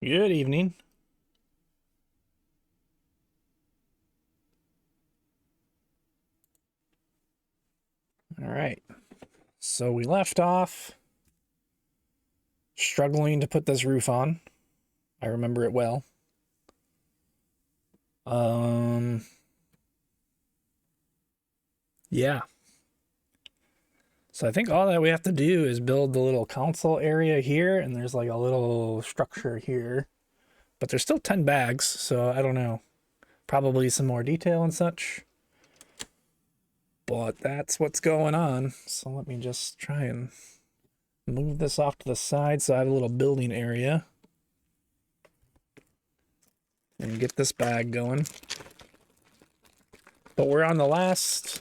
Good evening. All right. So we left off struggling to put this roof on. I remember it well. Um yeah. So I think all that we have to do is build the little console area here, and there's like a little structure here. But there's still 10 bags, so I don't know. Probably some more detail and such. But that's what's going on. So let me just try and move this off to the side so I have a little building area. And get this bag going. But we're on the last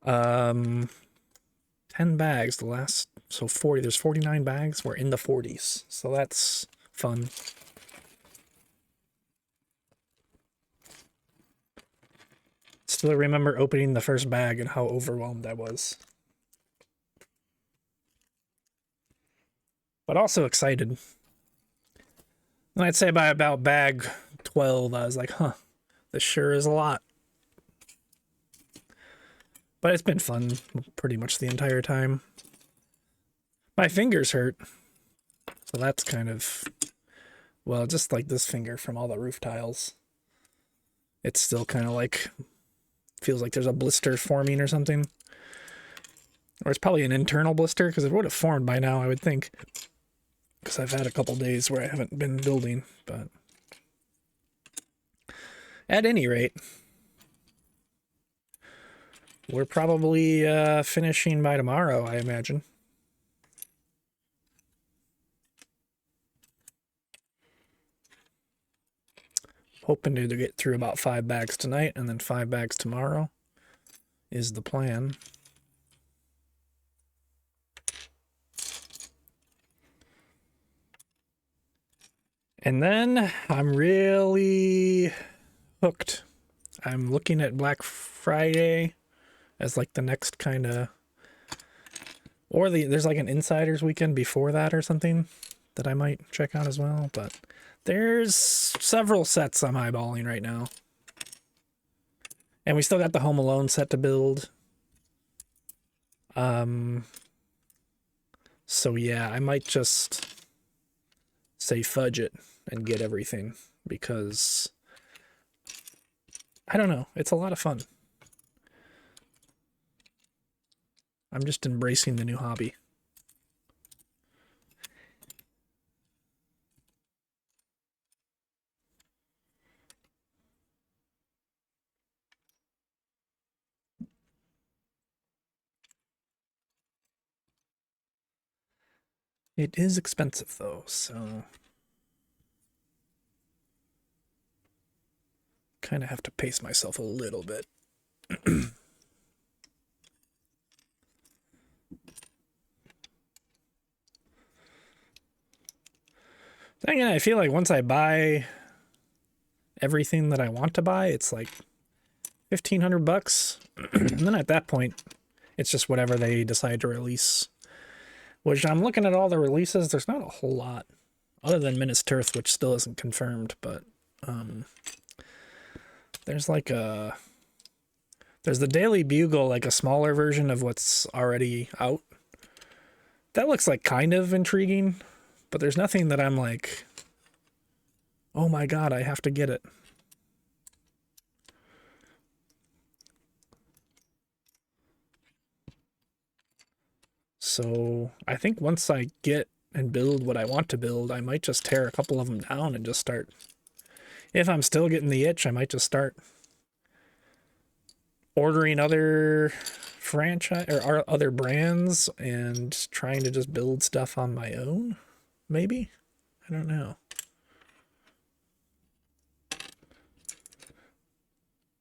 10 bags, the last, so 40, there's 49 bags. We're in the 40s. So that's fun. Still remember opening the first bag and how overwhelmed I was. But also excited. And I'd say by about bag 12, I was like, huh, this sure is a lot. But it's been fun pretty much the entire time. My fingers hurt. So that's kind of, well, just like this finger from all the roof tiles. It's still kind of like, feels like there's a blister forming or something. Or it's probably an internal blister, because it would have formed by now, I would think. Because I've had a couple days where I haven't been building, but at any rate, we're probably finishing by tomorrow, I imagine. Hoping to get through about 5 bags tonight and then 5 bags tomorrow is the plan. And then I'm really hooked. I'm looking at Black Friday as like the next kind of, or there's like an insiders weekend before that or something that I might check out as well. But there's several sets I'm eyeballing right now. And we still got the Home Alone set to build. So yeah, I might just say fudge it and get everything, because I don't know, it's a lot of fun. I'm just embracing the new hobby. It is expensive though, so kind of have to pace myself a little bit. Then again, I feel like once I buy everything that I want to buy, it's like 1,500 bucks. And then at that point, it's just whatever they decide to release. Which I'm looking at all the releases, there's not a whole lot. Other than Minas Tirith, which still isn't confirmed, but there's like there's the Daily Bugle, like a smaller version of what's already out. That looks like kind of intriguing, but there's nothing that I'm like, oh my god, I have to get it. So I think once I get and build what I want to build, I might just tear a couple of them down and just start. If I'm still getting the itch, I might just start ordering other franchise or other brands and trying to just build stuff on my own. Maybe, I don't know.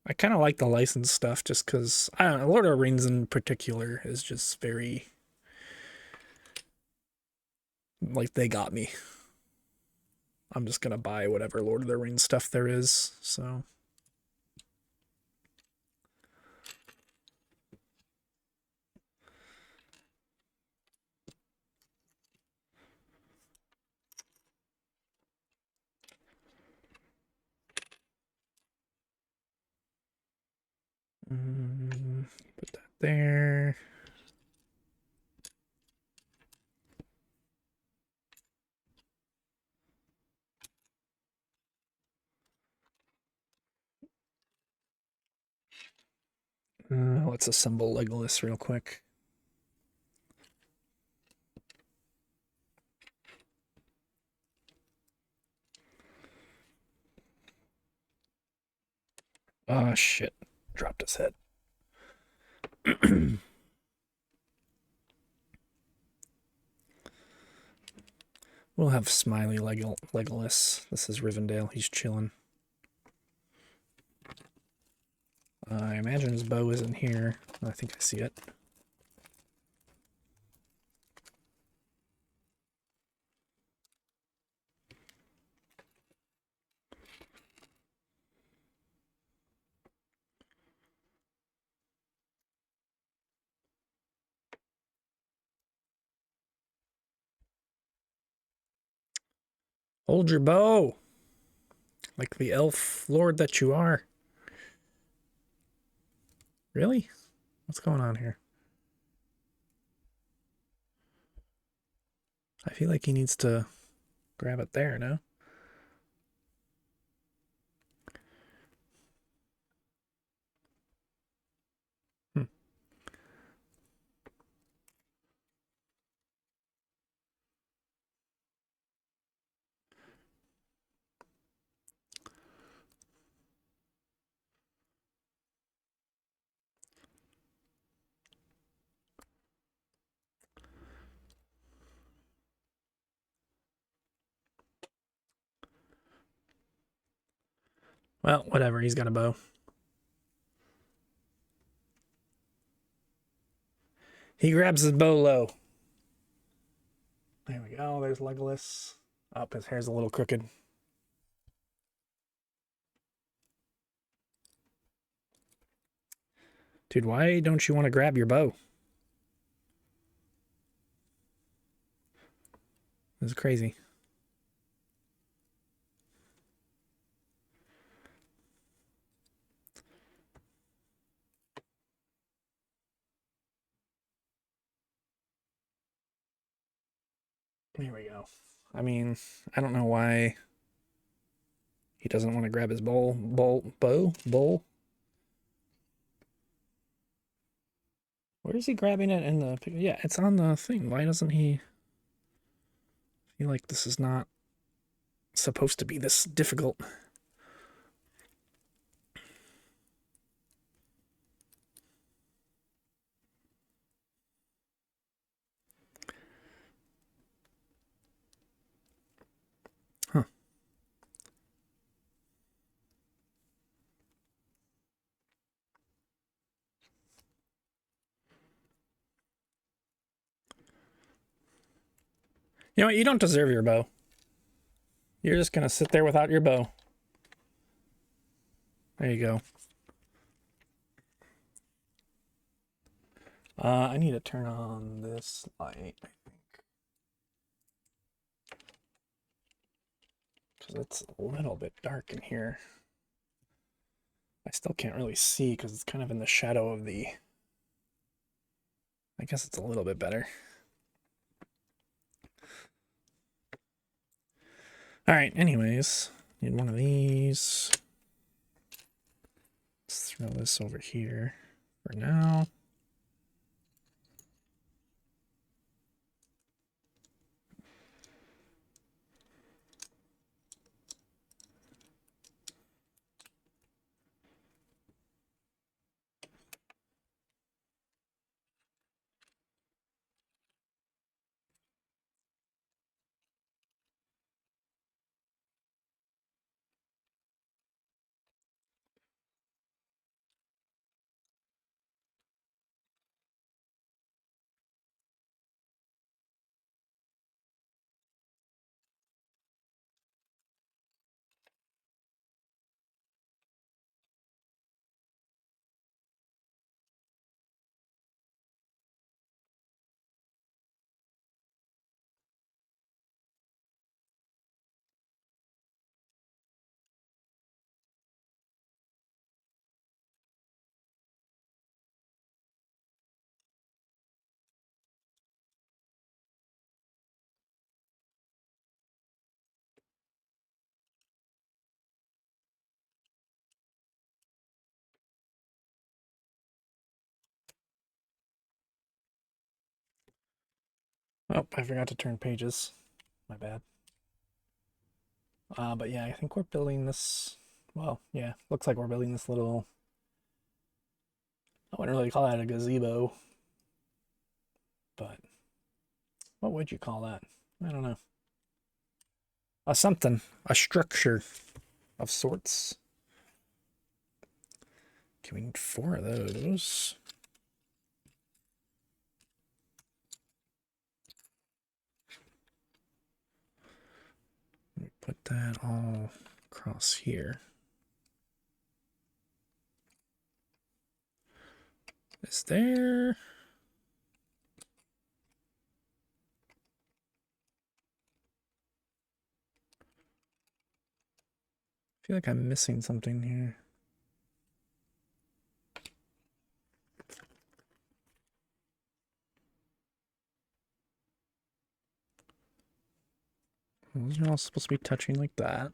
I kind of like the licensed stuff just because, I don't know, Lord of the Rings in particular is just very, like, they got me. I'm just gonna buy whatever Lord of the Rings stuff there is, so. Put that there. Let's assemble Legolas real quick. Oh, shit. Dropped his head. We'll have Smiley Legolas. This is Rivendell. He's chilling. I imagine his bow isn't here. I think I see it. Hold your bow! Like the elf lord that you are. Really? What's going on here? I feel like he needs to grab it there, no? Hmm. Well, whatever. He's got a bow. He grabs his bow low. There we go. There's Legolas. Up, his hair's a little crooked. Dude, why don't you want to grab your bow? This is crazy. Here we go. I mean, I don't know why he doesn't want to grab his bow. Where is he grabbing it in the... Yeah, it's on the thing. Why doesn't he... feel like this is not supposed to be this difficult? Huh. You know what? You don't deserve your bow. You're just gonna sit there without your bow. There you go. I need to turn on this light, I think. Because it's a little bit dark in here. I still can't really see because it's kind of in the shadow of the... I guess it's a little bit better. Alright, anyways. Need one of these. Let's throw this over here for now. Oh, I forgot to turn pages. My bad. But yeah, I think we're building this. Well, yeah, looks like we're building this little. I wouldn't really call that a gazebo, but what would you call that? I don't know. A something, a structure of sorts. Okay, we need 4 of those. Put that all across here. Is there... I feel like I'm missing something here. Those are all supposed to be touching like that.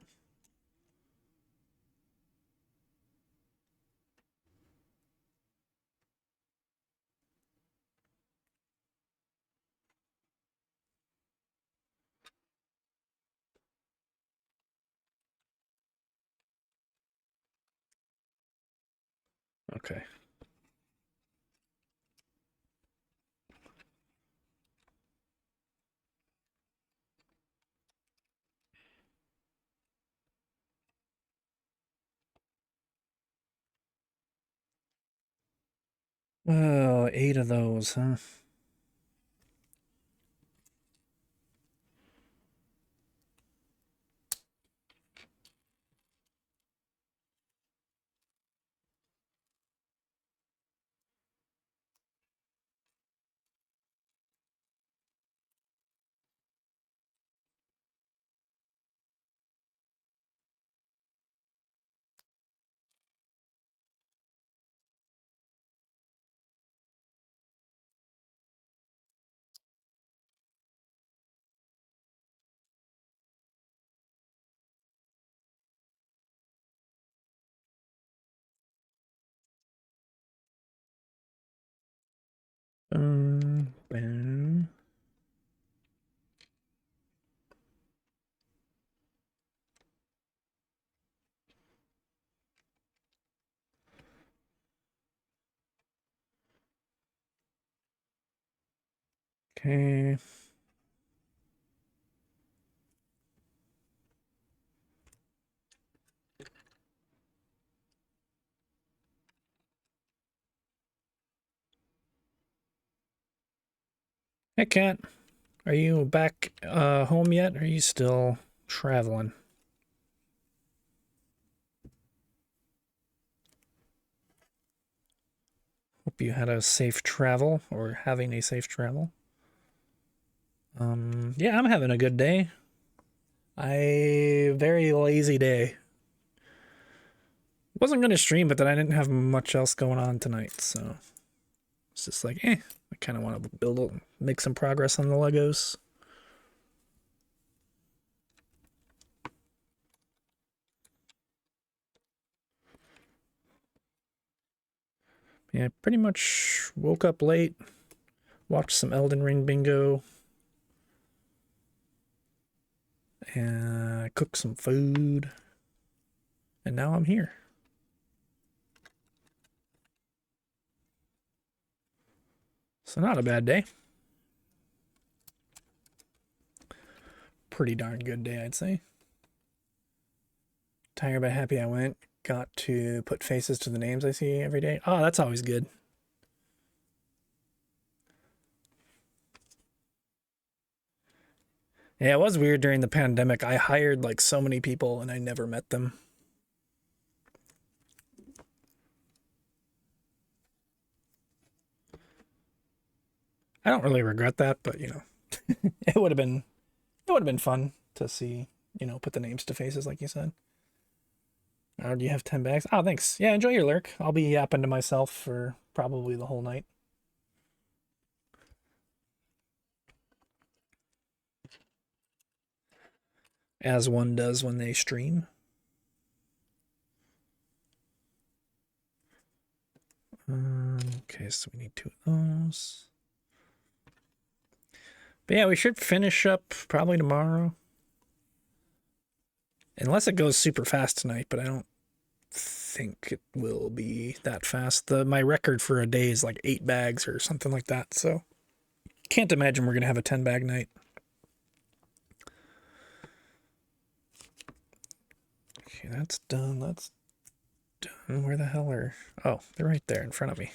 Okay. Oh, 8 of those, huh? Boom. Okay. Hey, Cat. Are you back home yet? Or are you still traveling? Hope you had a safe travel or having a safe travel. Yeah, I'm having a good day. Very lazy day. Wasn't gonna stream, but then I didn't have much else going on tonight, so it's just like, I kind of want to make some progress on the Legos. Yeah, pretty much woke up late, watched some Elden Ring bingo, and cooked some food, and now I'm here. So not a bad day. Pretty darn good day, I'd say. Tired but happy I went. Got to put faces to the names I see every day. Oh, that's always good. Yeah, it was weird during the pandemic. I hired like so many people and I never met them. I don't really regret that, but it would have been fun to see, put the names to faces like you said. Oh, do you have 10 bags? Oh, thanks. Yeah, enjoy your lurk. I'll be yapping to myself for probably the whole night. As one does when they stream. Okay, so we need 2 of those. But yeah, we should finish up probably tomorrow. Unless it goes super fast tonight, but I don't think it will be that fast. My record for a day is like 8 bags or something like that, so can't imagine we're gonna have a 10-bag night. Okay, that's done. That's done. Where the hell are... Oh, they're right there in front of me.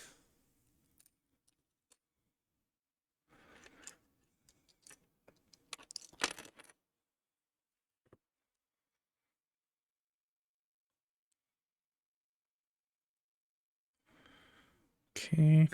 Okay.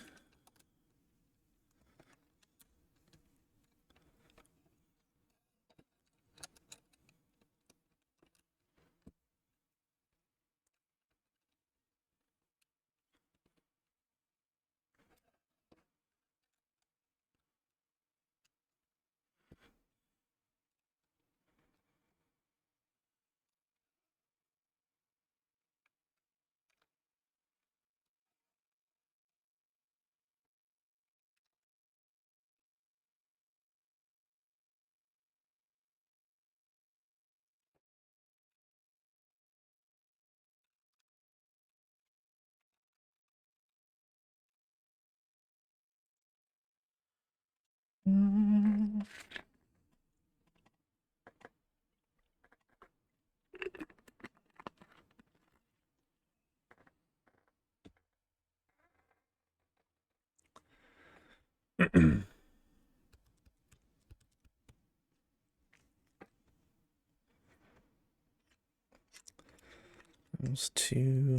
Those two.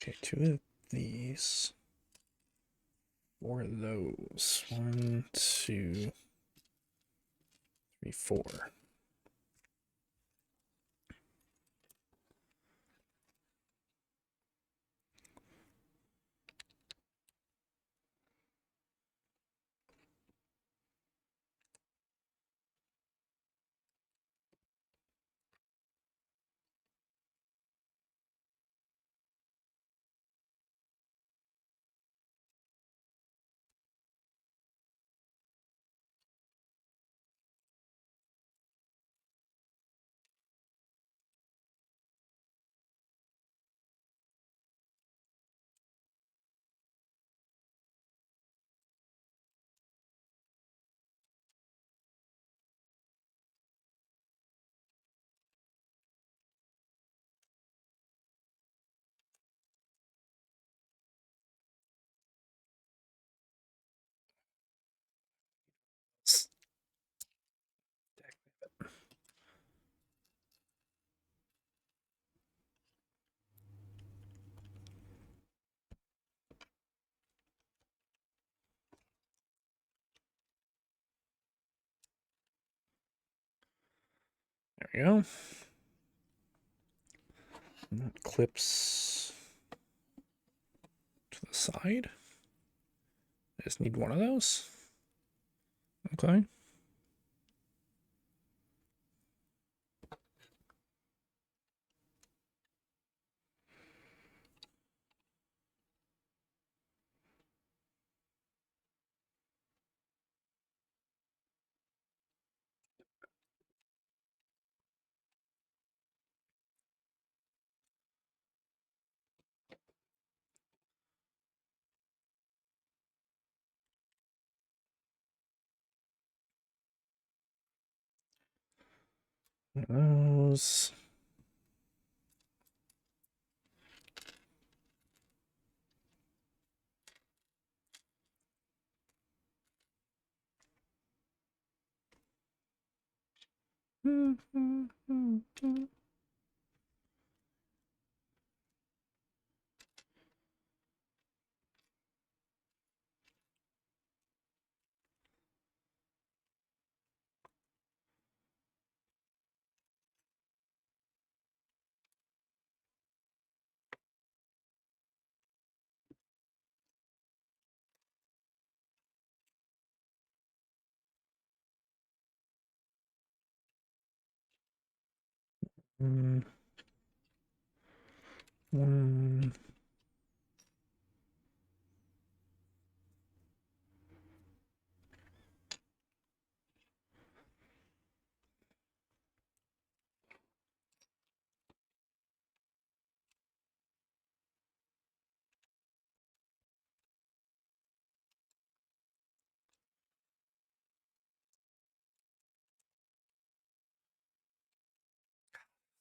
Okay, 2 of these. 4 of those. 1, 2, 3, 4. There we go. And that clips to the side. I just need one of those. Okay. Those. Mm, mm.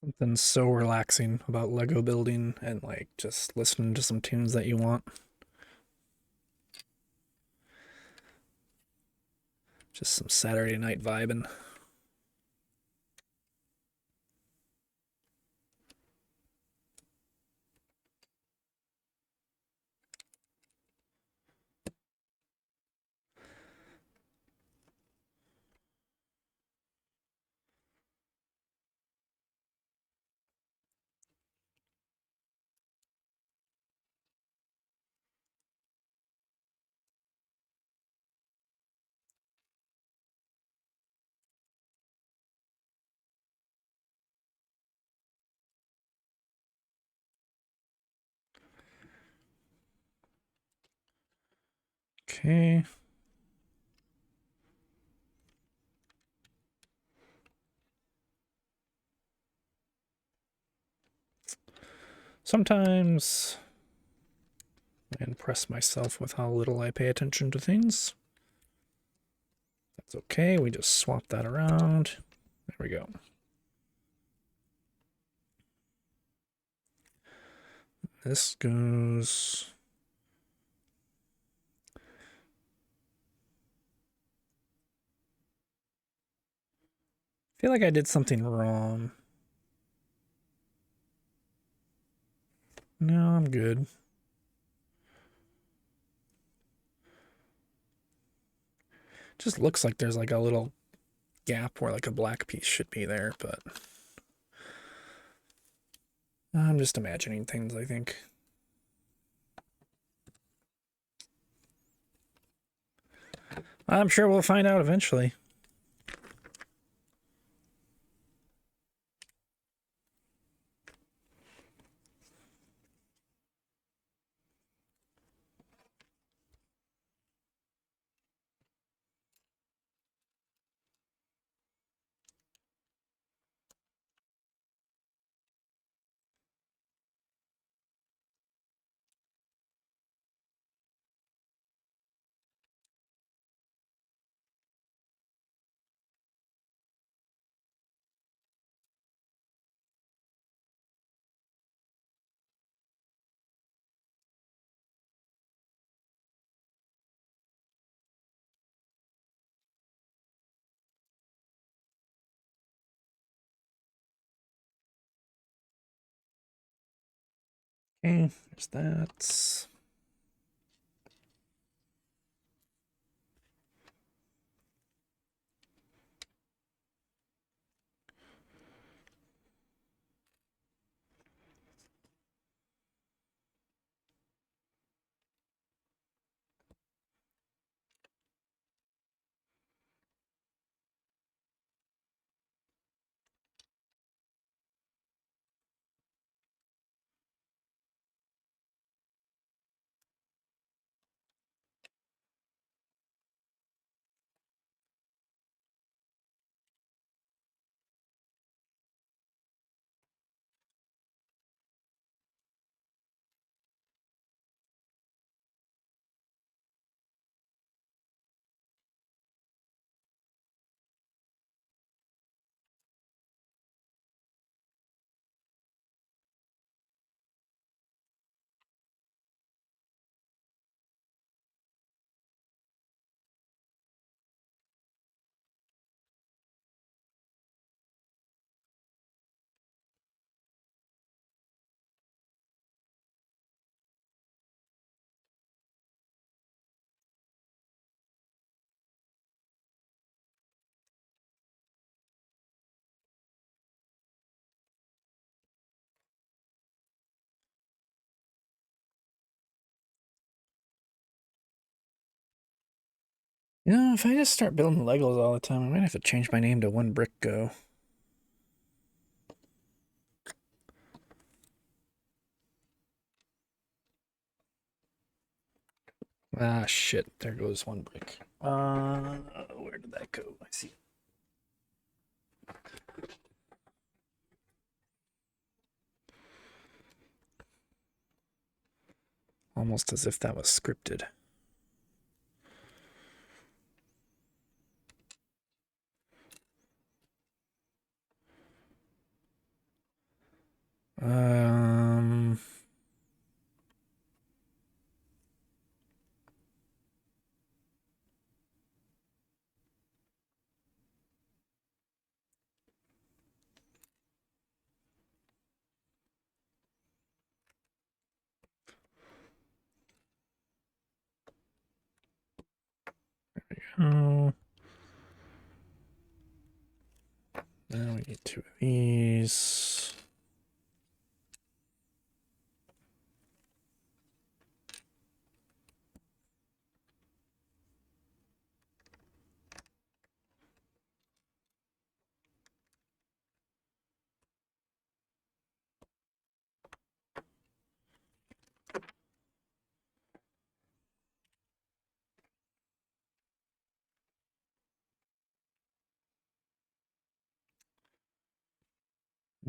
Something so relaxing about Lego building and like just listening to some tunes that you want. Just some Saturday night vibing. Okay. Sometimes I impress myself with how little I pay attention to things. That's okay. We just swap that around. There we go. This goes. I feel like I did something wrong. No, I'm good. Just looks like there's like a little gap where like a black piece should be there, but I'm just imagining things, I think. I'm sure we'll find out eventually. Okay, there's that. You know, if I just start building Legos all the time, I might have to change my name to One Brick Go. Ah, shit. There goes one brick. Where did that go? I see. Almost as if that was scripted. Um, oh, now we need two of these.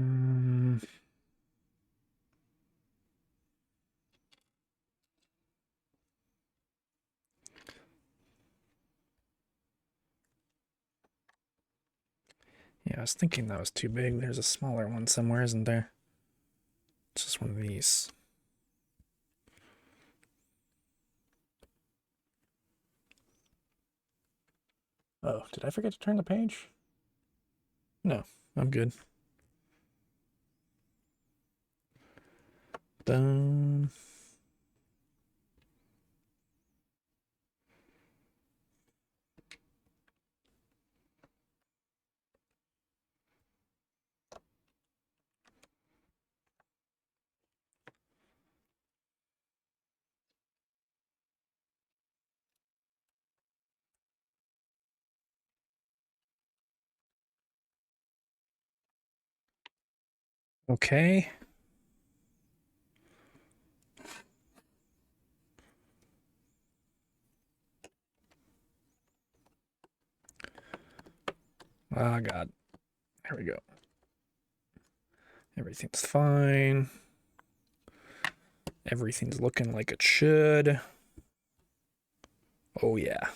Um, yeah, I was thinking that was too big. There's a smaller one somewhere, isn't there? It's just one of these. Oh, did I forget to turn the page? No, I'm good. Done. Okay. Ah, God. There we go. Everything's fine. Everything's looking like it should. Oh, yeah.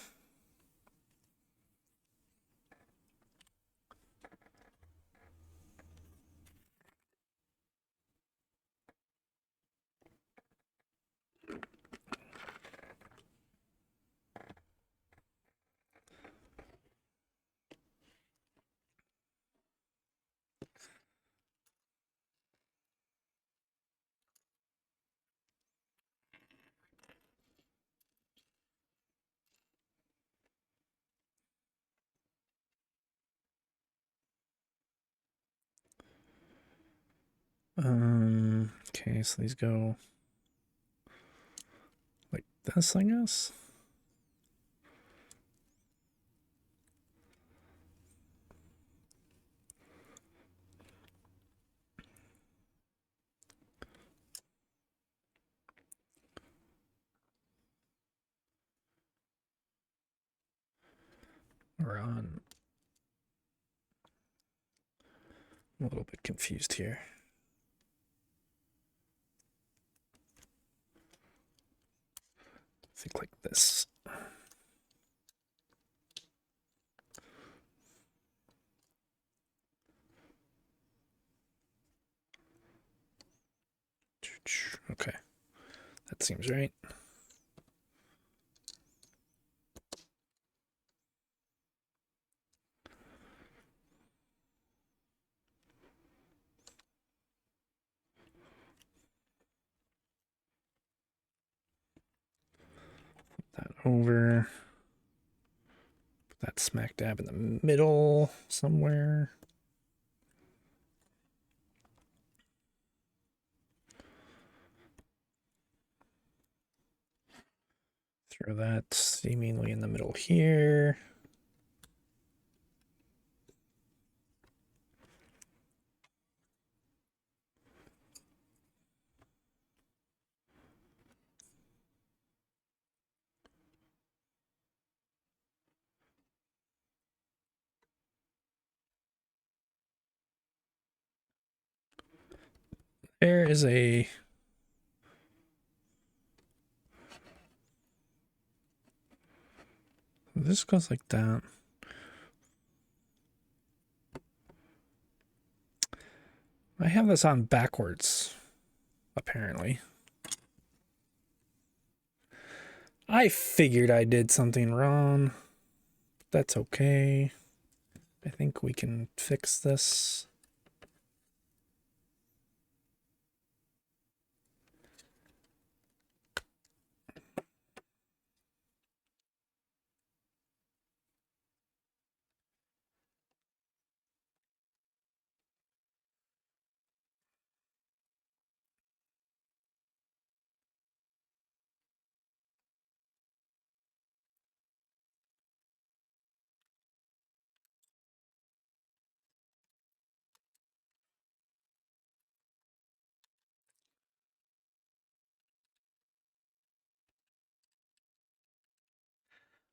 Okay, so these go like this, I guess. We're on. I'm a little bit confused here. I think like this. Okay, that seems right. That over. Put that smack dab in the middle somewhere. Throw that seemingly in the middle here. There is a... This goes like that. I have this on backwards, apparently. I figured I did something wrong. That's okay. I think we can fix this.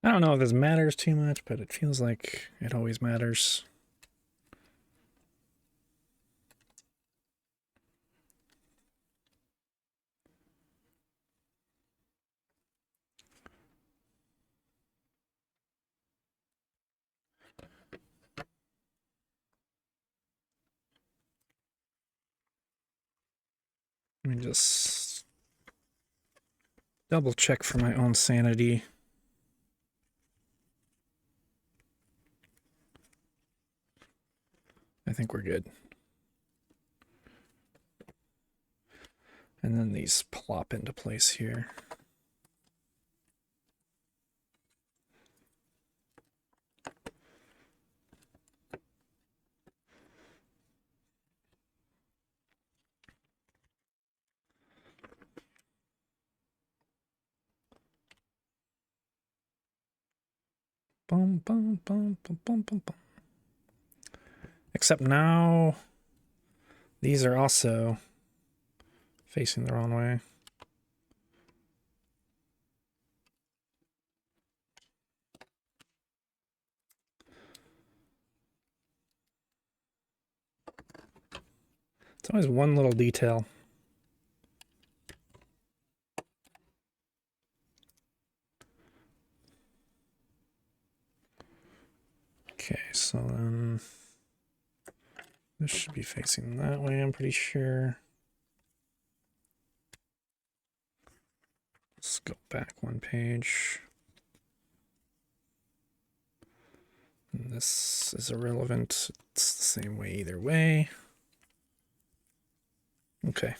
I don't know if this matters too much, but it feels like it always matters. Let me just double check for my own sanity. I think we're good. And then these plop into place here. Boom, boom, boom, boom, boom, boom, boom. Except now, these are also facing the wrong way. It's always one little detail. Okay, so then this should be facing that way, I'm pretty sure. Let's go back one page. And this is irrelevant. It's the same way either way. Okay.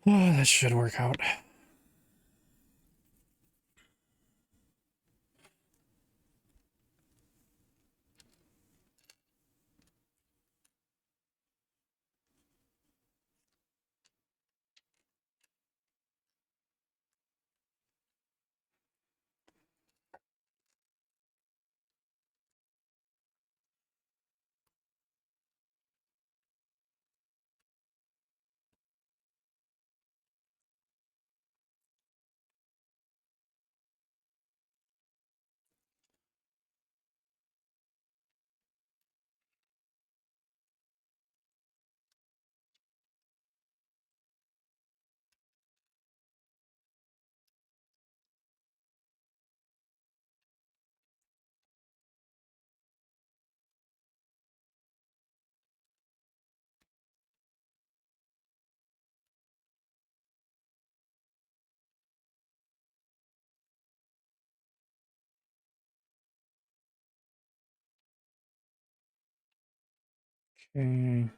Oh, that should work out. Okay.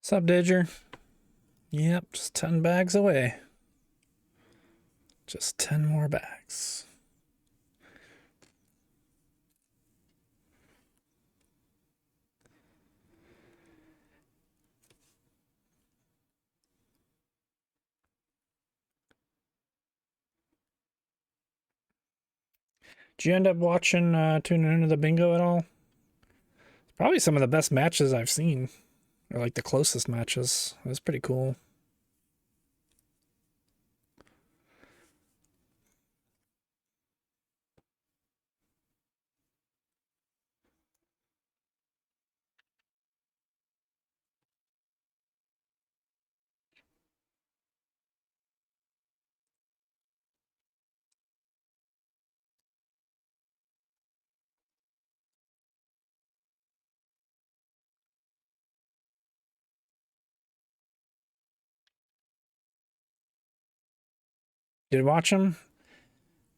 Sup, Didger? Yep, just 10 bags away. Just 10 more bags. Did you end up watching, tuning into the bingo at all? Probably some of the best matches I've seen, or like the closest matches. It was pretty cool. Did you watch them?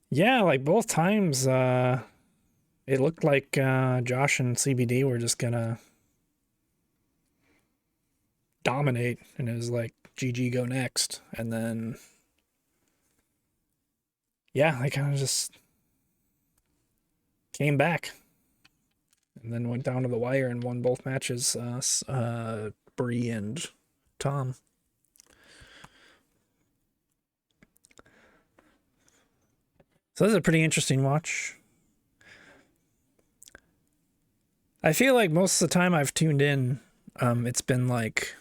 Yeah, like both times, it looked like Josh and CBD were just gonna dominate, and it was like GG go next, and then yeah, they kind of just came back, and then went down to the wire and won both matches. Bree and Tom. So this is a pretty interesting watch. I feel like most of the time I've tuned in, it's been like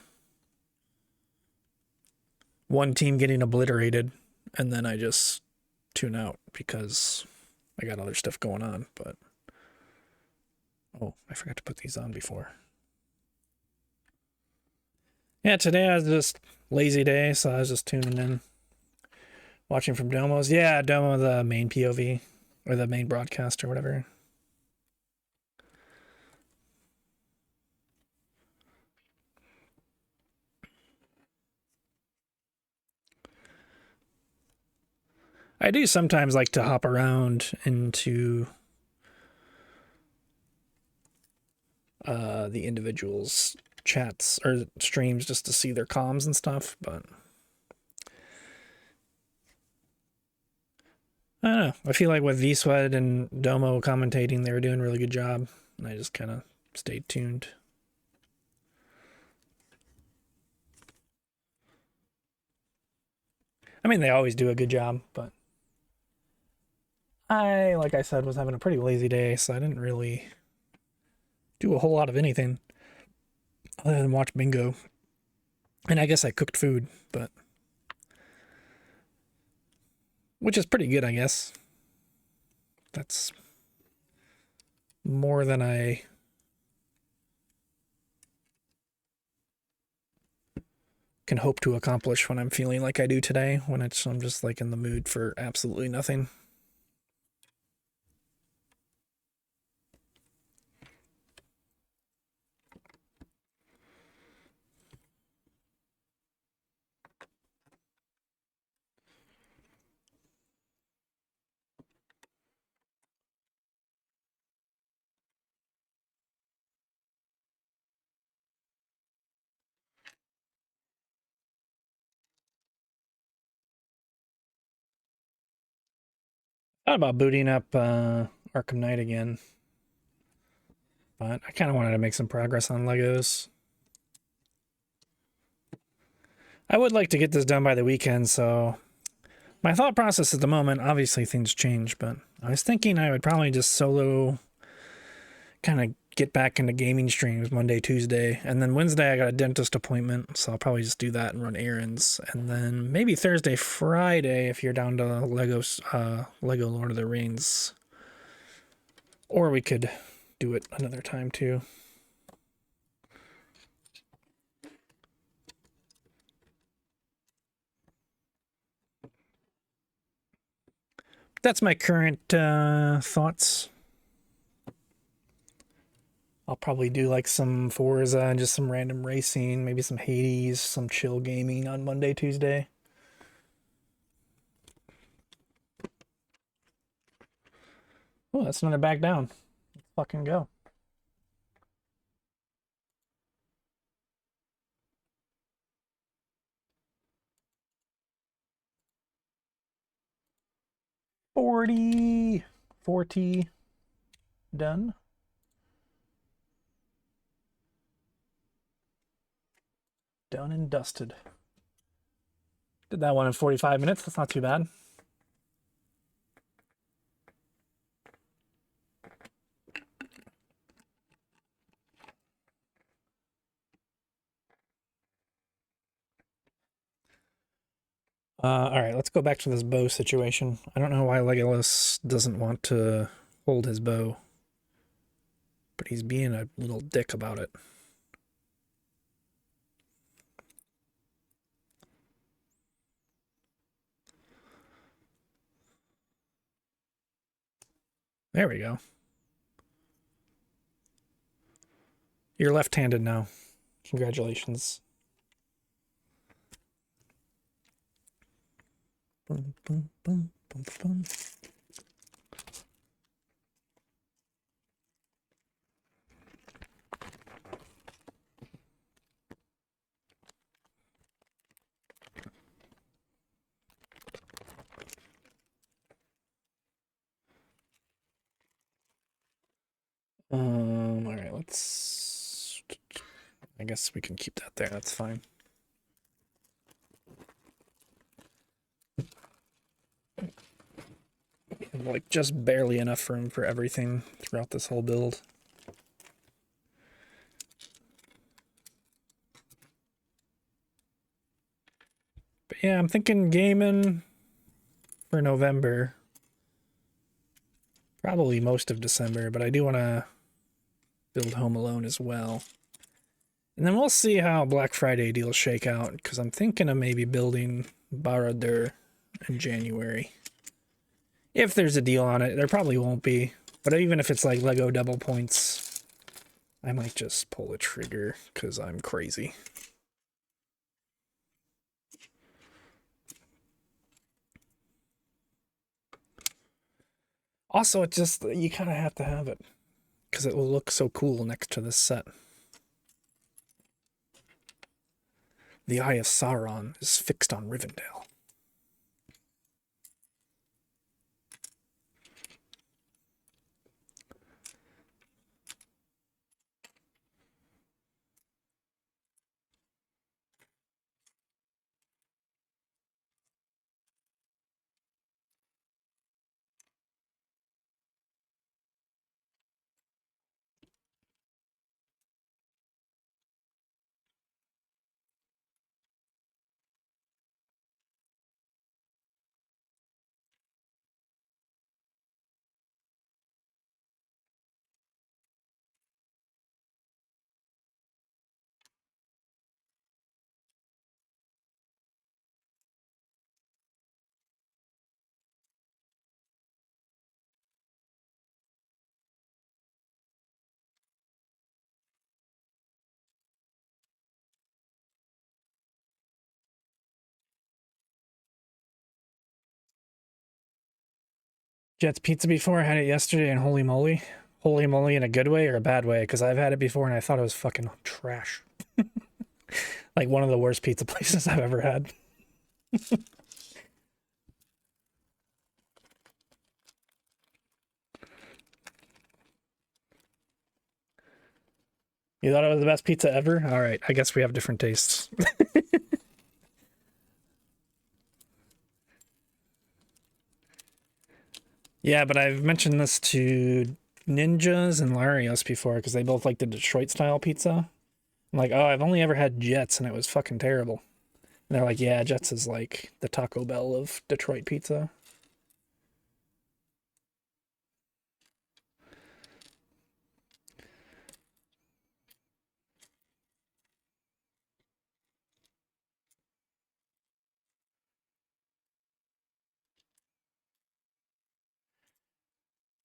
one team getting obliterated, and then I just tune out because I got other stuff going on. But oh, I forgot to put these on before. Yeah, today I was just lazy day, so I was just tuning in, watching from Domos. Yeah, Domo, the main POV or the main broadcast or whatever. I do sometimes like to hop around into the individuals' chats or streams just to see their comms and stuff, but I don't know. I feel like with V-Sweat and Domo commentating, they were doing a really good job, and I just kind of stayed tuned. I mean, they always do a good job, but I, like I said, was having a pretty lazy day, so I didn't really do a whole lot of anything other than watch bingo. And I guess I cooked food, but which is pretty good, I guess. That's more than I can hope to accomplish when I'm feeling like I do today, when I'm just like in the mood for absolutely nothing. Thought about booting up Arkham Knight again, but I kind of wanted to make some progress on Legos. I would like to get this done by the weekend, so my thought process at the moment, obviously things change, but I was thinking I would probably just solo kind of get back into gaming streams Monday, Tuesday, and then Wednesday I got a dentist appointment, so I'll probably just do that and run errands, and then maybe Thursday, Friday, if you're down to Lego Lord of the Rings, or we could do it another time too. That's my current thoughts. I'll probably do like some Forza and just some random racing, maybe some Hades, some chill gaming on Monday, Tuesday. Oh, that's another back down. Let's fucking go. $40 done. Done and dusted. Did that one in 45 minutes. That's not too bad. Alright, let's go back to this bow situation. I don't know why Legolas doesn't want to hold his bow, but he's being a little dick about it. There we go. You're left-handed now. Congratulations. Boom, boom, boom, boom, boom. All right, let's. I guess we can keep that there. That's fine. Like just barely enough room for everything throughout this whole build. But yeah, I'm thinking gaming for November. Probably most of December, but I do want to build Home Alone as well. And then we'll see how Black Friday deals shake out, because I'm thinking of maybe building Barad-dûr in January. If there's a deal on it, there probably won't be. But even if it's like Lego double points, I might just pull the trigger, because I'm crazy. Also, it just, you kind of have to have it, because it will look so cool next to this set. The Eye of Sauron is fixed on Rivendell. Jet's Pizza before. I had it yesterday, and holy moly. Holy moly in a good way or a bad way? Because I've had it before and I thought it was fucking trash. Like one of the worst pizza places I've ever had. You thought it was the best pizza ever? All right, I guess we have different tastes. Yeah, but I've mentioned this to Ninjas and Larios before because they both like the Detroit style pizza. I'm like, oh, I've only ever had Jets and it was fucking terrible. And they're like, yeah, Jets is like the Taco Bell of Detroit pizza.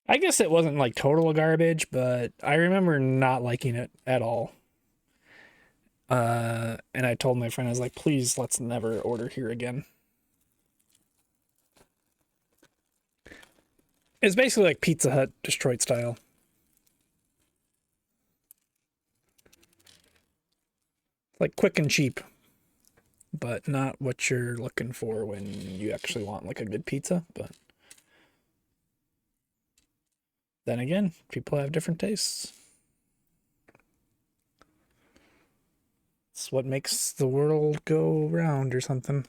I guess it wasn't like total garbage, but I remember not liking it at all. And I told my friend, I was like, please, let's never order here again. It's basically like Pizza Hut, Detroit style. Like quick and cheap, but not what you're looking for when you actually want like a good pizza. But then again, people have different tastes. It's what makes the world go round or something.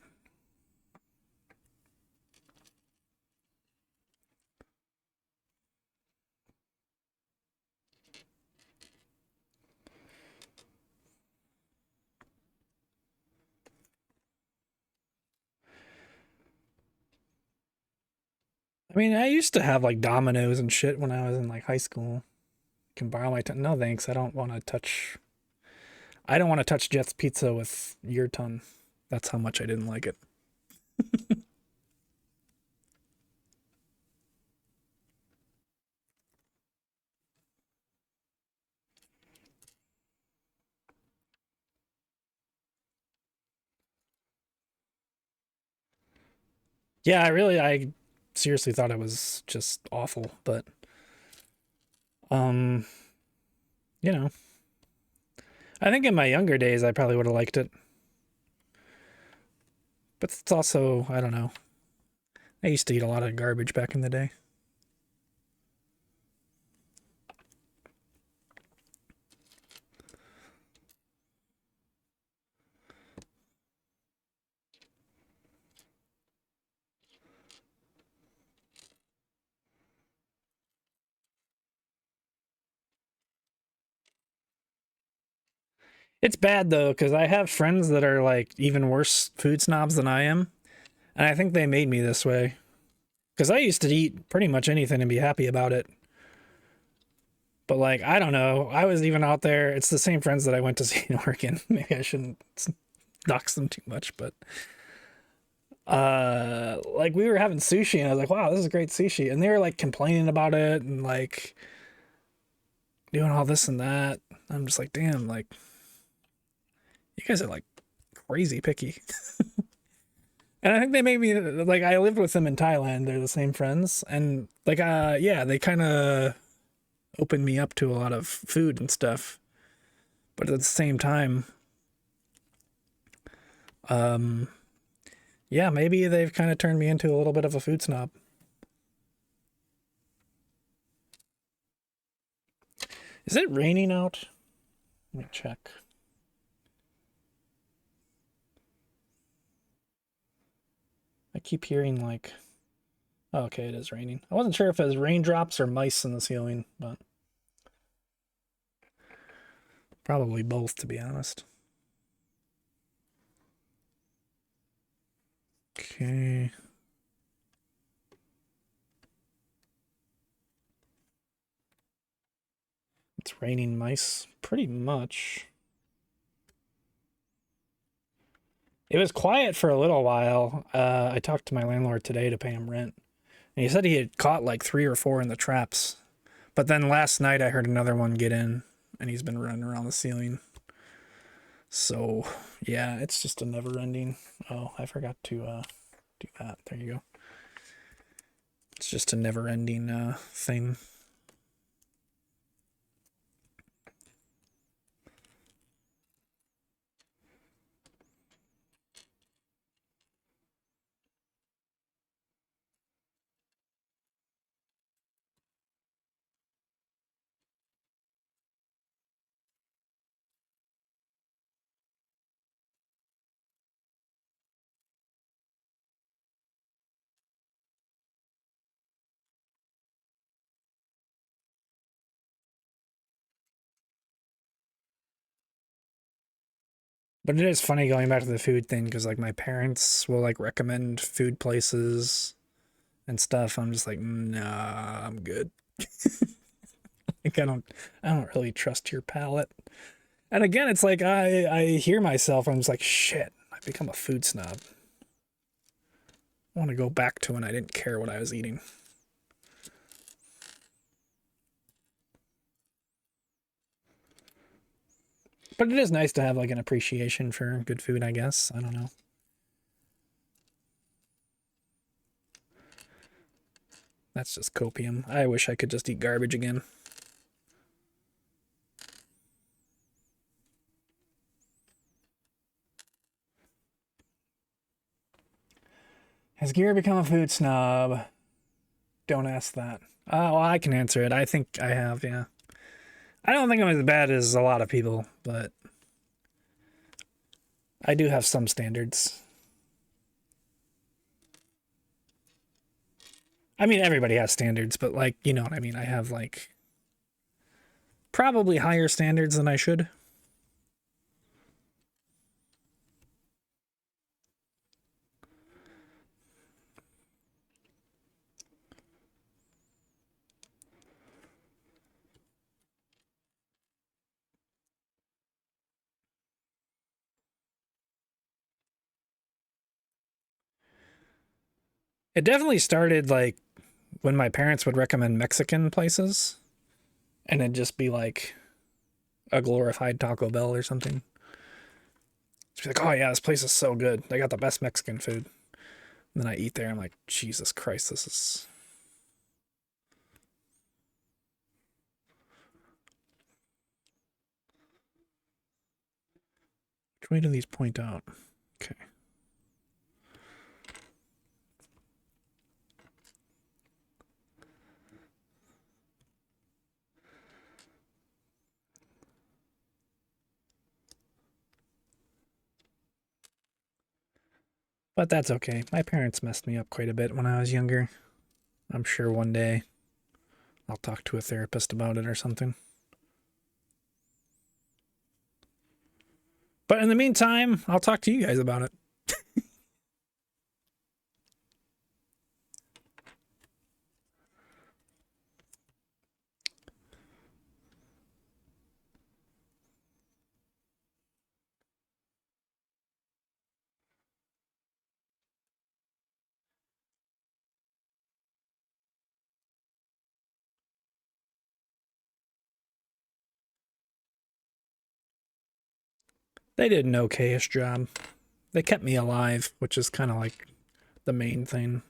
I mean, I used to have like Domino's and shit when I was in like high school. Can borrow my ton. No thanks. I don't want to touch. I don't want to touch Jet's pizza with your ton. That's how much I didn't like it. Yeah, I seriously thought it was just awful, but um, you know, I think in my younger days I probably would have liked it. But it's also, I don't know. I used to eat a lot of garbage back in the day. It's bad though, because I have friends that are like even worse food snobs than I am, and I think they made me this way. Because I used to eat pretty much anything and be happy about it. But like, I don't know. I was even out there. It's the same friends that I went to see in Oregon. Maybe I shouldn't dox them too much, but like we were having sushi and I was like, wow, this is great sushi. And they were like complaining about it and like doing all this and that. I'm just like, damn, like you guys are like crazy picky. And I think they made me like I lived with them in Thailand. They're the same friends, and like yeah, they kind of opened me up to a lot of food and stuff. But at the same time, um, yeah, maybe they've kind of turned me into a little bit of a food snob. Is it raining out? Let me check. I keep hearing like, oh, okay, it is raining. I wasn't sure if it was raindrops or mice in the ceiling, but probably both, to be honest. Okay. It's raining mice pretty much. It was quiet for a little while. I talked to my landlord today to pay him rent, and he said he had caught like 3 or 4 in the traps. But then last night I heard another one get in, and he's been running around the ceiling. So yeah, it's just a never-ending. Oh, I forgot to do that. There you go. It's just a never-ending thing. But it is funny going back to the food thing because like my parents will like recommend food places and stuff. I'm just like, nah, I'm good. Like I don't really trust your palate. And again, it's like I hear myself. I'm just like, shit. I become a food snob. I want to go back to when I didn't care what I was eating. But it is nice to have like an appreciation for good food, I guess. I don't know. That's just copium. I wish I could just eat garbage again. Has Gear become a food snob? Don't ask that. Well, I can answer it. I think I have, yeah. I don't think I'm as bad as a lot of people, but I do have some standards. I mean, everybody has standards, but like, you know what I mean? I have like probably higher standards than I should. It definitely started like when my parents would recommend Mexican places, and it'd just be like a glorified Taco Bell or something. Just be like, oh yeah, this place is so good. They got the best Mexican food. And then I eat there. I'm like, Jesus Christ, this is. Which way do these point out? Okay. But that's okay. My parents messed me up quite a bit when I was younger. I'm sure one day I'll talk to a therapist about it or something. But in the meantime, I'll talk to you guys about it. They did an okayish job. They kept me alive, which is kind of like the main thing.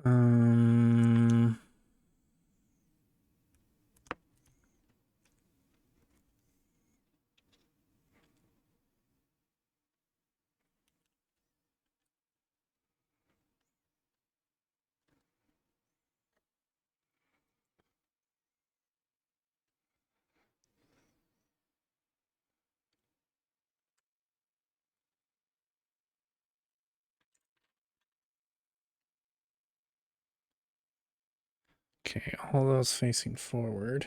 Um, okay, all those facing forward.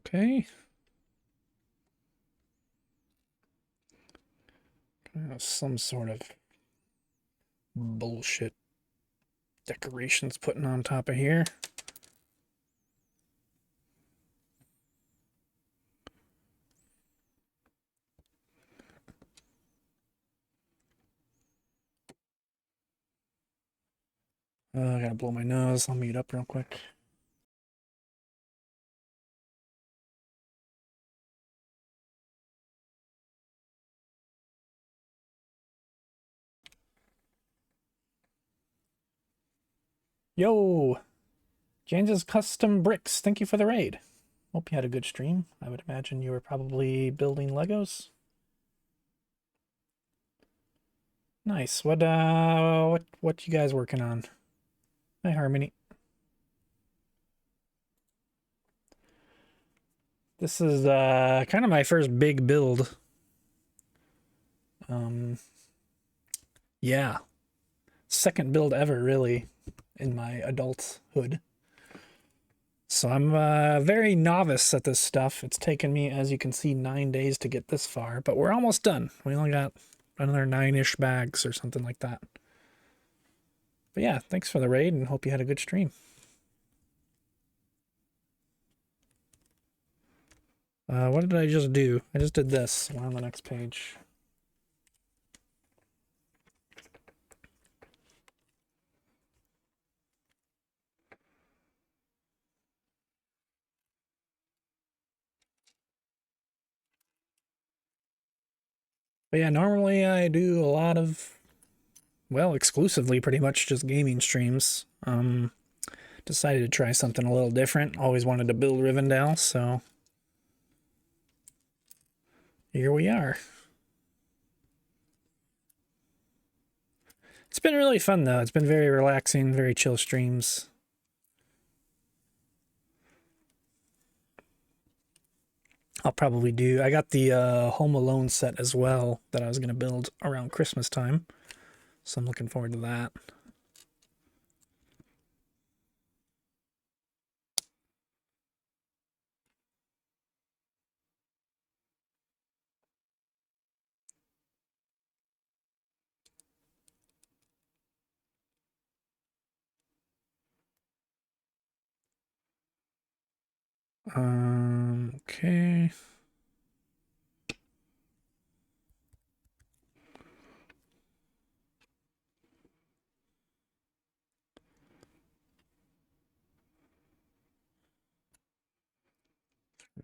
Okay. Some sort of bullshit decorations putting on top of here. I gotta blow my nose. I'll mute up real quick. Yo, James's Custom Bricks. Thank you for the raid. Hope you had a good stream. I would imagine you were probably building Legos. Nice. What you guys working on? Hi, Harmony. This is kind of my first big build. Yeah. Second build ever, really, in my adulthood. So I'm very novice at this stuff. It's taken me, as you can see, 9 days to get this far, but we're almost done. We only got another 9-ish bags or something like that. But yeah, thanks for the raid and hope you had a good stream. What did I just do? I just did this. We're on the next page. But yeah, normally I do a lot of, well, exclusively pretty much just gaming streams. Decided to try something a little different. Always wanted to build Rivendell, so here we are. It's been really fun, though. It's been very relaxing, very chill streams. I'll probably do... I got the Home Alone set as well that I was going to build around Christmas time. So I'm looking forward to that. Okay.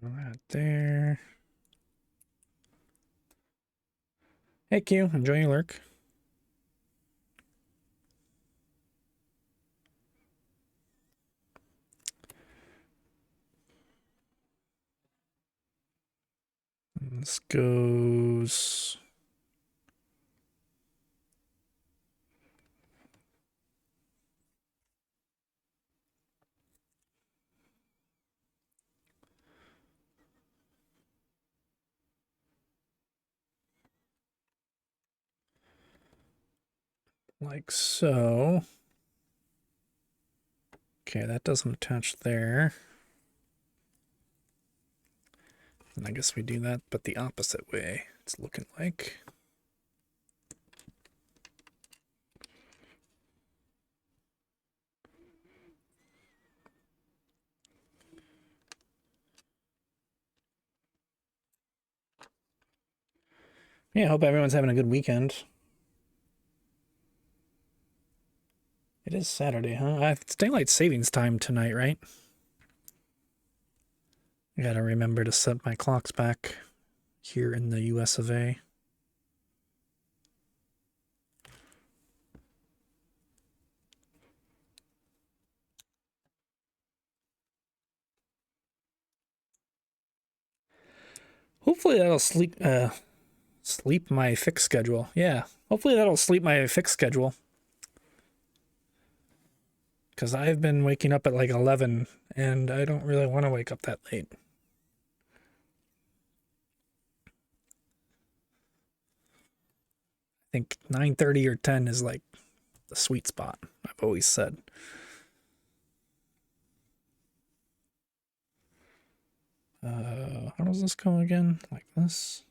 Right there. Hey Q, enjoy your lurk. This goes... like so. Okay, that doesn't attach there. And I guess we do that, but the opposite way, it's looking like. Yeah, I hope everyone's having a good weekend. It is Saturday, huh? It's daylight savings time tonight, right? I gotta remember to set my clocks back here in the US of A. Hopefully that'll sleep my fixed schedule. Yeah, hopefully that'll sleep my fixed schedule. Because I've been waking up at like 11, and I don't really want to wake up that late. I think 9:30 or 10 is like the sweet spot, I've always said. How does this go again? Like this?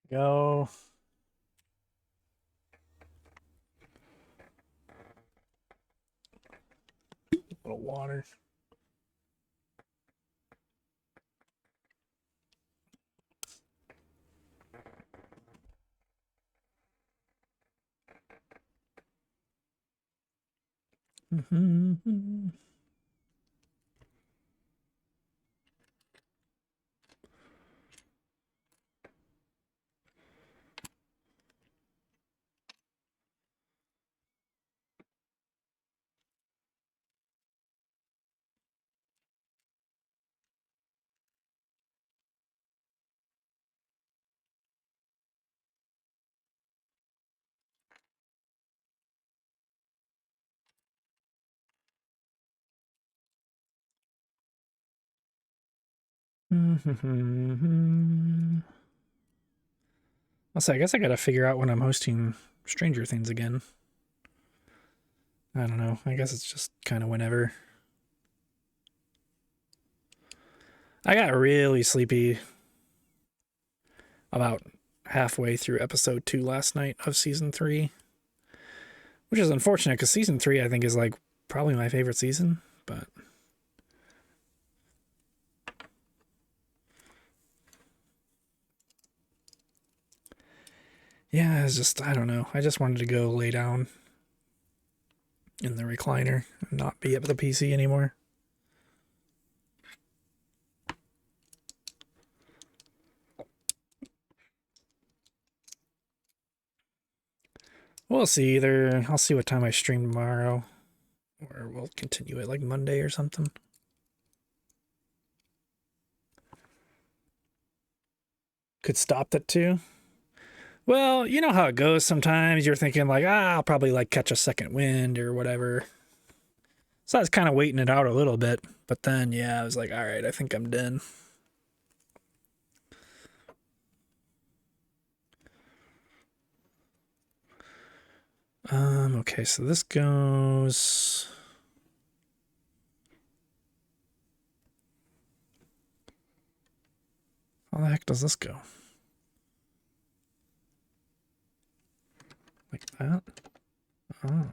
Go. A little water. Also, I guess I gotta figure out when I'm hosting Stranger Things again. I don't know. I guess it's just kind of whenever. I got really sleepy about halfway through episode 2 last night of season 3, which is unfortunate because season 3 I think is like probably my favorite season, but yeah, it's just, I don't know. I just wanted to go lay down. in the recliner and not be at the PC anymore. We'll see. Either I'll see what time I stream tomorrow, or we'll continue it like Monday or something. Could stop at 2. Well, you know how it goes sometimes. You're thinking like, I'll probably like catch a second wind or whatever. So I was kind of waiting it out a little bit. But then, yeah, I was like, all right, I think I'm done. Okay, so this goes... How the heck does this go? Like that? Oh.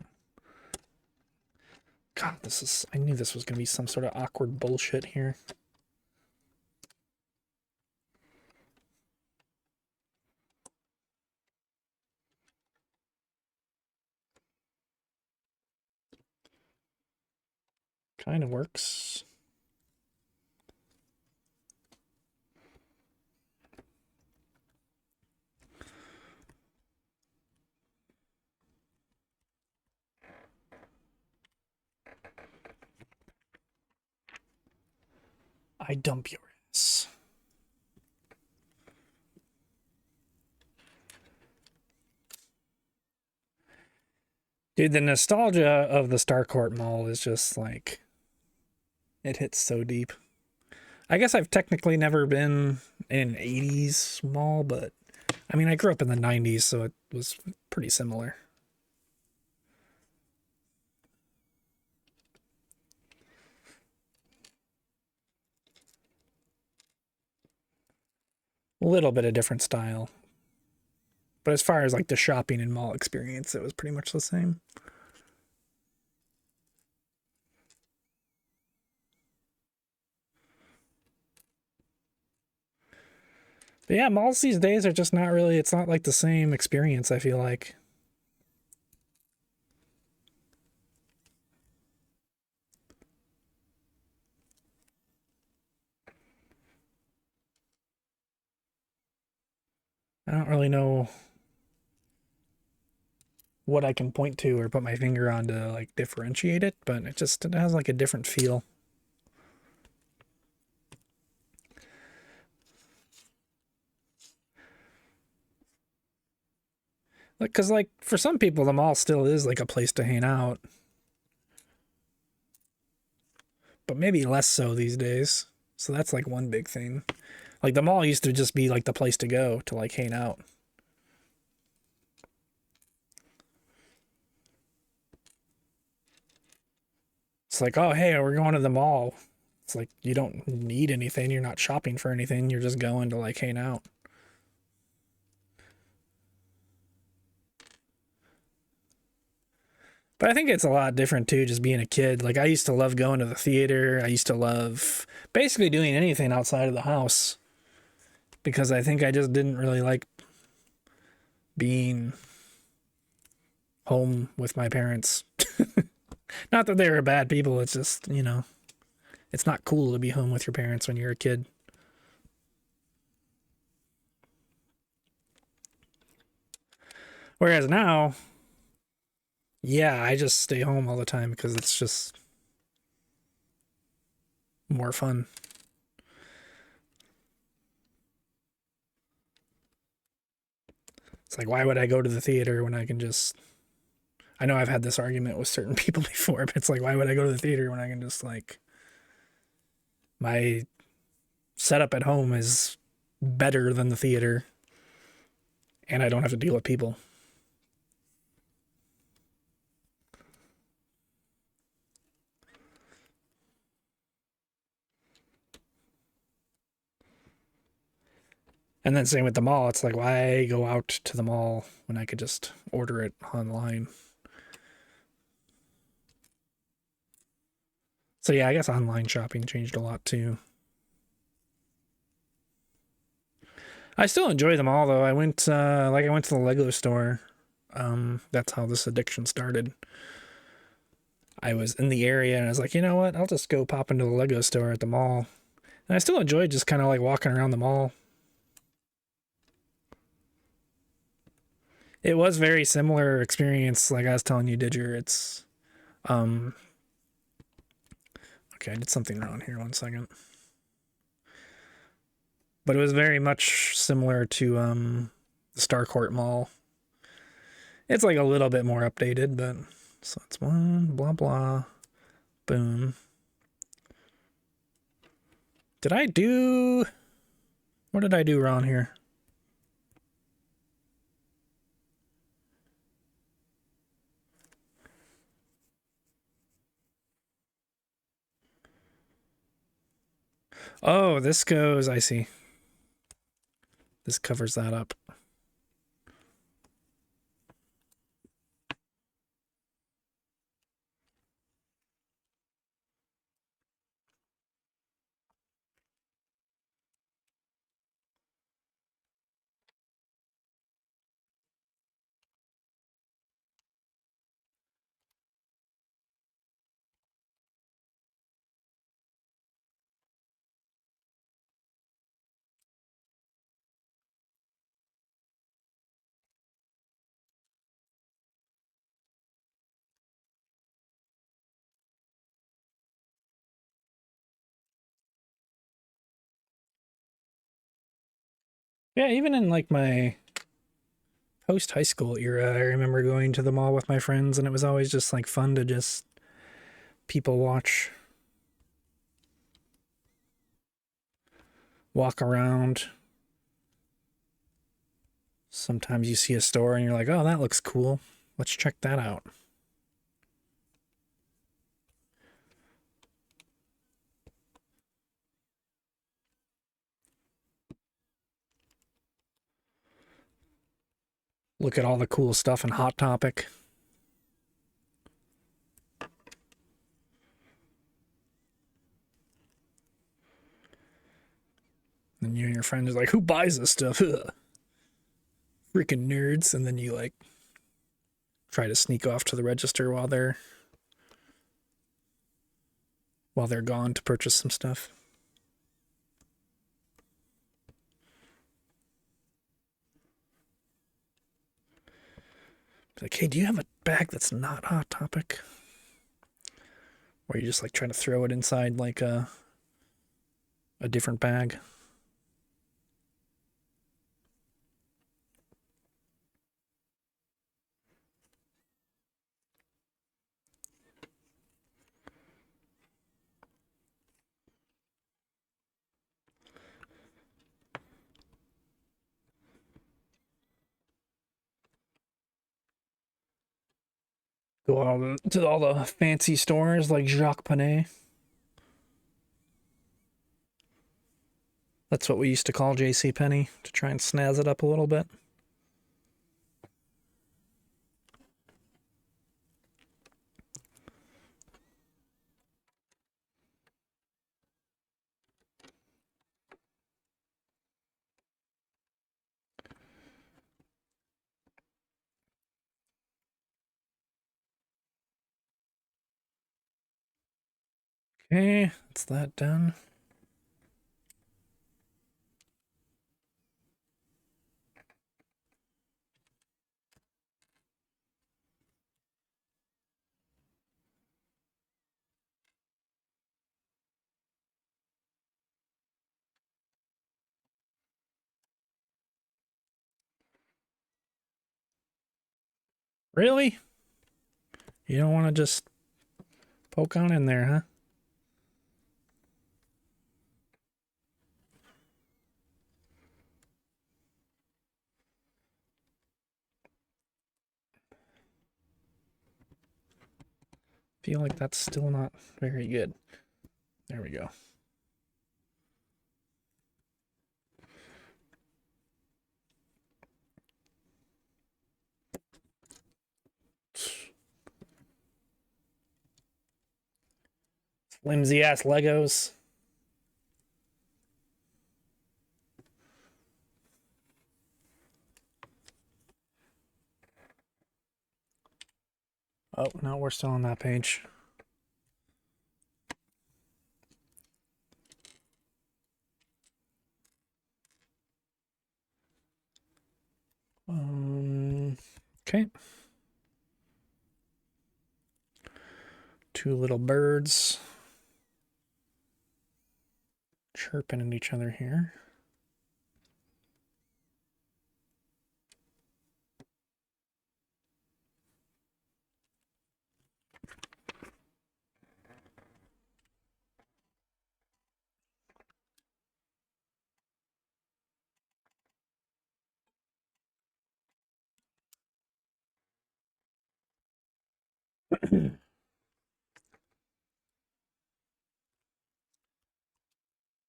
God, this is... I knew this was going to be some sort of awkward bullshit here. Kind of works. I dump your ass. Dude, the nostalgia of the Starcourt Mall is just like... It hits so deep. I guess I've technically never been in an 80s mall, but... I mean, I grew up in the 90s, so it was pretty similar. A little bit of different style. But as far as like the shopping and mall experience, it was pretty much the same. But yeah, malls these days are just not really, it's not like the same experience, I feel like. I don't really know what I can point to or put my finger on to like differentiate it, but it has like a different feel. Like, cause like for some people, the mall still is like a place to hang out, but maybe less so these days. So that's like one big thing. Like the mall used to just be like the place to go to like hang out. It's like, oh, hey, we're going to the mall. It's like you don't need anything. You're not shopping for anything. You're just going to like hang out. But I think it's a lot different too, just being a kid. Like I used to love going to the theater. I used to love basically doing anything outside of the house because I think I just didn't really like being home with my parents. Not that they were bad people. It's just, you know, it's not cool to be home with your parents when you're a kid. Whereas now, yeah, I just stay home all the time because it's just more fun. It's like, why would I go to the theater when I can just... I know I've had this argument with certain people before, but it's like, why would I go to the theater when I can just like... My setup at home is better than the theater, and I don't have to deal with people. And then same with the mall. It's like, why go out to the mall when I could just order it online? So yeah, I guess online shopping changed a lot too. I still enjoy them all though. I went to the Lego store. That's how this addiction started. I was in the area and I was like, you know what? I'll just go pop into the Lego store at the mall. And I still enjoyed just kind of like walking around the mall. It was very similar experience, like I was telling you, Didger. It's um okay, I did something wrong here. 1 second. But it was very much similar to the Starcourt Mall. It's like a little bit more updated, but so it's one blah blah boom. Did I do what did I do wrong here? Oh, this goes, I see. This covers that up. Yeah, even in like my post high school era, I remember going to the mall with my friends, and it was always just like fun to just people watch, walk around. Sometimes you see a store and you're like, oh, that looks cool. Let's check that out. Look at all the cool stuff in Hot Topic. And you and your friends are like, who buys this stuff? Ugh. Freaking nerds. And then you like try to sneak off to the register while they're gone to purchase some stuff. Like, hey, do you have a bag that's not Hot Topic? Or you just like trying to throw it inside like a different bag. Go to all the fancy stores like Jacques Panay. That's what we used to call J.C. Penney to try and snazz it up a little bit. Okay, that's that done. Really? You don't want to just poke on in there, huh? Feel like that's still not very good. There we go. Flimsy ass Legos. Oh, no, we're still on that page. Okay. Two little birds chirping at each other here.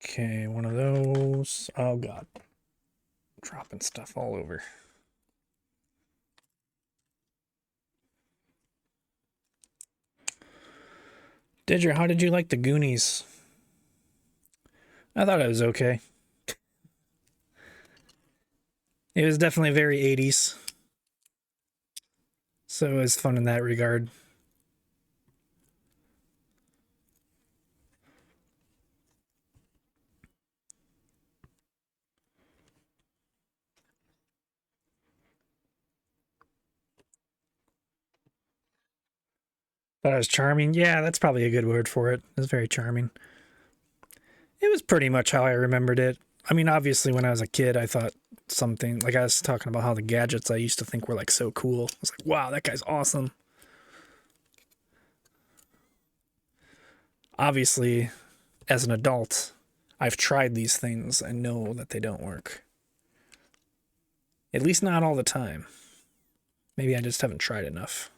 Okay, one of those. Oh god. Dropping stuff all over. Didger, how did you like the Goonies? I thought it was okay. It was definitely very 80s. So it was fun in that regard. Thought it was charming. Yeah, that's probably a good word for it. It was very charming. It was pretty much how I remembered it. I mean, obviously, when I was a kid, I thought something like I was talking about how the gadgets I used to think were like so cool. I was like, wow, that guy's awesome. Obviously, as an adult, I've tried these things and know that they don't work. At least not all the time. Maybe I just haven't tried enough.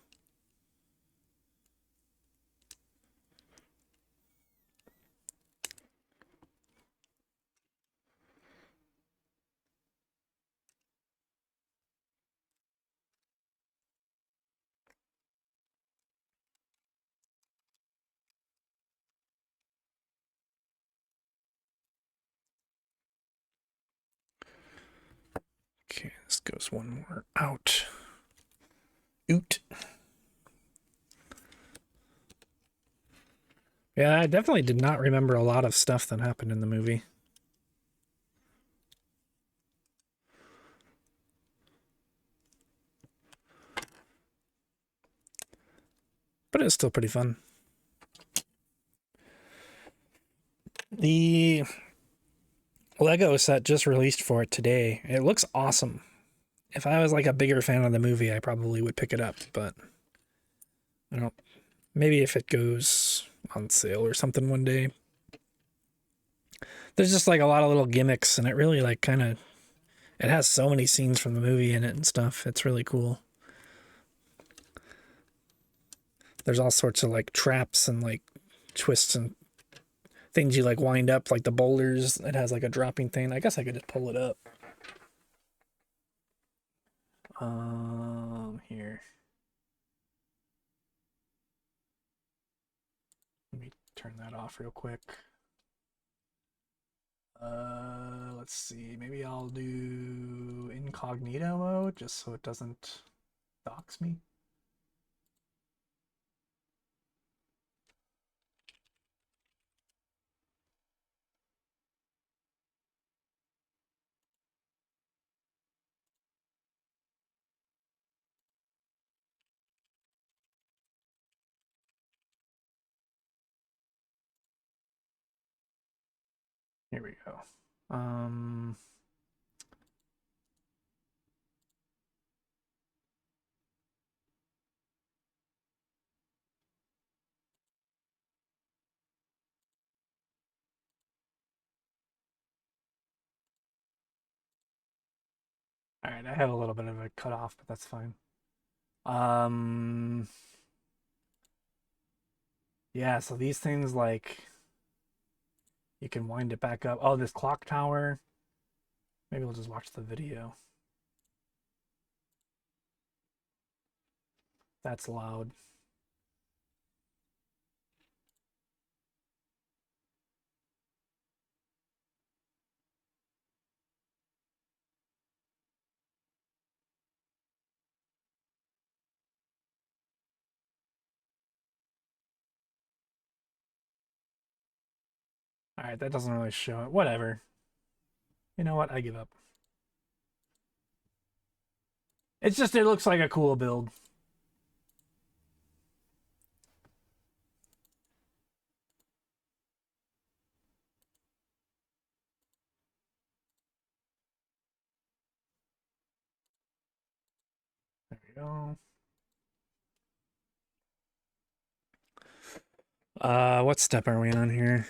Okay, this goes one more out. Oot. Yeah, I definitely did not remember a lot of stuff that happened in the movie. But it's still pretty fun. The Lego set just released for it today. It looks awesome. If I was like a bigger fan of the movie, I probably would pick it up, but I don't. Maybe if it goes on sale or something one day. There's just like a lot of little gimmicks, and it really like kind of it has so many scenes from the movie in it and stuff. It's really cool. There's all sorts of like traps and like twists and things you like wind up, like the boulders. It has like a dropping thing. I guess I could just pull it up. Here. Let me turn that off real quick. Let's see. Maybe I'll do incognito mode just so it doesn't dox me. Here we go. All right, I have a little bit of a cutoff, but that's fine. Um, yeah, so these things like you can wind it back up. Oh, this clock tower. Maybe we'll just watch the video. That's loud. All right, that doesn't really show it. Whatever. You know what? I give up. It's just, it looks like a cool build. There we go. What step are we on here?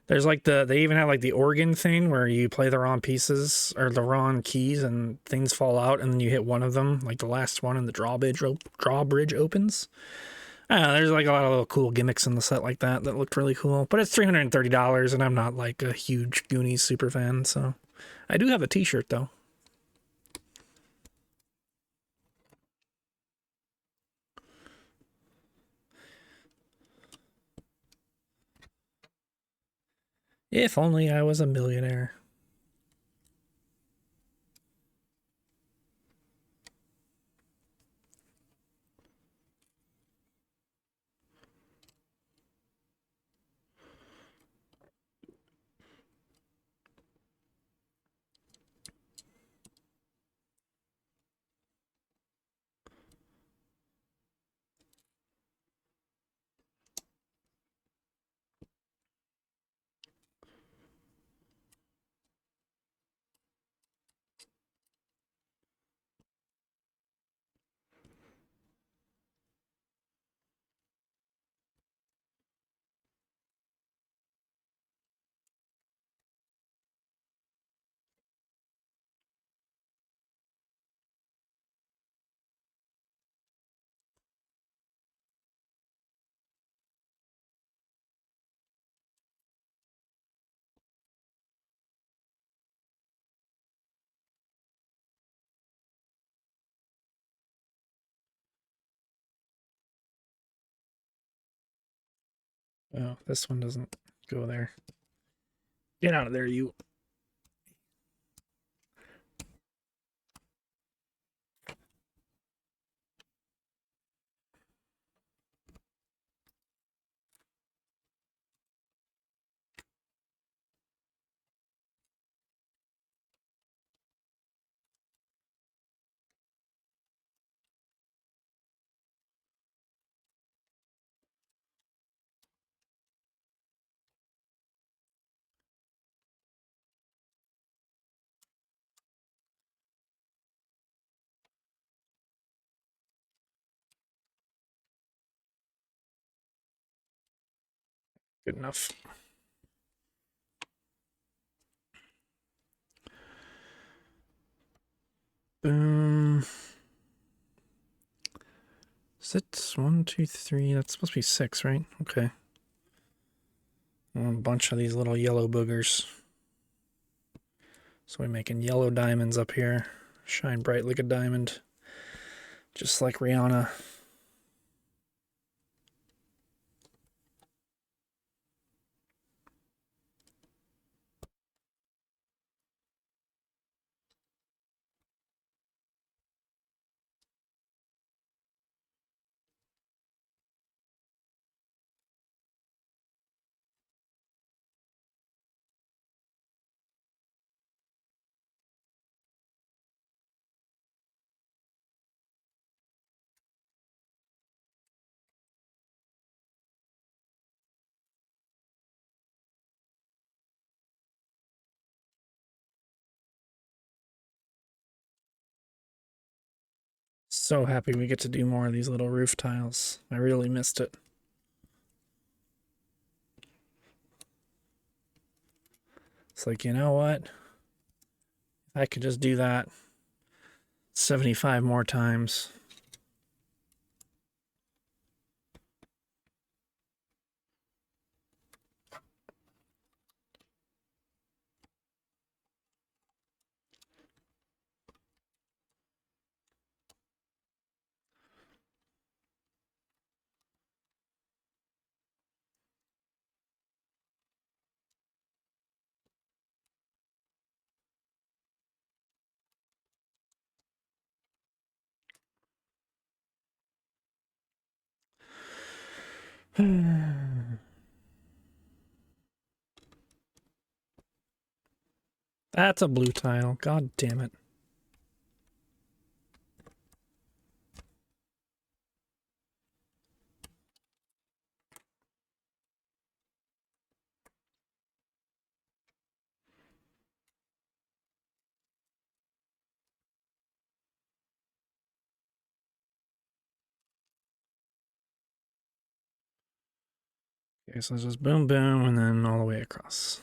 There's like they even have like the organ thing where you play the wrong pieces or the wrong keys and things fall out and then you hit one of them, like the last one and the drawbridge opens. I don't know, there's like a lot of little cool gimmicks in the set like that that looked really cool. But it's $330 and I'm not like a huge Goonies super fan, so I do have a t-shirt though. If only I was a millionaire. Oh, this one doesn't go there. Get out of there, you. Good enough. Boom. Is it 1, 2, 3? That's supposed to be 6, right? Okay. A bunch of these little yellow boogers. So we're making yellow diamonds up here. Shine bright like a diamond. Just like Rihanna. So happy we get to do more of these little roof tiles. I really missed it. It's like, you know what? If I could just do that 75 more times. That's a blue tile. God damn it. Okay, so it's just boom, boom, and then all the way across.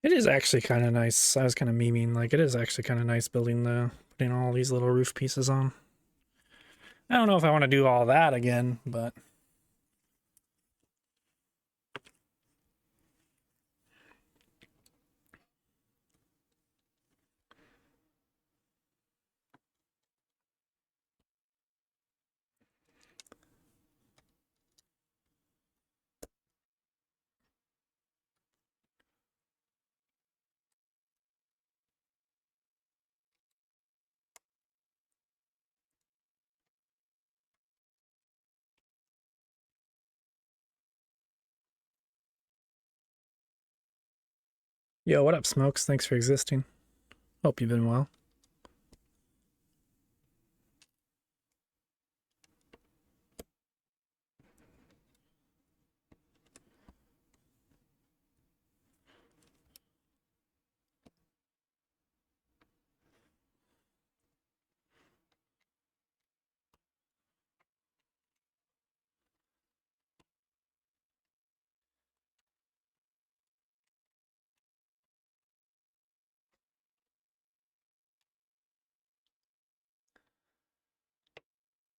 It is actually kind of nice. I was kind of memeing, like, it is actually kind of nice putting all these little roof pieces on. I don't know if I want to do all that again, but... Yo, what up, Smokes? Thanks for existing. Hope you've been well.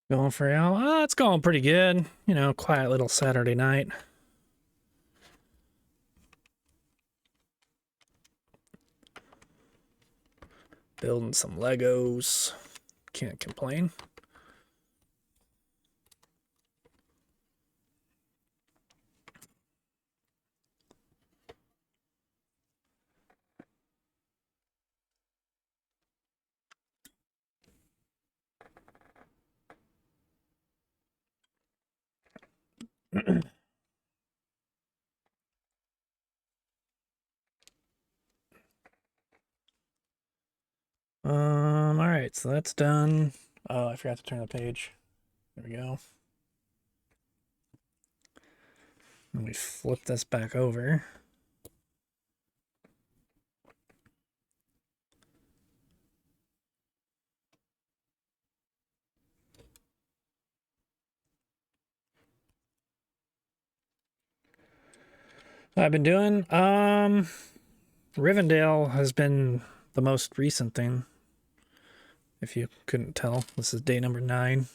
Going for y'all? It's going pretty good. You know, quiet little Saturday night. Building some Legos. Can't complain. All right, so that's done. Oh, I forgot to turn the page. There we go. And we flip this back over. What I've been doing, Rivendell has been the most recent thing. If you couldn't tell, this is day number 9.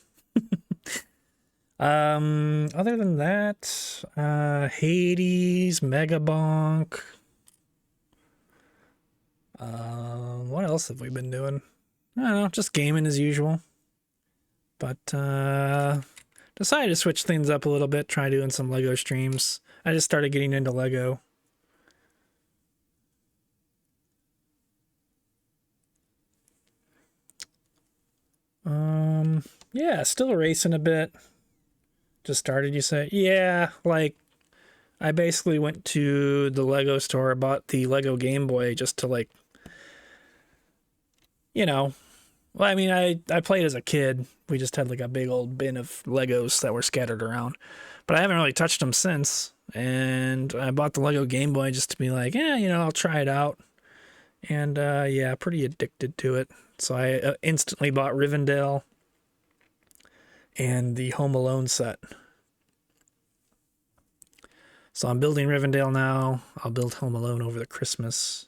Other than that, Hades, Megabonk. What else have we been doing? I don't know, just gaming as usual. But decided to switch things up a little bit, try doing some Lego streams. I just started getting into Lego. Yeah, still racing a bit. Just started, you say? Yeah, like, I basically went to the Lego store, bought the Lego Game Boy just to, like, you know, well, I mean, I played as a kid. We just had, like, a big old bin of Legos that were scattered around. But I haven't really touched them since. And I bought the Lego Game Boy just to be like, yeah, you know, I'll try it out. And, yeah, pretty addicted to it. So I instantly bought Rivendell and the Home Alone set. So I'm building Rivendell now. I'll build Home Alone over the Christmas.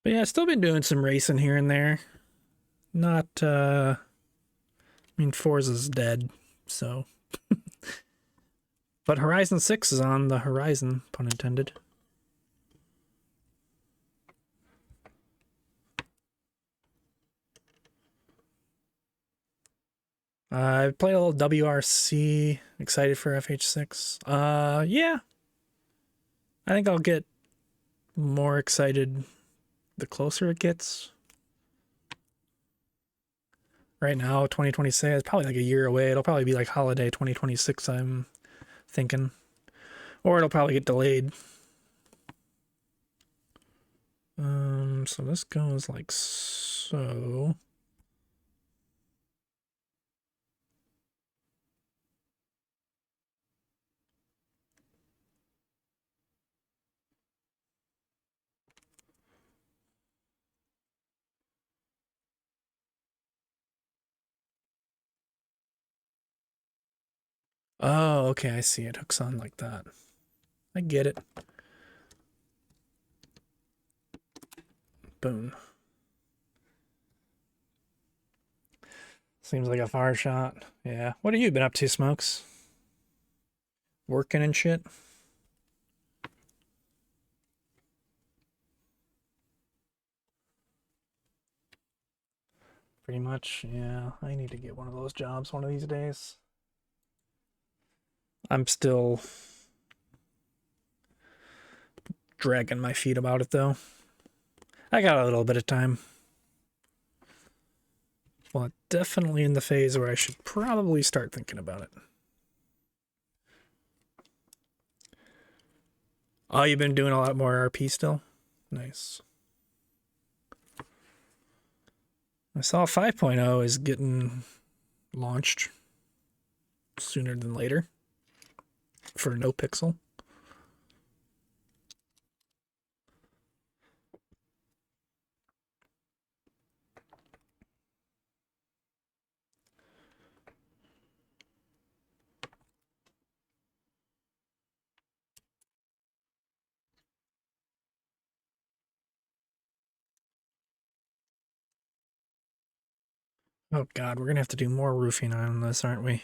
But yeah, I've still been doing some racing here and there. Not I mean, Forza's dead, so. But Horizon 6 is on the horizon, pun intended. I played a little WRC. Excited for FH6. Yeah. I think I'll get more excited the closer it gets. Right now, 2026 is probably like a year away. It'll probably be like holiday 2026, I'm thinking. Or it'll probably get delayed. So this goes like so. Oh, okay, I see. It hooks on like that. I get it. Boom. Seems like a far shot. Yeah. What have you been up to, Smokes? Working and shit? Pretty much, yeah. I need to get one of those jobs one of these days. I'm still dragging my feet about it, though. I got a little bit of time. Well, definitely in the phase where I should probably start thinking about it. Oh, you've been doing a lot more RP still? Nice. I saw 5.0 is getting launched sooner than later for no pixel. Oh god, we're gonna have to do more roofing on this, aren't we?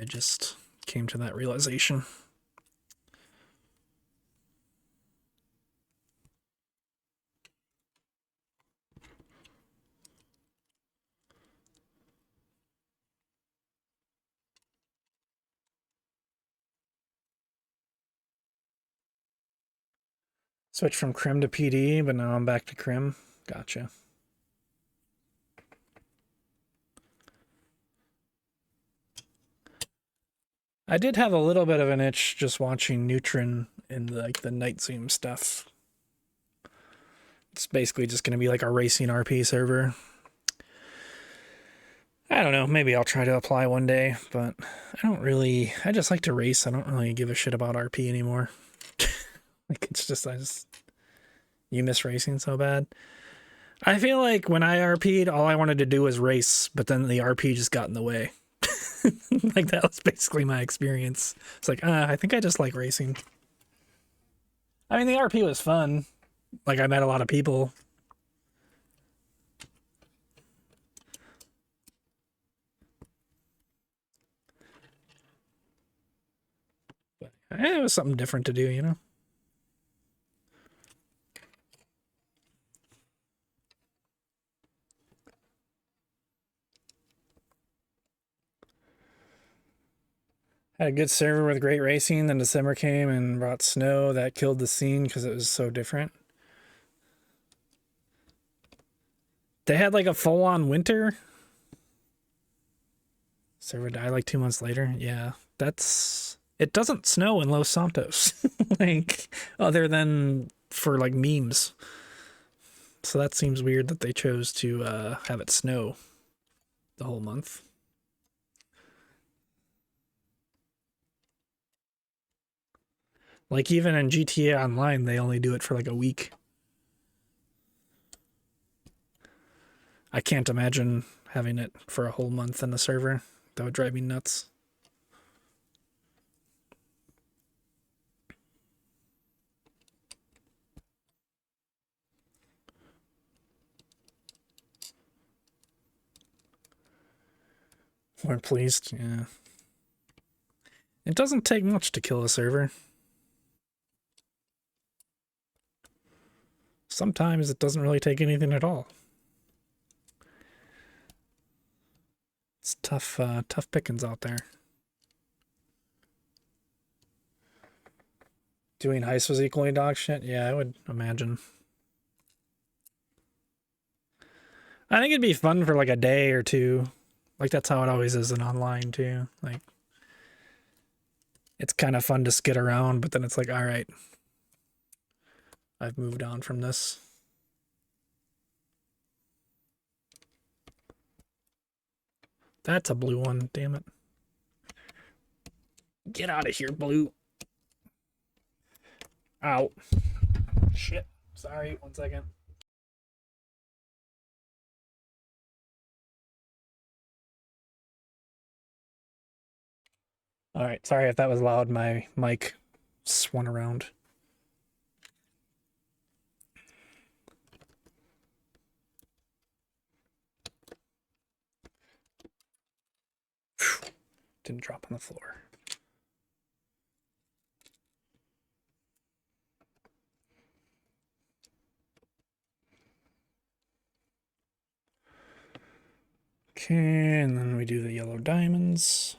I just came to that realization. Switch from Crim to PD, but now I'm back to Crim. Gotcha. I did have a little bit of an itch just watching Neutron in the night zoom stuff. It's basically just going to be like a racing RP server. I don't know, maybe I'll try to apply one day, but I just like to race. I don't really give a shit about RP anymore. Like you miss racing so bad. I feel like when I RP'd, all I wanted to do was race, but then the RP just got in the way. Like that was basically my experience. It's like, I think I just like racing. I mean, the RP was fun. Like I met a lot of people. But it was something different to do, you know? Had a good server with great racing. Then December came and brought snow. That killed the scene because it was so different. They had like a full-on winter. Server died like 2 months later. Yeah, it doesn't snow in Los Santos, like other than for like memes. So that seems weird that they chose to have it snow the whole month. Like even in GTA Online, they only do it for like a week. I can't imagine having it for a whole month in the server. That would drive me nuts. We're pleased, yeah. It doesn't take much to kill a server. Sometimes it doesn't really take anything at all. It's tough, tough pickings out there. Doing heist was equally dog shit? Yeah, I would imagine. I think it'd be fun for like a day or two. Like that's how it always is in online too. Like it's kind of fun to skid around, but then it's like, all right, I've moved on from this. That's a blue one, damn it. Get out of here, blue. Ow. Shit. Sorry, 1 second. All right, sorry if that was loud. My mic swung around. Whew. Didn't drop on the floor. Okay, and then we do the yellow diamonds.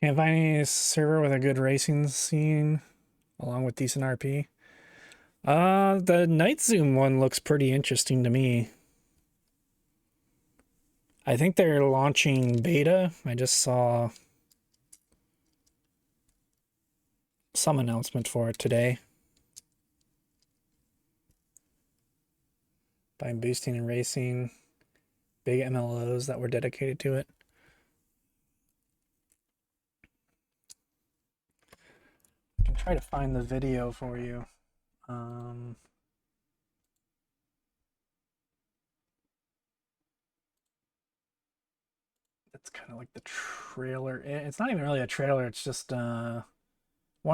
Can't find any server with a good racing scene along with decent RP. The Night Zoom one looks pretty interesting to me. I think they're launching beta. I just saw some announcement for it today. By boosting and racing, big MLOs that were dedicated to it. I can try to find the video for you. It's kind of like the trailer. It's not even really a trailer. It's just one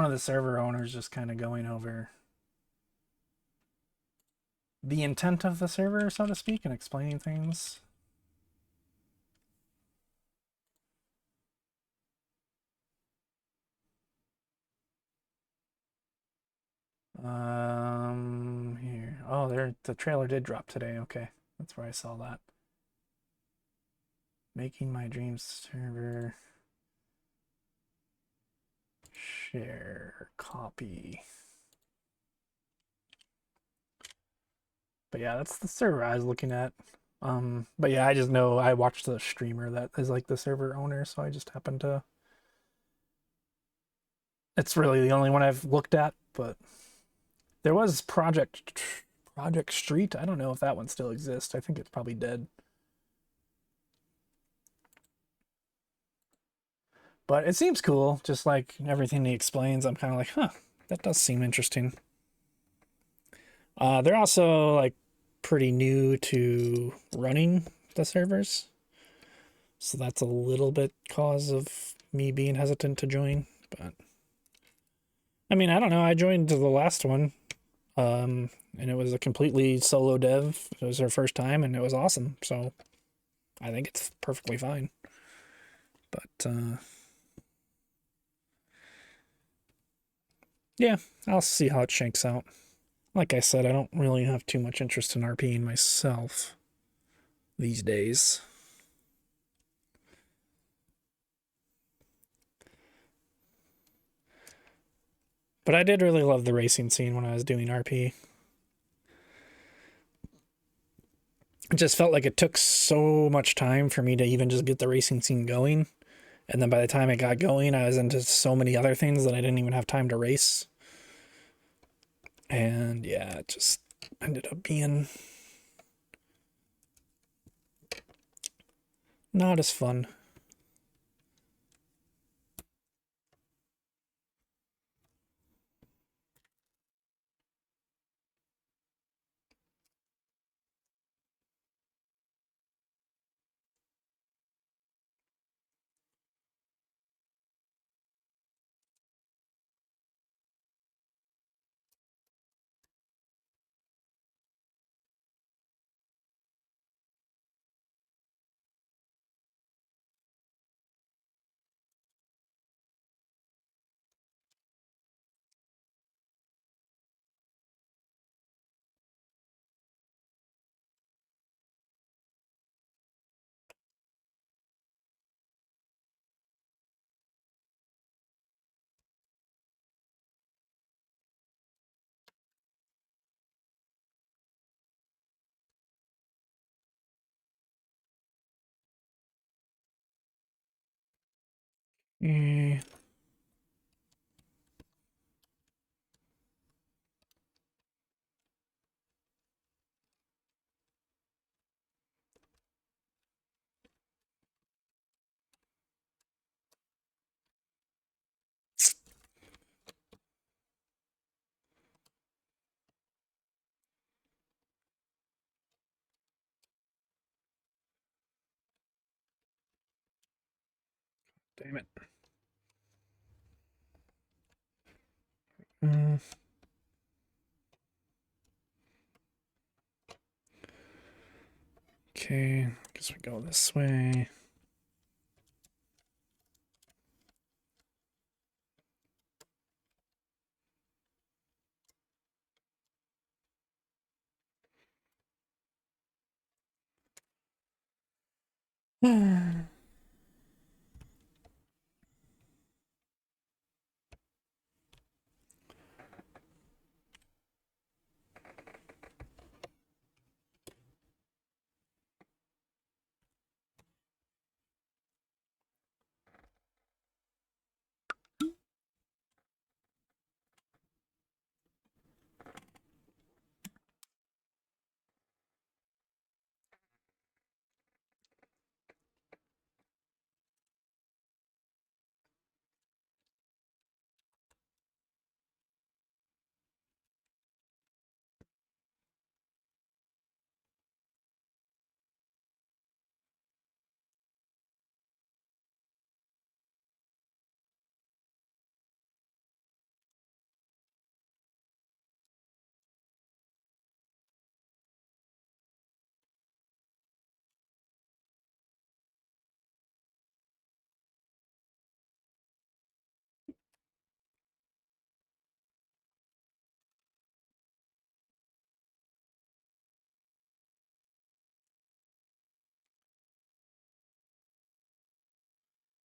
of the server owners just kind of going over the intent of the server, so to speak, and explaining things. Here. Oh, the trailer did drop today. Okay, that's where I saw that. Making my dreams server. Share copy. But yeah, that's the server I was looking at. But yeah, I just know I watched the streamer that is like the server owner, so I just happened to. It's really the only one I've looked at, but there was Project Street. I don't know if that one still exists. I think it's probably dead. But it seems cool, just like everything he explains. I'm kind of like, huh, that does seem interesting. They're also like pretty new to running the servers, so that's a little bit cause of me being hesitant to join. But I mean, I don't know. I joined the last one, and it was a completely solo dev. It was their first time, and it was awesome. So I think it's perfectly fine. But yeah, I'll see how it shakes out. Like I said, I don't really have too much interest in RPing myself these days. But I did really love the racing scene when I was doing RP. It just felt like it took so much time for me to even just get the racing scene going. And then by the time it got going, I was into so many other things that I didn't even have time to race. And yeah, it just ended up being not as fun. Eh. Damn it. Mm. Okay, guess we go this way.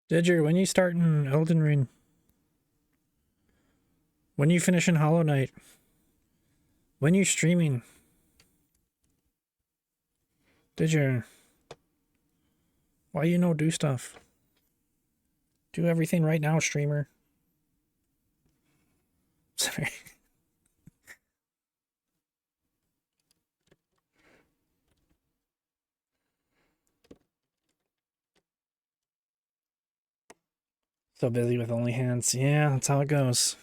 Didger, when you starting Elden Ring? When you finishing Hollow Knight? When you streaming? Didger, why you no do stuff? Do everything right now, streamer. Sorry. So busy with only hands. Yeah, that's how it goes.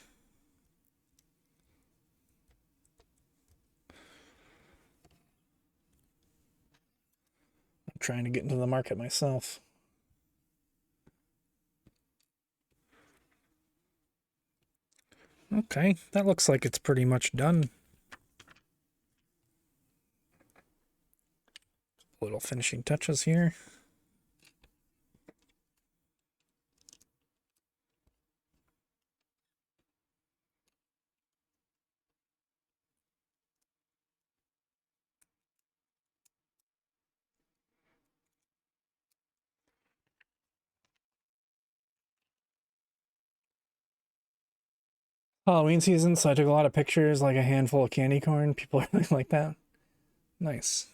I'm trying to get into the market myself. Okay, that looks like it's pretty much done. Little finishing touches here. Halloween season, so I took a lot of pictures, like a handful of candy corn. People are like that. Nice.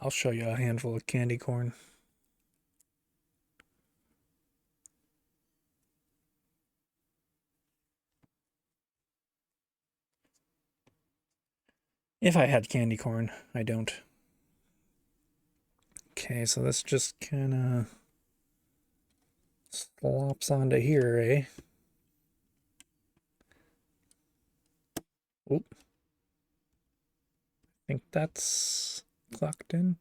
I'll show you a handful of candy corn. If I had candy corn, I don't. Okay, so this just kind of slops onto here, eh? Oop. I think that's clocked in.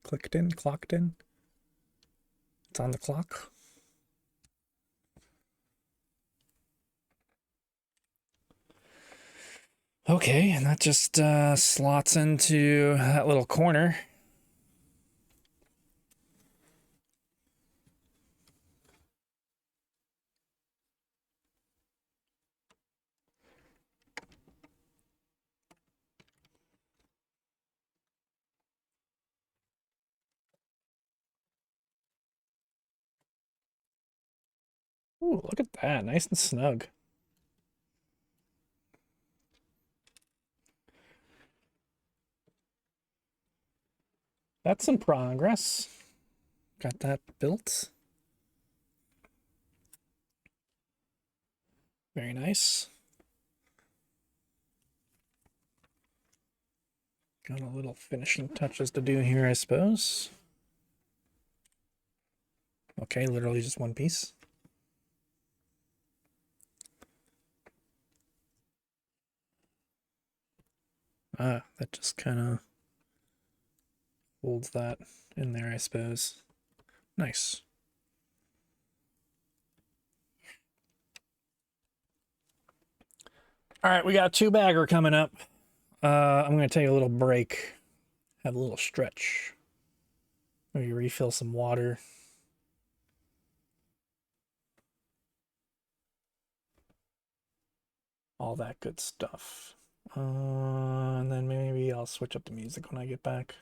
Clicked in, clocked in. It's on the clock. Okay, and that just slots into that little corner. Ooh, look at that. Nice and snug. That's some progress. Got that built. Very nice. Got a little finishing touches to do here, I suppose. Okay, literally just one piece. Ah, that just kind of holds that in there, I suppose. Nice. All right, we got a 2-bagger coming up. I'm going to take a little break, have a little stretch. Maybe refill some water. All that good stuff. And then maybe I'll switch up the music when I get back.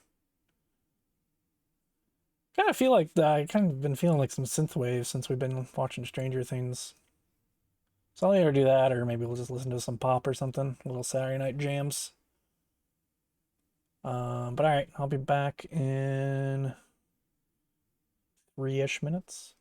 Kind of feel like I kind of been feeling like some synth waves since we've been watching Stranger Things. So I'll either do that or maybe we'll just listen to some pop or something. Little Saturday night jams. But all right, I'll be back in 3-ish minutes.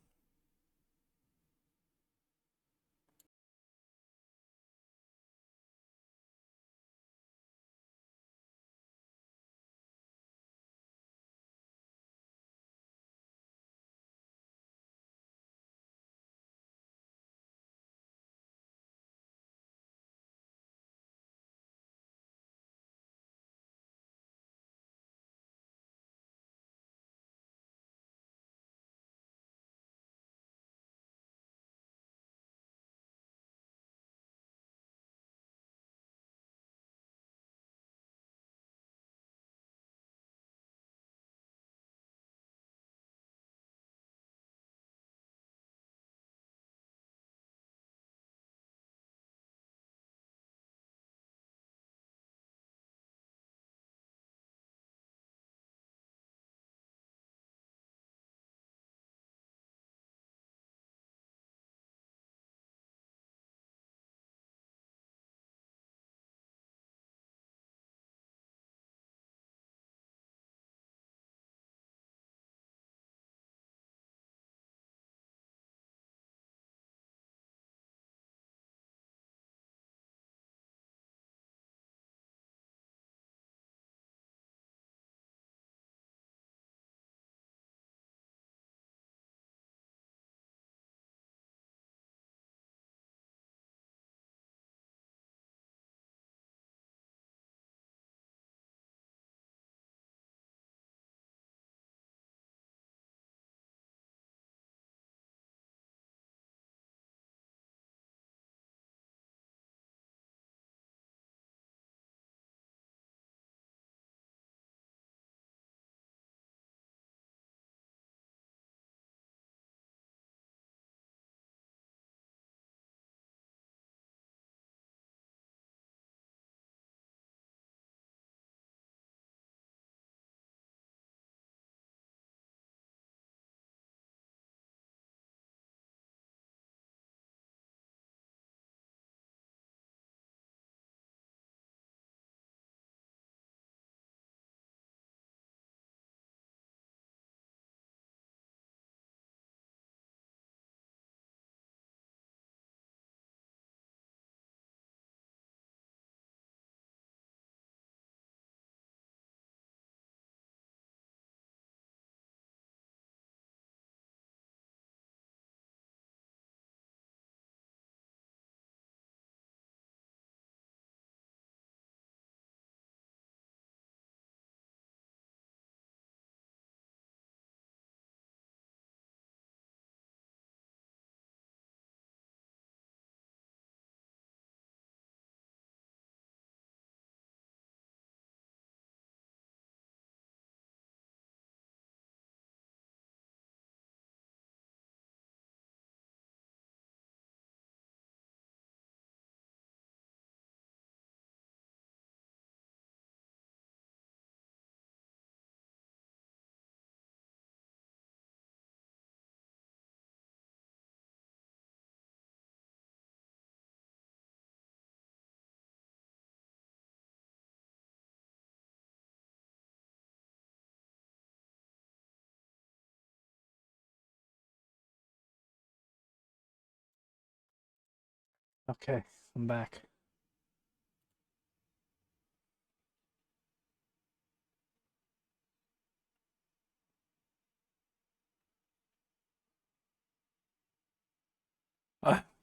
Okay, I'm back.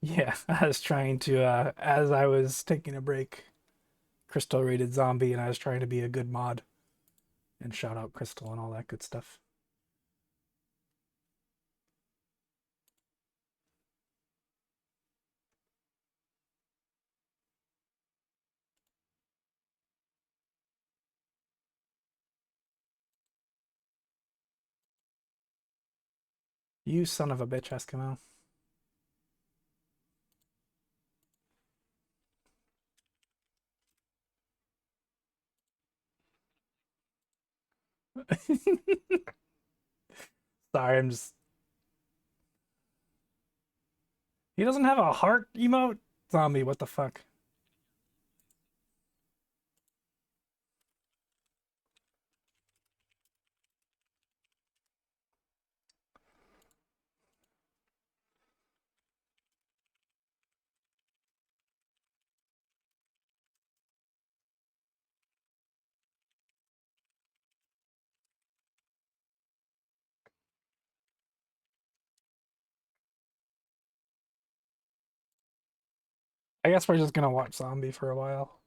Yeah, I was trying to, as I was taking a break, Crystal rated zombie, and I was trying to be a good mod and shout out Crystal and all that good stuff. You son of a bitch, Eskimo. Sorry, I'm just. He doesn't have a heart emote? Zombie, what the fuck? I guess we're just gonna watch Zombie for a while.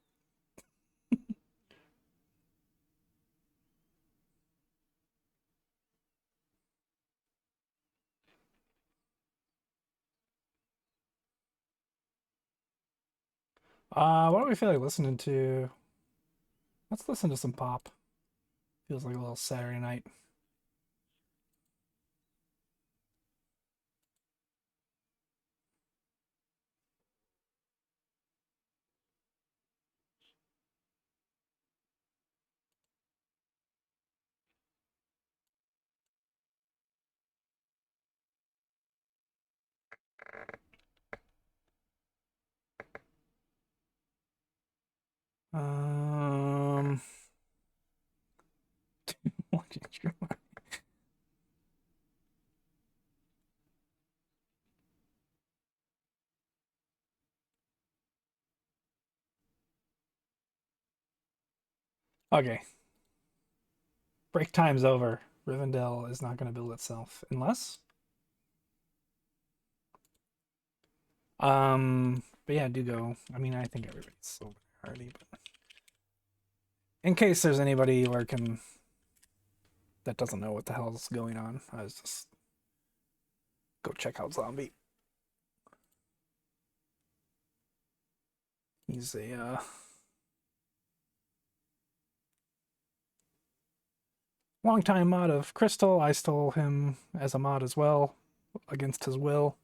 What do we feel like listening to? Let's listen to some pop. Feels like a little Saturday night. Um, okay, break time's over. Rivendell is not going to build itself unless. But yeah, do go. I mean, I think everybody's over there already, but in case there's anybody lurking that doesn't know what the hell's going on, I was just go check out Zombie. He's a longtime mod of Crystal. I stole him as a mod as well, against his will.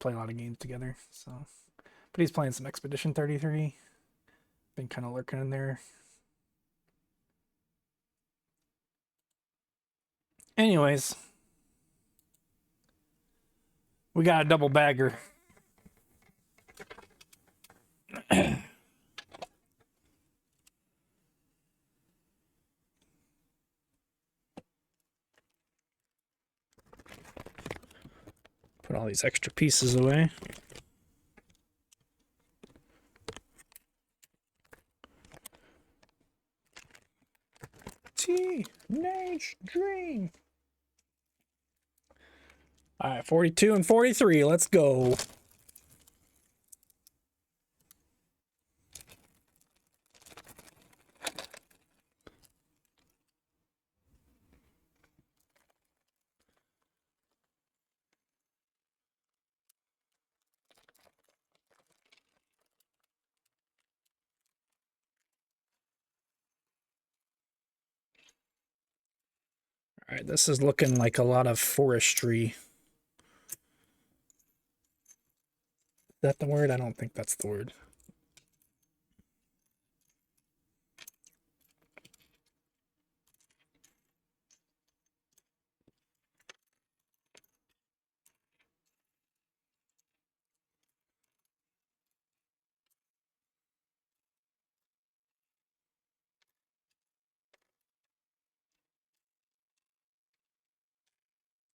Play a lot of games together, so. But he's playing some Expedition 33. Been kind of lurking in there. Anyways, we got a double bagger. Put all these extra pieces away. Teenage Dream. All right, 42 and 43. Let's go. All right, this is looking like a lot of forestry. Is that the word? I don't think that's the word.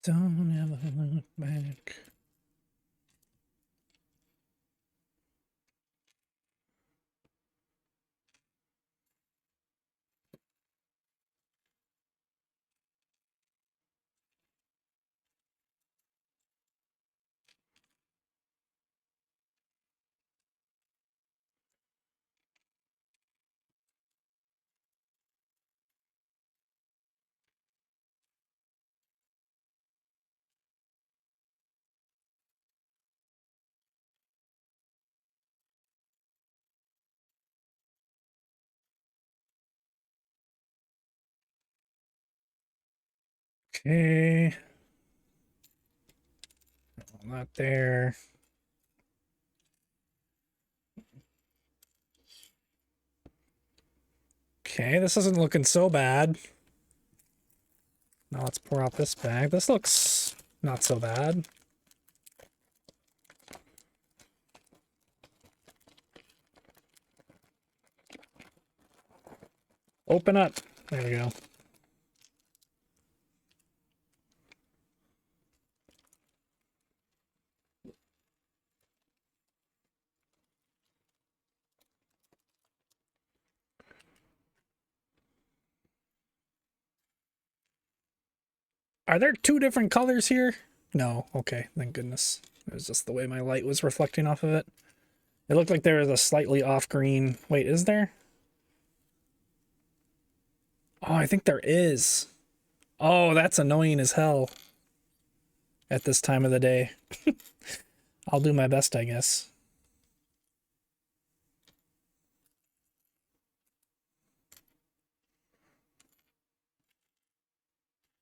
Don't ever look back. Okay. Not there. Okay, this isn't looking so bad. Now let's pour out this bag. This looks not so bad. Open up. There we go. Are there two different colors here? No. Okay, thank goodness. It was just the way my light was reflecting off of it. It looked like there was a slightly off green. Wait, is there? Oh, I think there is. Oh, that's annoying as hell at this time of the day. I'll do my best, I guess.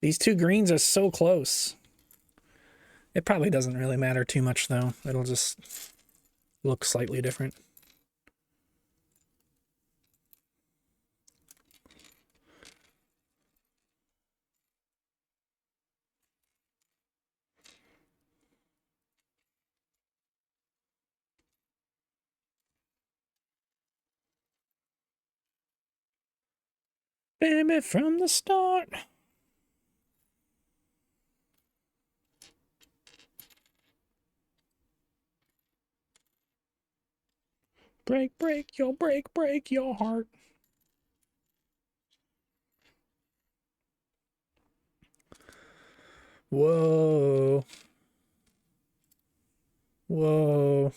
These two greens are so close. It probably doesn't really matter too much, though. It'll just look slightly different. Baby from the start. Break, break your heart. Whoa. Whoa.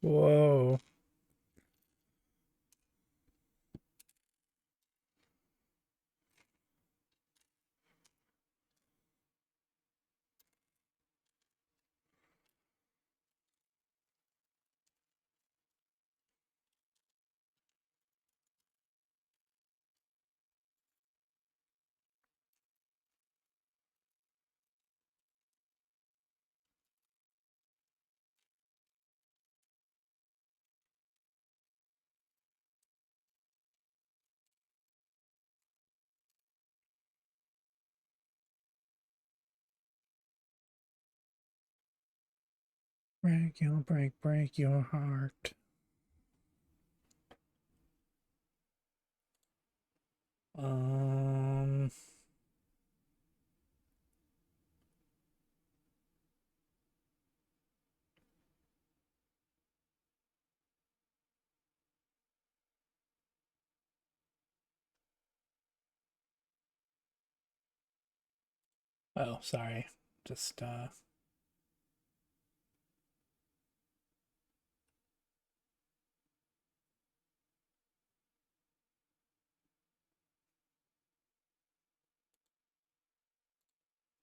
Whoa. Break your heart. Um. Oh, sorry. Just,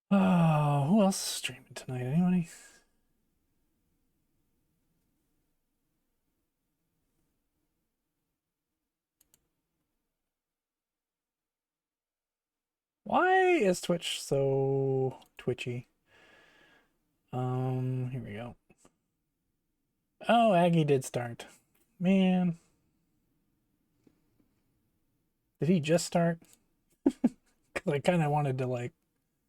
Oh, who else is streaming tonight? Anybody? Why is Twitch so twitchy? Here we go. Oh, Aggie did start. Man. Did he just start? Because I kind of wanted to, like,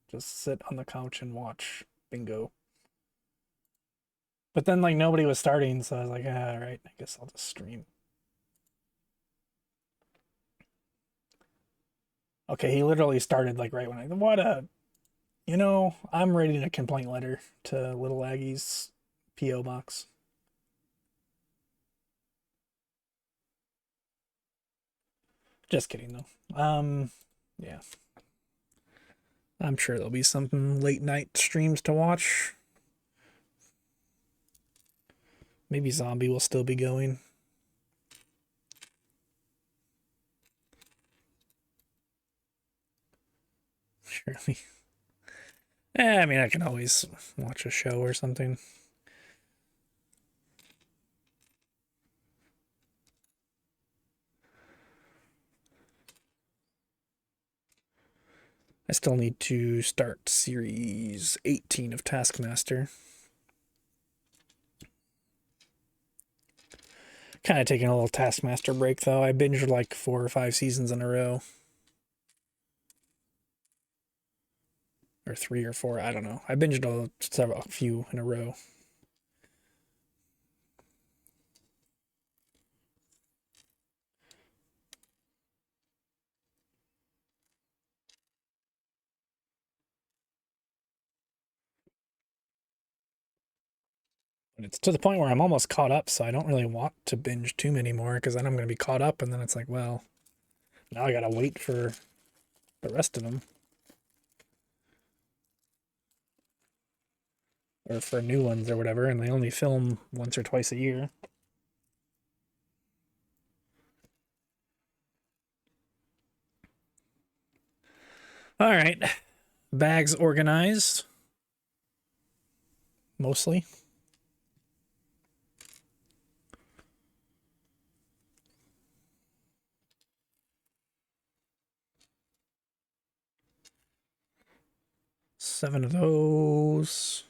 just sit on the couch and watch bingo. But then, like, nobody was starting, so I was like, ah, all right, I guess I'll just stream. Okay, he literally started, like, right when I... What a... You know, I'm writing a complaint letter to Little Aggie's P.O. box. Just kidding, though. Yeah. I'm sure there'll be some late night streams to watch. Maybe Zombie will still be going. Surely. I mean, I can always watch a show or something. I still need to start series 18 of Taskmaster. Kind of taking a little Taskmaster break, though. I binged like 4 or 5 seasons in a row. Or 3 or 4, I don't know. I binged a few in a row. And it's to the point where I'm almost caught up, so I don't really want to binge too many more, because then I'm going to be caught up, and then it's like, well, now I gotta wait for the rest of them. Or for new ones or whatever, and they only film once or twice a year. All right. Bags organized. Mostly. Seven of those.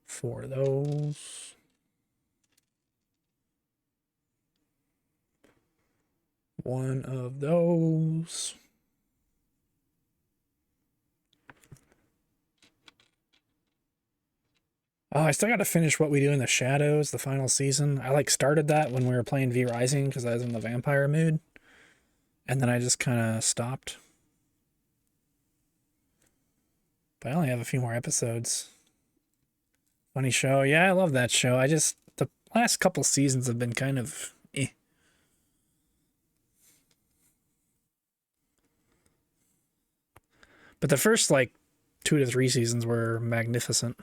4 of those. One of those. Oh, I still got to finish What We Do in the Shadows, the final season. I started that when we were playing V Rising because I was in the vampire mood. And then I just kind of stopped. But I only have a few more episodes. Funny show. Yeah, I love that show. The last couple seasons have been kind of eh. But the first 2 to 3 seasons were magnificent.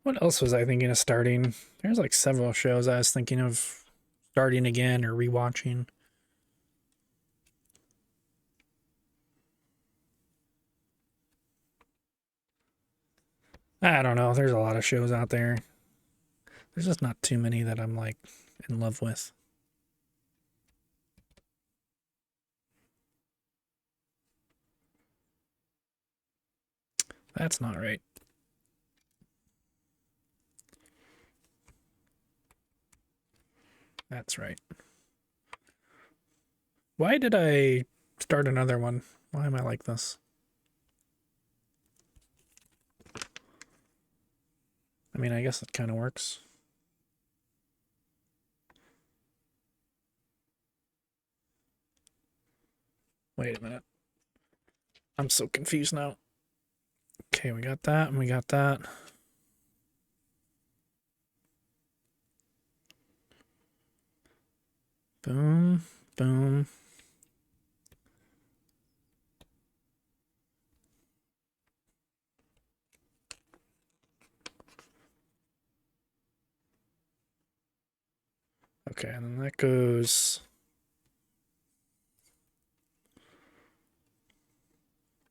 What else was I thinking of starting? There's several shows I was thinking of starting again or rewatching. I don't know. There's a lot of shows out there. There's just not too many that I'm in love with. That's not right. That's right. Why did I start another one? Why am I like this? I mean, I guess it kind of works. Wait a minute. I'm so confused now. Okay, we got that and we got that. Boom, boom. Okay, and then that goes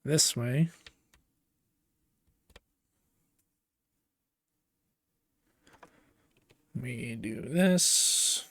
this way. We do this.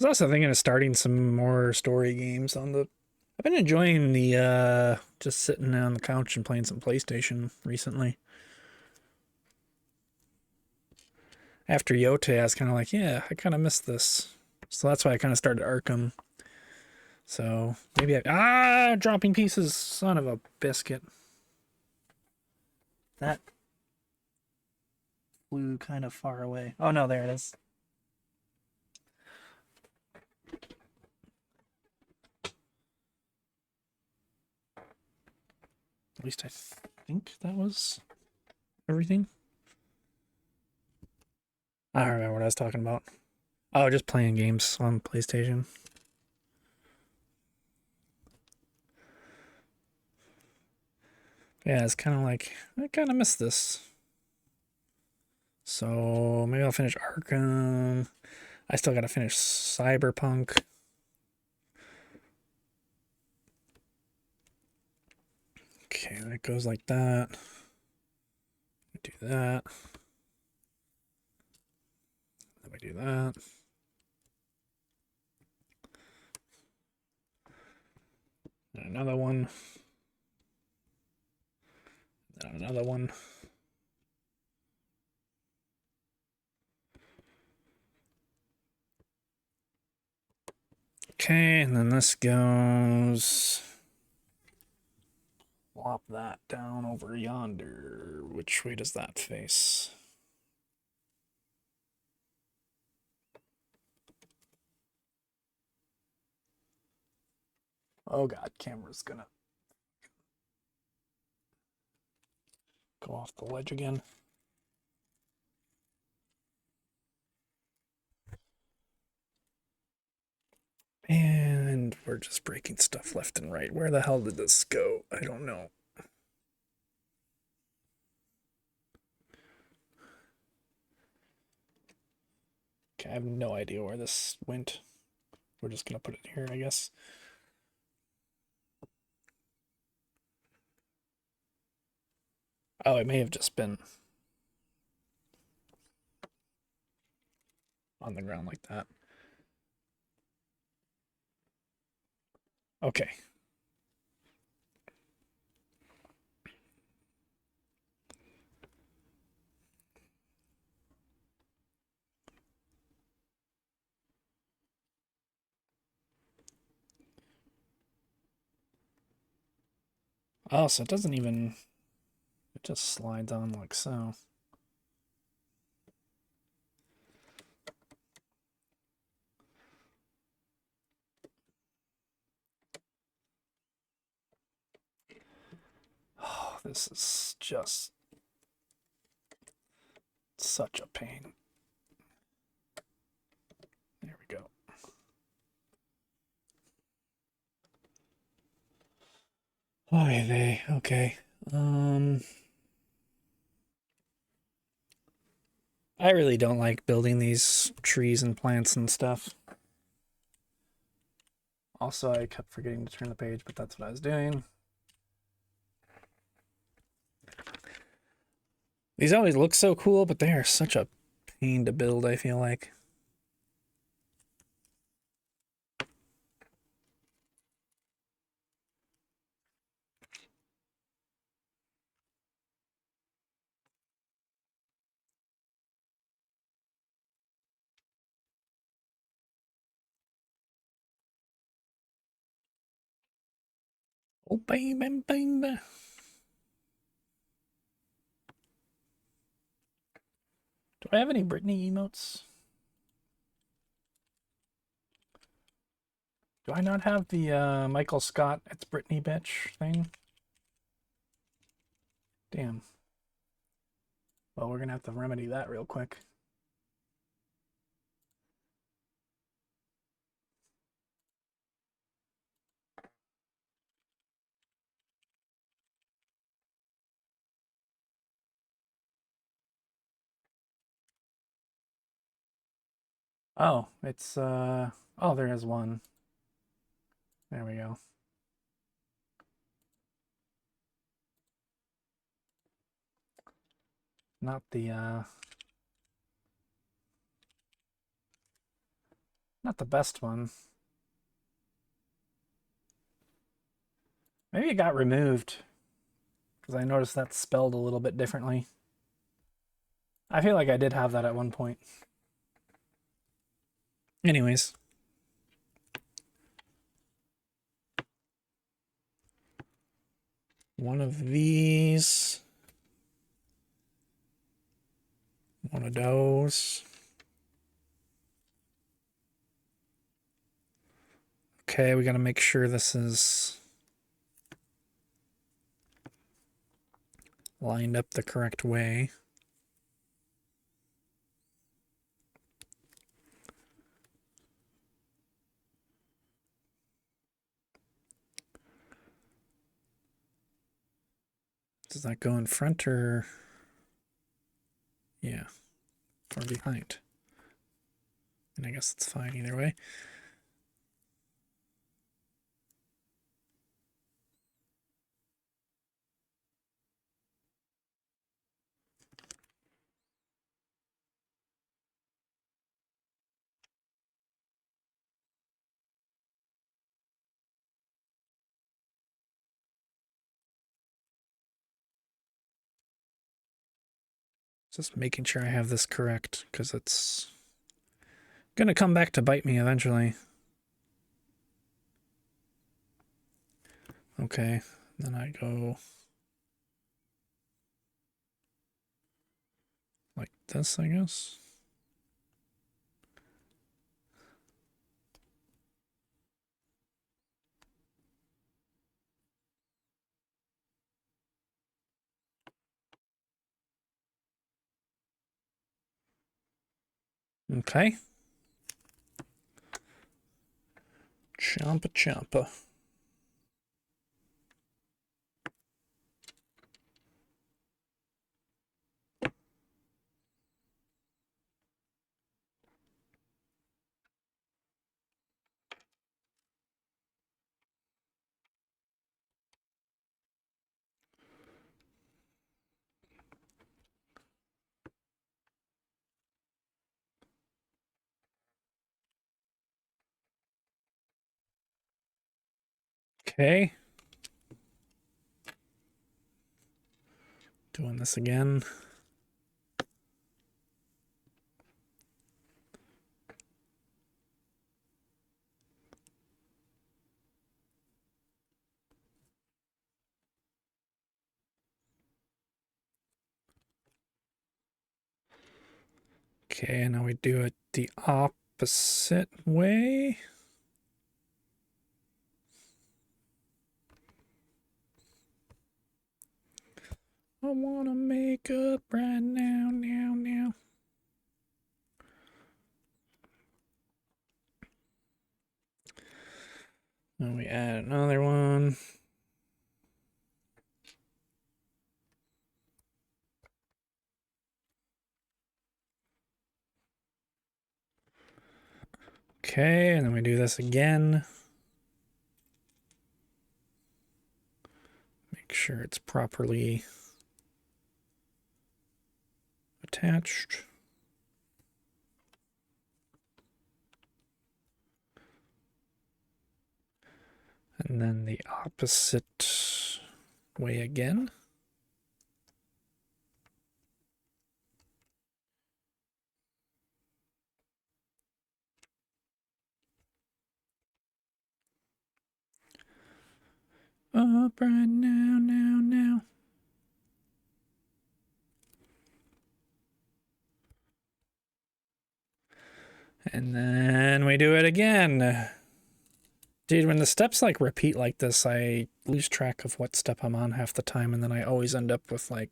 I was also thinking of starting some more story games on the. I've been enjoying the just sitting on the couch and playing some PlayStation recently. After Yote, I was kind of like, yeah, I kind of missed this. So that's why I kind of started Arkham. So maybe dropping pieces, son of a biscuit. That flew kind of far away. Oh no, there it is. At least I think that was everything. I don't remember what I was talking about. Oh, just playing games on PlayStation. Yeah, it's kind of like, I kind of miss this. So maybe I'll finish Arkham. I still gotta finish Cyberpunk. Okay, that goes like that. Do that. Then we do that. And another one. And another one. Okay, and then this goes. Plop that down over yonder. Which way does that face? Oh god, camera's gonna go off the ledge again. And we're just breaking stuff left and right. Where the hell did this go? I don't know. Okay, I have no idea where this went. We're just gonna put it here, I guess. Oh, it may have just been on the ground like that. Okay. Oh, so it doesn't even, it just slides on like so. Oh, this is just such a pain. There we go. Oy vey, okay. I really don't like building these trees and plants and stuff. Also, I kept forgetting to turn the page, but that's what I was doing. These always look so cool, but they are such a pain to build, I feel like. Oh, baby, baby. Do I have any Britney emotes? Do I not have the Michael Scott It's Britney Bitch thing? Damn. Well, we're gonna have to remedy that real quick. Oh, it's oh, there is one. There we go. Not the not the best one. Maybe it got removed because I noticed that's spelled a little bit differently. I feel like I did have that at one point. Anyways. One of these. One of those. Okay, we gotta make sure this is lined up the correct way. Does that go in front or... Yeah, or behind? And I guess it's fine either way. Just making sure I have this correct, because it's gonna come back to bite me eventually. Okay, then I go like this, I guess. Okay. Champa champa. Okay. Doing this again. Okay, now we do it the opposite way. I wanna make up right now, now. Then we add another one. Okay, and then we do this again. Make sure it's properly attached. And then the opposite way again. Up right now. And then we do it again. Dude, when the steps like repeat like this, I lose track of what step I'm on half the time, and then I always end up with like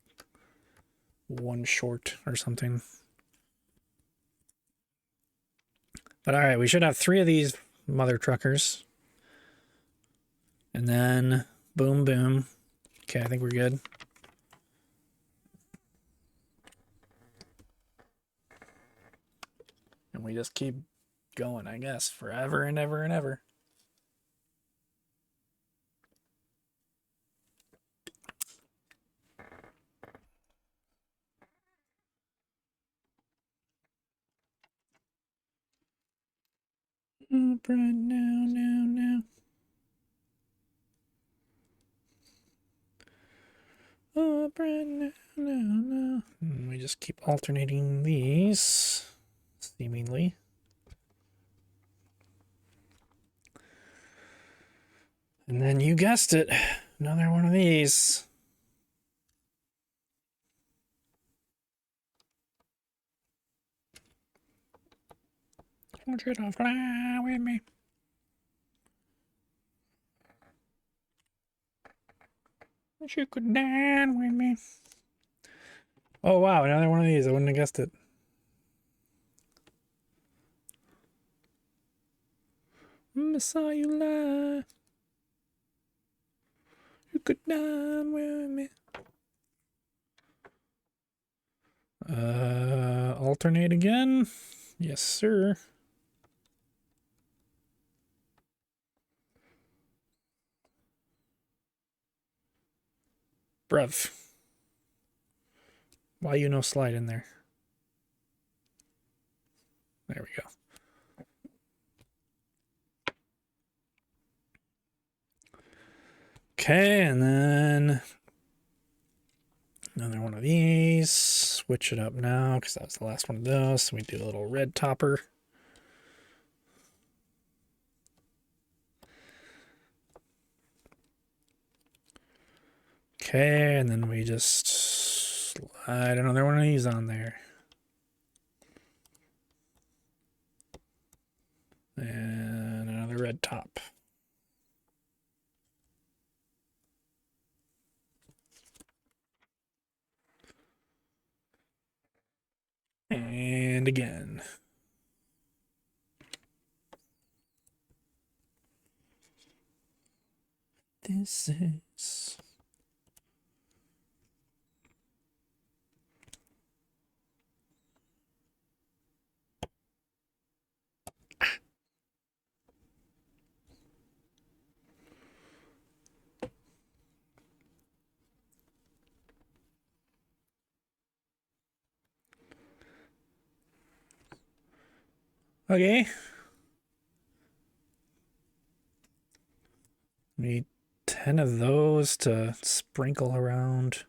one short or something. But all right, we should have 3 of these mother truckers. And then boom, boom. Okay, I think we're good. And we just keep going, I guess, forever and ever and ever. Up right now. Up right now. And we just keep alternating these, seemingly. And then you guessed it, another one of these. want you to fly with me. Wish you could dance with me. Oh wow, another one of these. I wouldn't have guessed it. I saw you lie. You could dine with me. Alternate again? Yes, sir. Bruv. Why you no slide in there? There we go. Okay, and then another one of these. Switch it up now because that was the last one of those. So we do a little red topper. Okay, and then we just slide another one of these on there. And another red top. And again. This is... Okay. Need 10 of those to sprinkle around.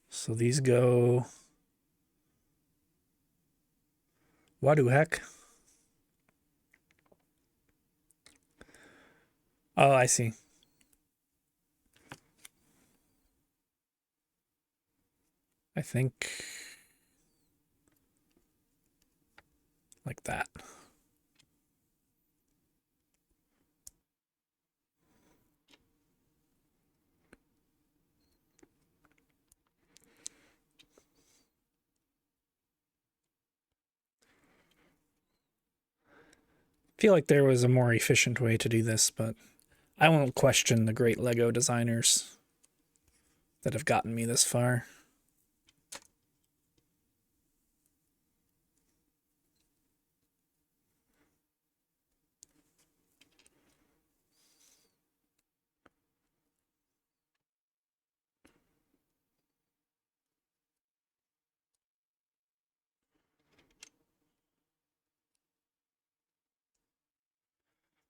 So these go... What do heck? Oh, I see. I think... like that. I feel like there was a more efficient way to do this, but I won't question the great Lego designers that have gotten me this far.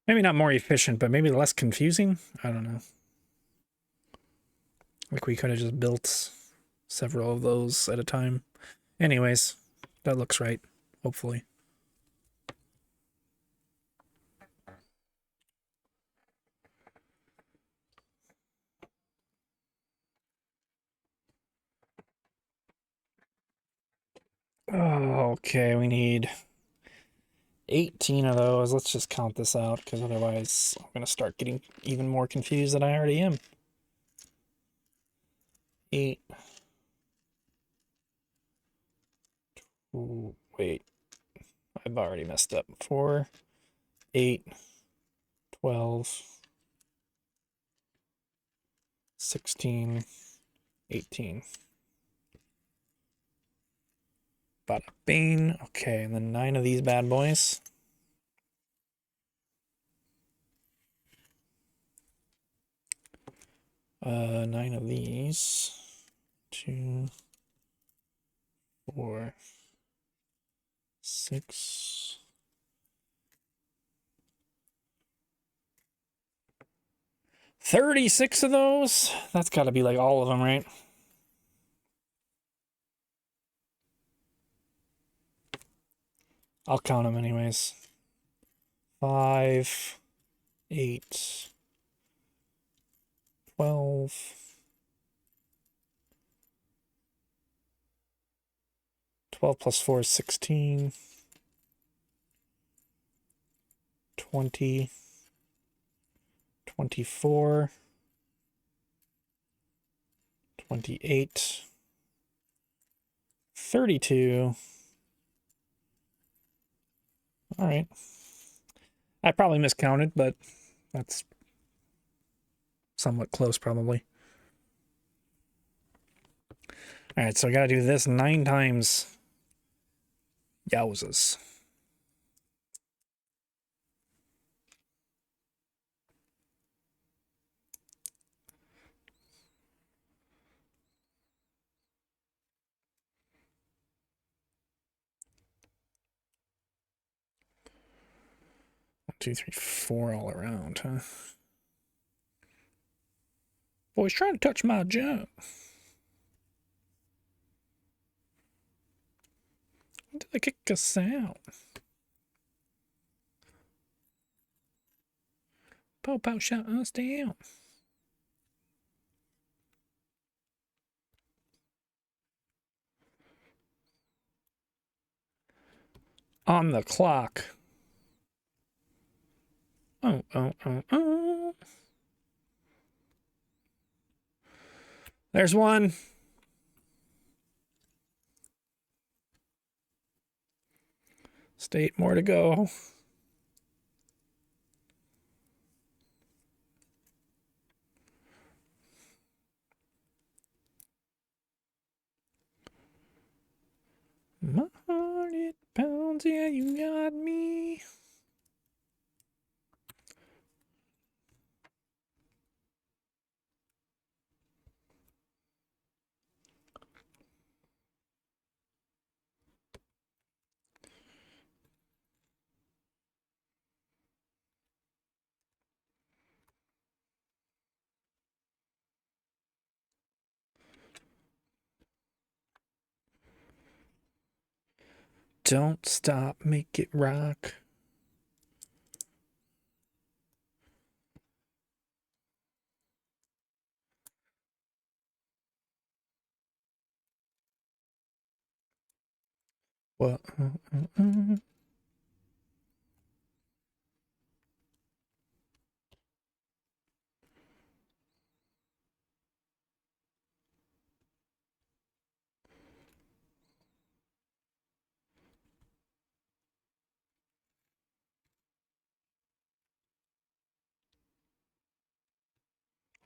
Maybe not more efficient, but maybe less confusing? I don't know. Like we could have just built several of those at a time. Anyways, that looks right, hopefully. Oh, okay, we need 18 of those. Let's just count this out, because otherwise I'm going to start getting even more confused than I already am. 8. Ooh, wait. I've already messed up. 4, 8, 12, 16, 18. Bada bing. Okay, and then 9 of these bad boys. Nine of these. 2, 4, 6. 36 of those? That's got to be like all of them, right? I'll count them anyways. 5, 8, 12, 12 plus 4 is 16. 20. 24. 28. 32. All right. I probably miscounted, but that's somewhat close probably. All right, so I got to do this 9 times. Yowzas. One, two, three, 4 all around, huh? Boy's trying to touch my junk. When did they kick us out? Po-po shut us down. On the clock. Oh, oh, oh, oh. There's one. State, more to go. My heart, it pounds, yeah, you got me. Don't stop, make it rock. What?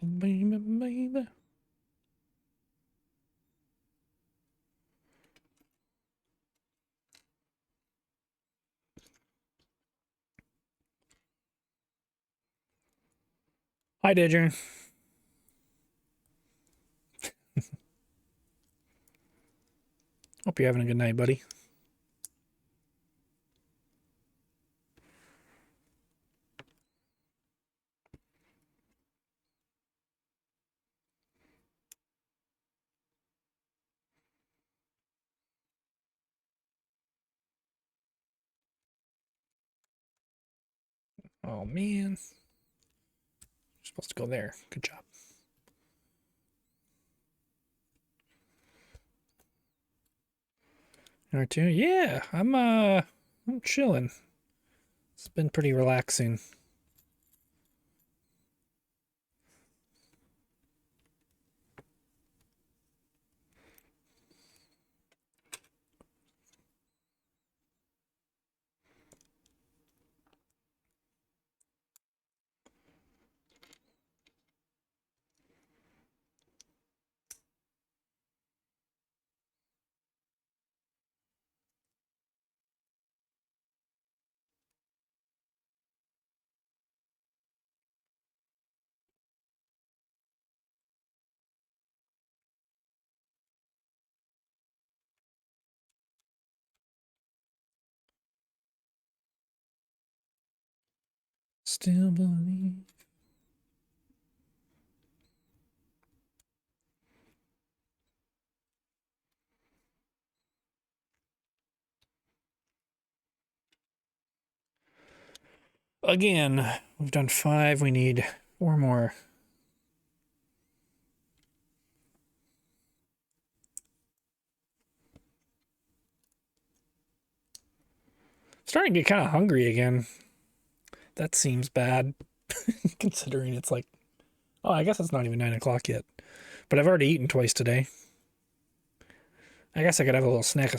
Baby, baby. Hi, Didger. Hope you're having a good night, buddy. Oh, man. You're supposed to go there. Good job. R2? Yeah, I'm chilling. It's been pretty relaxing. Still believe. Again, we've done 5. We need 4 more. Starting to get kind of hungry again. That seems bad, considering it's like, oh, I guess it's not even 9 o'clock yet. But I've already eaten twice today. I guess I could have a little snack.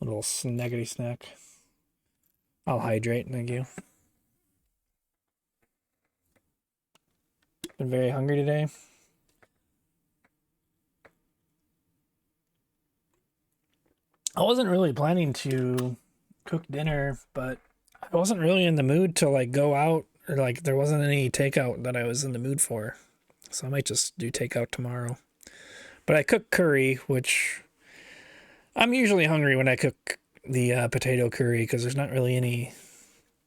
A little snackety snack. I'll hydrate, thank you. Been very hungry today. I wasn't really planning to cook dinner, but I wasn't really in the mood to like go out, or like there wasn't any takeout that I was in the mood for. So I might just do takeout tomorrow. But I cooked curry, which I'm usually hungry when I cook the potato curry because there's not really any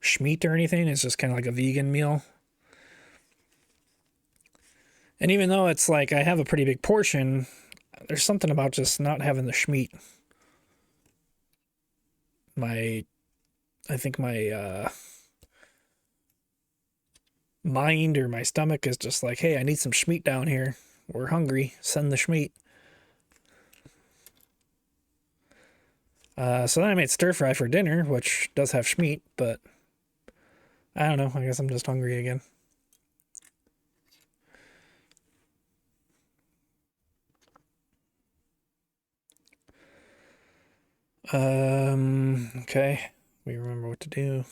schmeat or anything. It's just kind of like a vegan meal. And even though it's like I have a pretty big portion, there's something about just not having the schmeat. I think my mind or my stomach is just like, hey, I need some schmeat down here. We're hungry. Send the schmeat. So then I made stir fry for dinner, which does have schmeat, but I don't know. I guess I'm just hungry again. Okay. We remember what to do.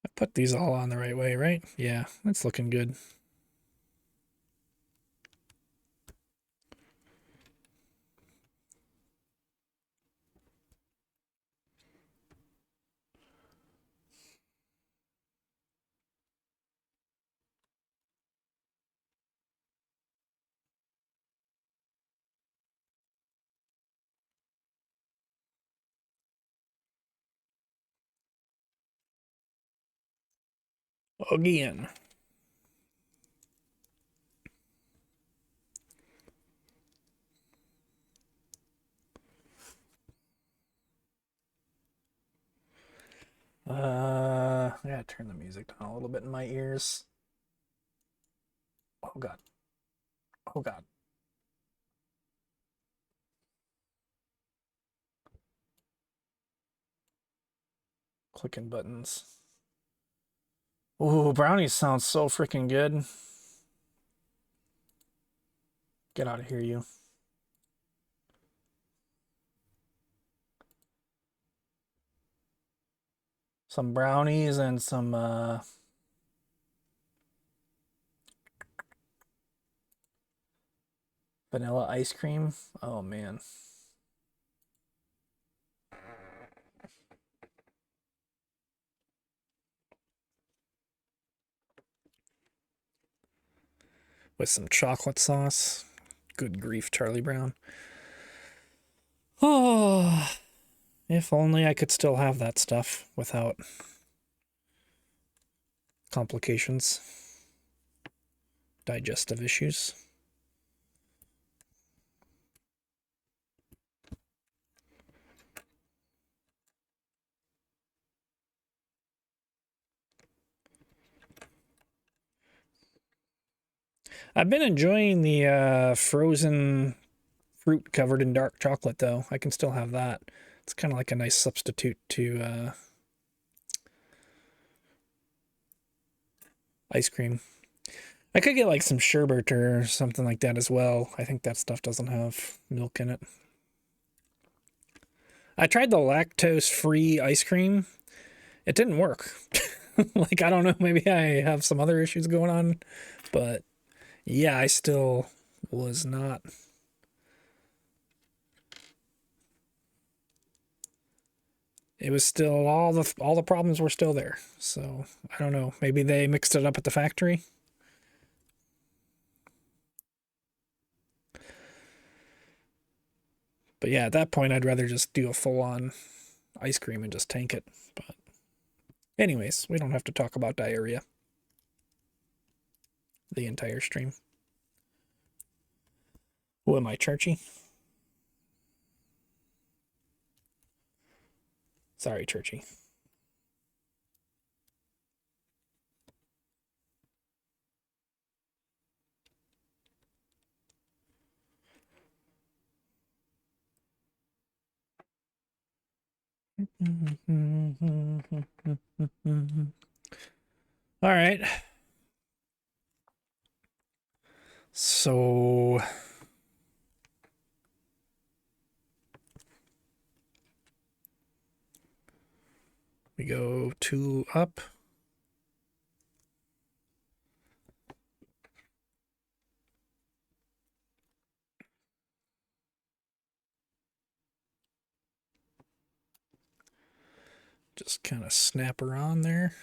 I put these all on the right way, right? Yeah, that's looking good. Again. I gotta turn the music down a little bit in my ears. Oh god. Oh god. Clicking buttons. Ooh, brownies sound so freaking good. Get out of here, you. Some brownies and some vanilla ice cream. Oh man. With some chocolate sauce. Good grief, Charlie Brown. Oh, if only I could still have that stuff without complications, digestive issues. I've been enjoying the frozen fruit covered in dark chocolate, though. I can still have that. It's kind of like a nice substitute to ice cream. I could get like some sherbet or something like that as well. I think that stuff doesn't have milk in it. I tried the lactose-free ice cream. It didn't work. Like, I don't know, maybe I have some other issues going on, but yeah, I still was not. It was still all the problems were still there. So I don't know. Maybe they mixed it up at the factory. But yeah, at that point, I'd rather just do a full-on ice cream and just tank it. But anyways, we don't have to talk about diarrhea the entire stream. Who am I, Churchy? Sorry, Churchy. All right. So we go 2 up. Just kind of snap her on there.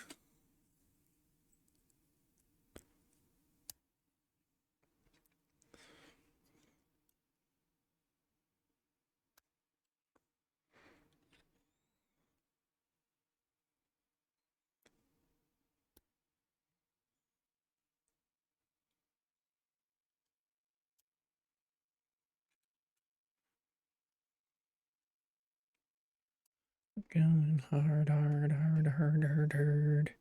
Going hard, hard, hard, hard, hard, hard.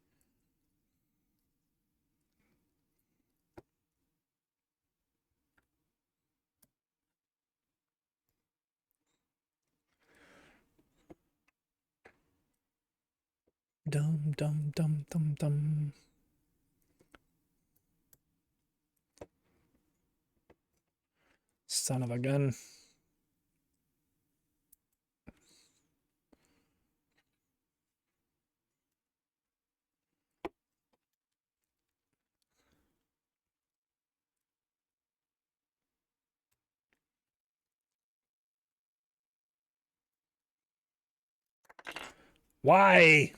Dum, dum, dum, dum, dum. Son of a gun. Why?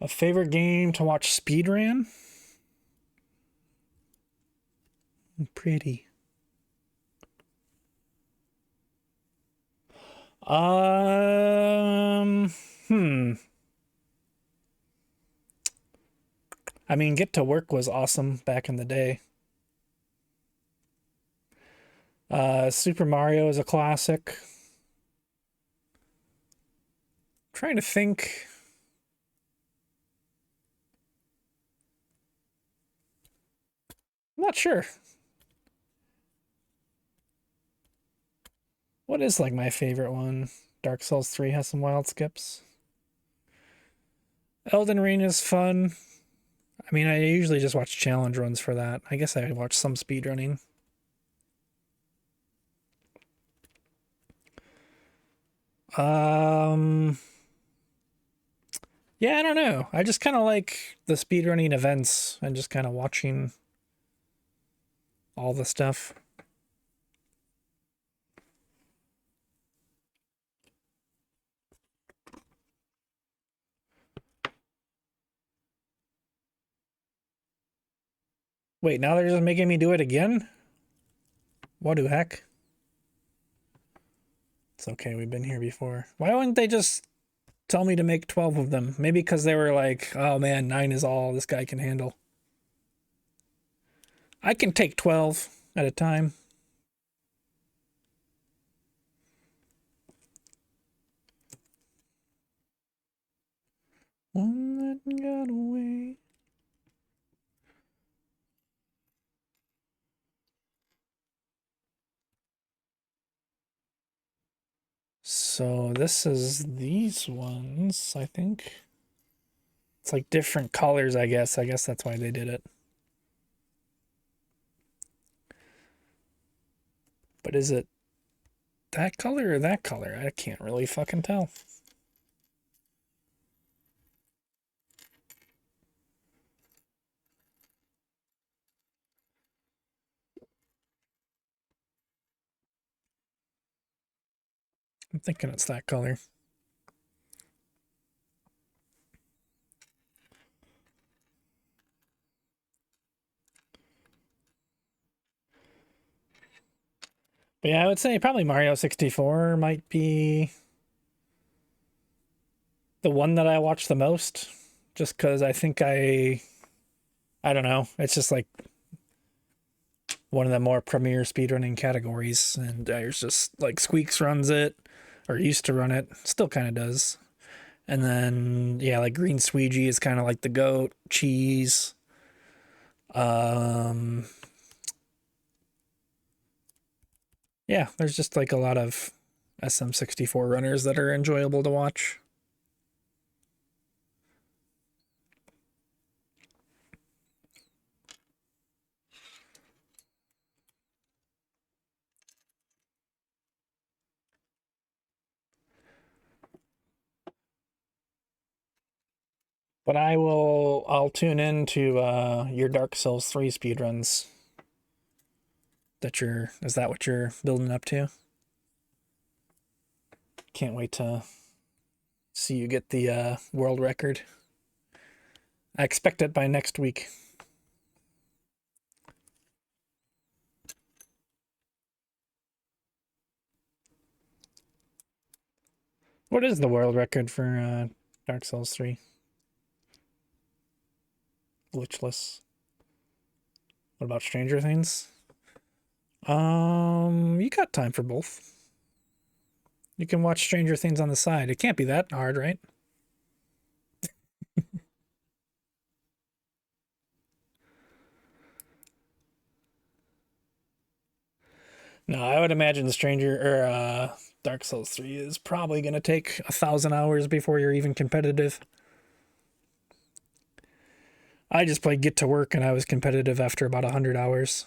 A favorite game to watch speedrun? Pretty. Hmm. I mean, Get to Work was awesome back in the day. Super Mario is a classic. Trying to think. I'm not sure. What is like my favorite one? Dark Souls 3 has some wild skips. Elden Ring is fun. I mean, I usually just watch challenge runs for that. I guess I watch some speedrunning. Yeah, I don't know. I just kind of like the speedrunning events and just kind of watching all the stuff. Wait, now they're just making me do it again? What the heck? It's okay, we've been here before. Why wouldn't they just tell me to make 12 of them? Maybe because they were like, oh man, 9 is all this guy can handle. I can take 12 at a time. One that got away. So this is these ones, I think. It's like different colors, I guess. I guess that's why they did it. But is it that color or that color? I can't really fucking tell. I'm thinking it's that color. But yeah, I would say probably Mario 64 might be the one that I watch the most. Just because I think I don't know. It's just like one of the more premier speedrunning categories, and there's just like Squeaks runs it, or used to run it, still kind of does. And then yeah, like Green Squeegee is kind of like the goat. Cheese. Um, yeah, there's just like a lot of SM64 runners that are enjoyable to watch. But I'll tune in to your Dark Souls 3 speedruns. Is that what you're building up to? Can't wait to see you get the world record. I expect it by next week. What is the world record for Dark Souls 3? Glitchless. What about Stranger Things? You got time for both. You can watch Stranger Things on the side. It can't be that hard, right? No, I would imagine the Stranger or Dark Souls 3 is probably going to take 1,000 hours before you're even competitive. I just played Get to Work and I was competitive after about 100 hours.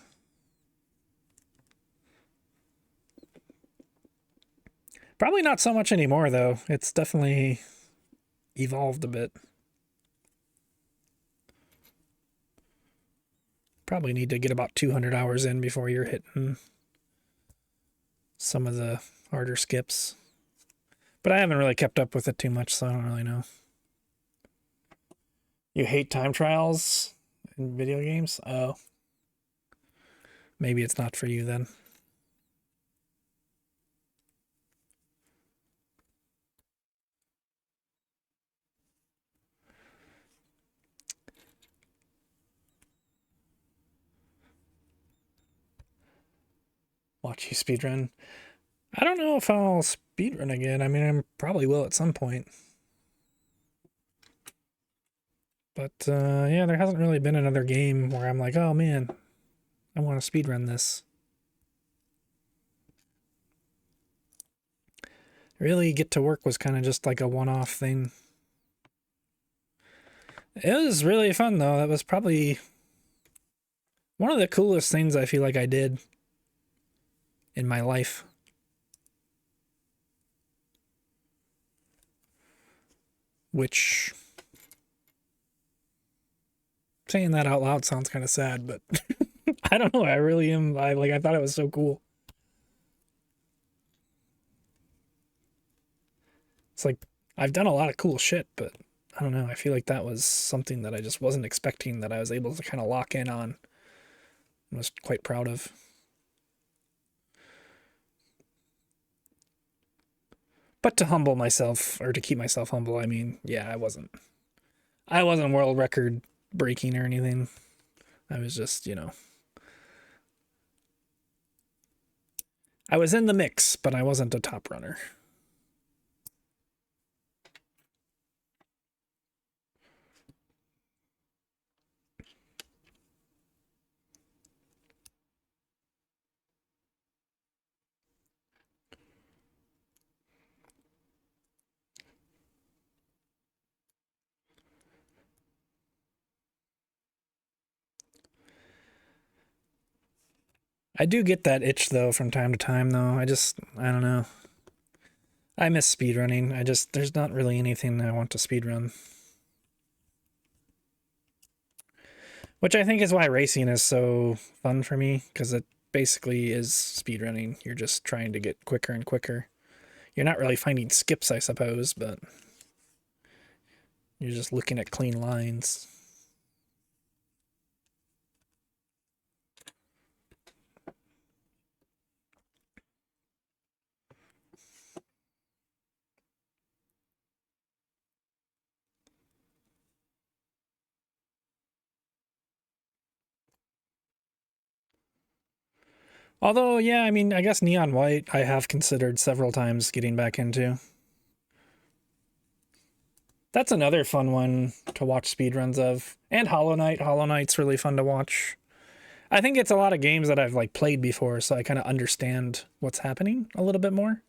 Probably not so much anymore, though. It's definitely evolved a bit. Probably need to get about 200 hours in before you're hitting some of the harder skips. But I haven't really kept up with it too much, so I don't really know. You hate time trials in video games? Oh. Maybe it's not for you then. Watch you speedrun. I don't know if I'll speedrun again. I mean, I probably will at some point. But yeah, there hasn't really been another game where I'm like, oh man, I want to speedrun this. Really, Get to Work was kind of just like a one-off thing. It was really fun though. That was probably one of the coolest things I feel like I did in my life. Which, saying that out loud sounds kind of sad, but I don't know. I really am. I thought it was so cool. It's like I've done a lot of cool shit, but I don't know. I feel like that was something that I just wasn't expecting that I was able to kind of lock in on. I was quite proud of. But to humble myself, or to keep myself humble, I mean, yeah, I wasn't world record breaking or anything. I was just, I was in the mix, but I wasn't a top runner. I do get that itch though from time to time though. I don't know. I miss speedrunning. There's not really anything I want to speedrun. Which I think is why racing is so fun for me, because it basically is speedrunning. You're just trying to get quicker and quicker. You're not really finding skips, I suppose, but you're just looking at clean lines. Although, yeah, I mean, I guess Neon White I have considered several times getting back into. That's another fun one to watch speedruns of. And Hollow Knight. Hollow Knight's really fun to watch. I think it's a lot of games that I've like played before, so I kind of understand what's happening a little bit more.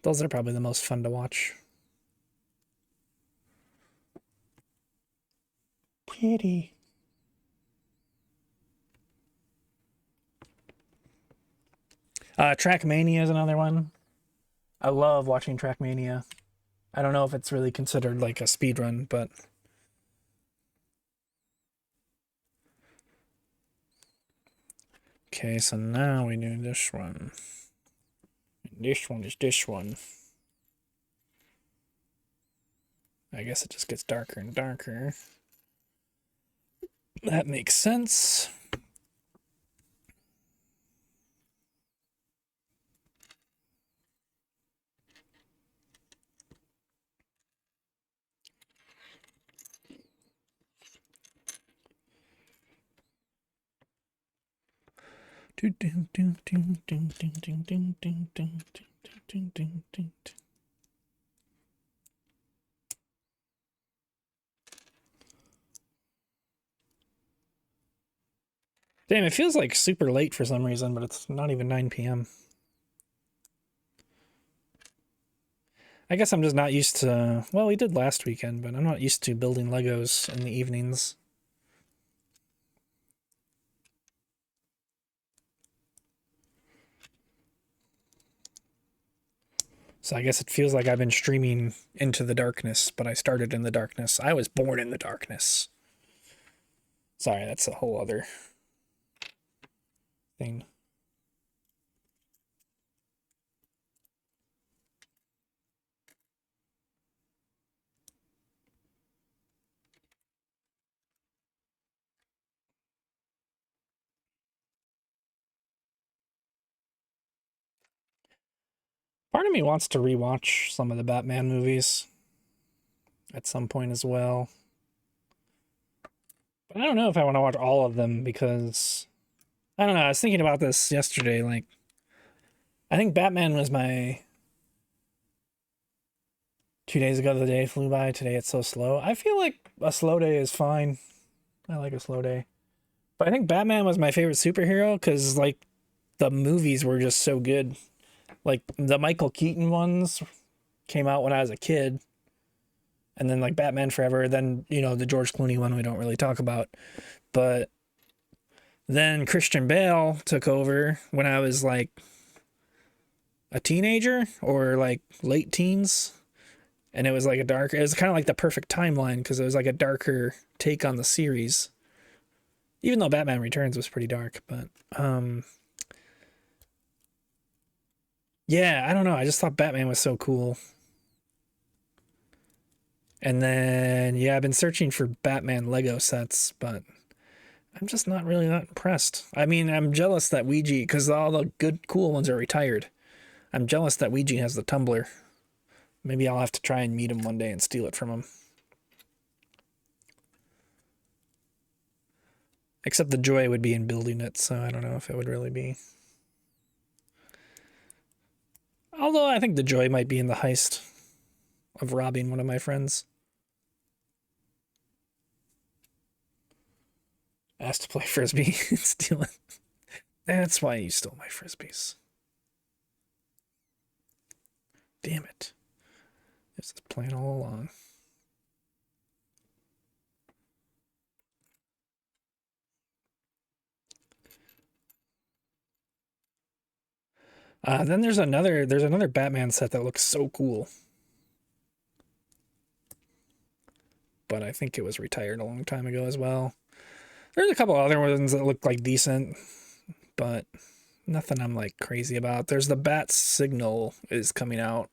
Those are probably the most fun to watch. Pretty. Trackmania is another one. I love watching Trackmania. I don't know if it's really considered like a speedrun, but okay, so now we do this one. This one is this one. I guess it just gets darker and darker. That makes sense. Damn, it feels like super late for some reason, but it's not even 9 p.m. I guess I'm just not used to... Well, we did last weekend, but I'm not used to building Legos in the evenings. So I guess it feels like I've been streaming into the darkness, but I started in the darkness. I was born in the darkness. Sorry, that's a whole other thing. Part of me wants to rewatch some of the Batman movies at some point as well. But I don't know if I want to watch all of them because I don't know. I was thinking about this yesterday. Like, I think Batman was my 2 days ago. The day flew by. Today it's so slow. I feel like a slow day is fine. I like a slow day. But I think Batman was my favorite superhero because, like, the movies were just so good. Like, the Michael Keaton ones came out when I was a kid. And then, like, Batman Forever. Then, you know, the George Clooney one we don't really talk about. But then Christian Bale took over when I was, like, a teenager or, like, late teens. And it was, like, it was kind of like the perfect timeline because it was, like, a darker take on the series. Even though Batman Returns was pretty dark, but yeah, I don't know. I just thought Batman was so cool. And then yeah, I've been searching for Batman Lego sets, but I'm just not really that impressed. I mean, I'm jealous that Ouija, because all the good cool ones are retired. I'm jealous that Ouija has the tumbler. Maybe I'll have to try and meet him one day and steal it from him. Except the joy would be in building it, so I don't know if it would really be. Although I think the joy might be in the heist of robbing one of my friends. Asked to play frisbee and steal it. That's why you stole my frisbees. Damn it. This is plan all along. Then there's another Batman set that looks so cool. But I think it was retired a long time ago as well. There's a couple other ones that look like decent, but nothing I'm like crazy about. There's the Bat Signal is coming out.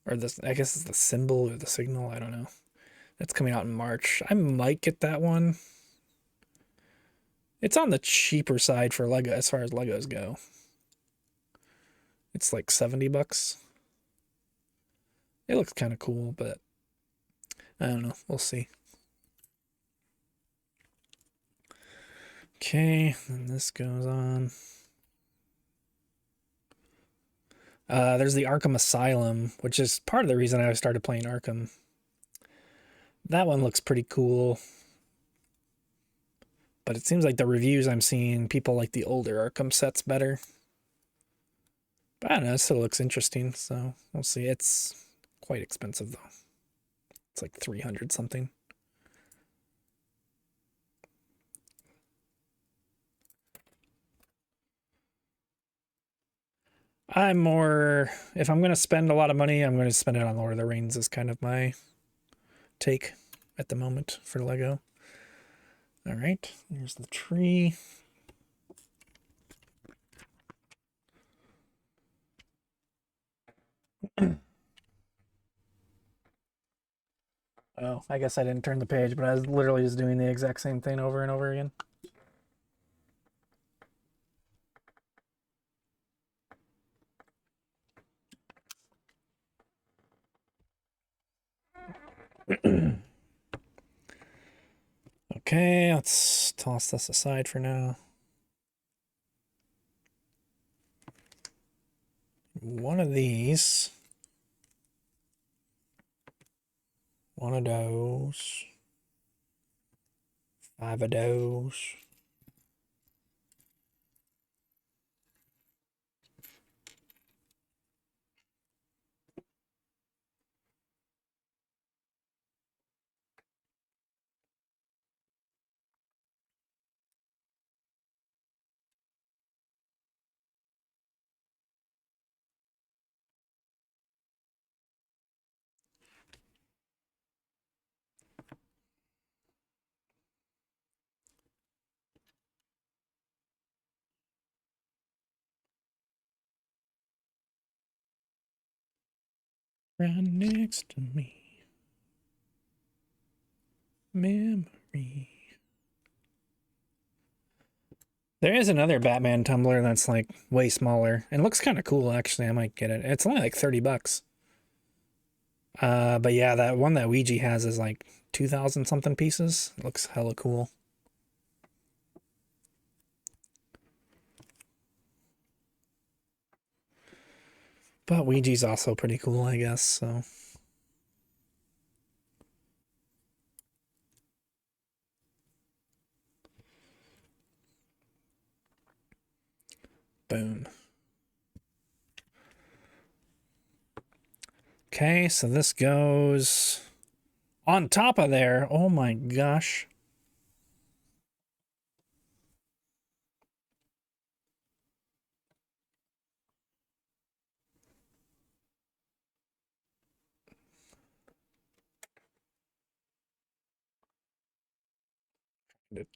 Or this, I guess it's the symbol or the signal, I don't know. That's coming out in March. I might get that one. It's on the cheaper side for Lego as far as Legos go. It's like $70. It looks kind of cool, but I don't know. We'll see. Okay, and this goes on. There's the Arkham Asylum, which is part of the reason I started playing Arkham. That one looks pretty cool. But it seems like the reviews I'm seeing, people like the older Arkham sets better. But I don't know, it still looks interesting, so we'll see. It's quite expensive, though. It's like 300 something. I'm more, if I'm going to spend a lot of money, I'm going to spend it on Lord of the Rings, is kind of my take at the moment for Lego. All right, here's the tree. Oh, I guess I didn't turn the page, but I was literally just doing the exact same thing over and over again. Okay, let's toss this aside for now. One of these. One of those. 5 of those. Right next to me. Memory. There is another Batman tumbler that's like way smaller and looks kind of cool actually. I might get it. It's only like 30 bucks. But yeah, that one that Ouija has is like 2,000 something pieces. It looks hella cool. But Ouija's also pretty cool, I guess, so. Boom. Okay, so this goes on top of there. Oh my gosh.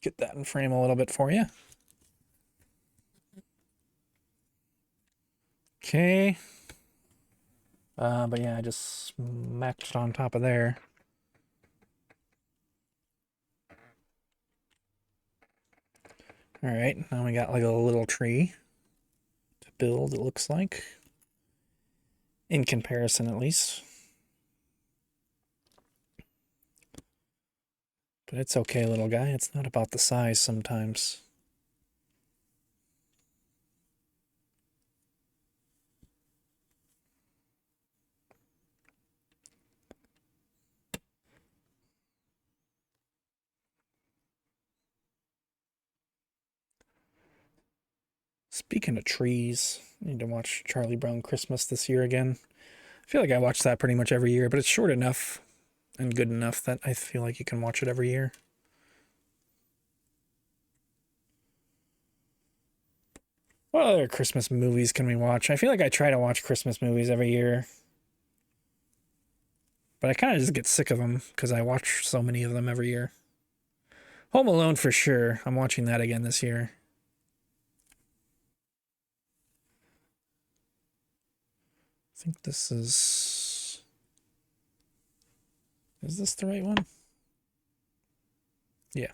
Get that in frame a little bit for you. Okay. But yeah, I just smacked it on top of there. All right, now we got like a little tree to build, it looks like. In comparison, at least. But it's okay, little guy. It's not about the size sometimes. Speaking of trees, I need to watch Charlie Brown Christmas this year again. I feel like I watch that pretty much every year, but it's short enough and good enough that I feel like you can watch it every year. What other Christmas movies can we watch? I feel like I try to watch Christmas movies every year, but I kind of just get sick of them because I watch so many of them every year. Home Alone for sure. I'm watching that again this year. I think this is... Is this the right one? Yeah.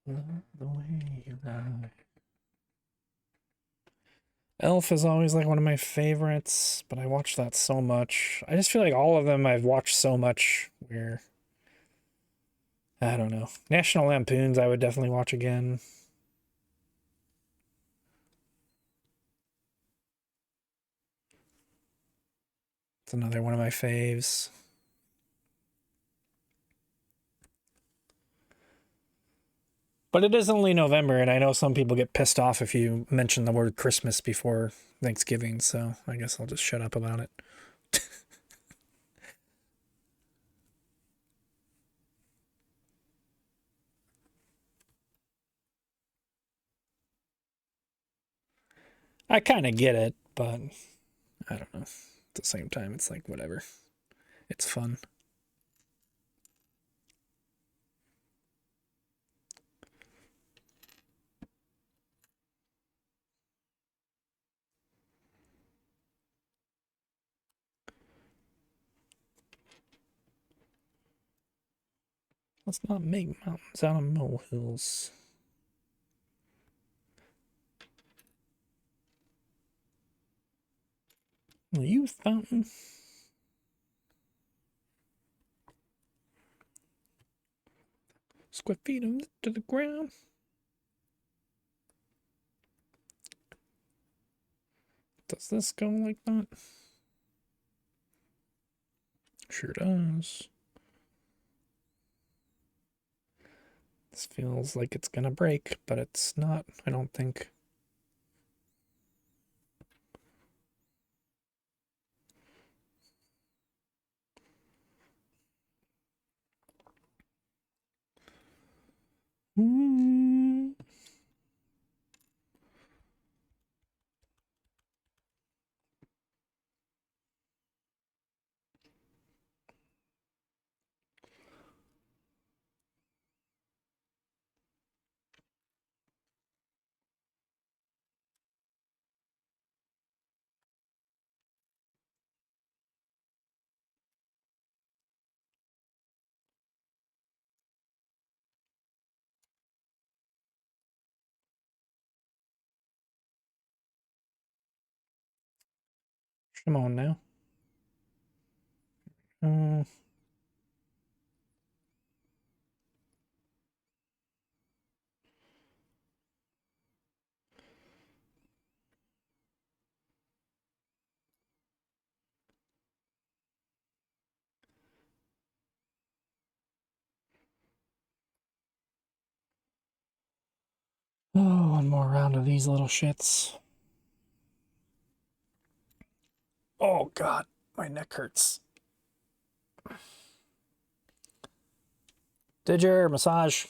Love the way you lie. Elf is always like one of my favorites, but I watch that so much. I just feel like all of them I've watched so much where I don't know. National Lampoons I would definitely watch again. It's another one of my faves. But it is only November, and I know some people get pissed off if you mention the word Christmas before Thanksgiving, so I guess I'll just shut up about it. I kind of get it, but I don't know. At the same time, it's like, whatever. It's fun. Let's not make mountains out of molehills. A youth fountain. Square feet to the ground. Does this go like that? Sure does. This feels like it's gonna break, but it's not, I don't think. Come on now. Oh, one more round of these little shits. Oh, God. My neck hurts. Did your massage?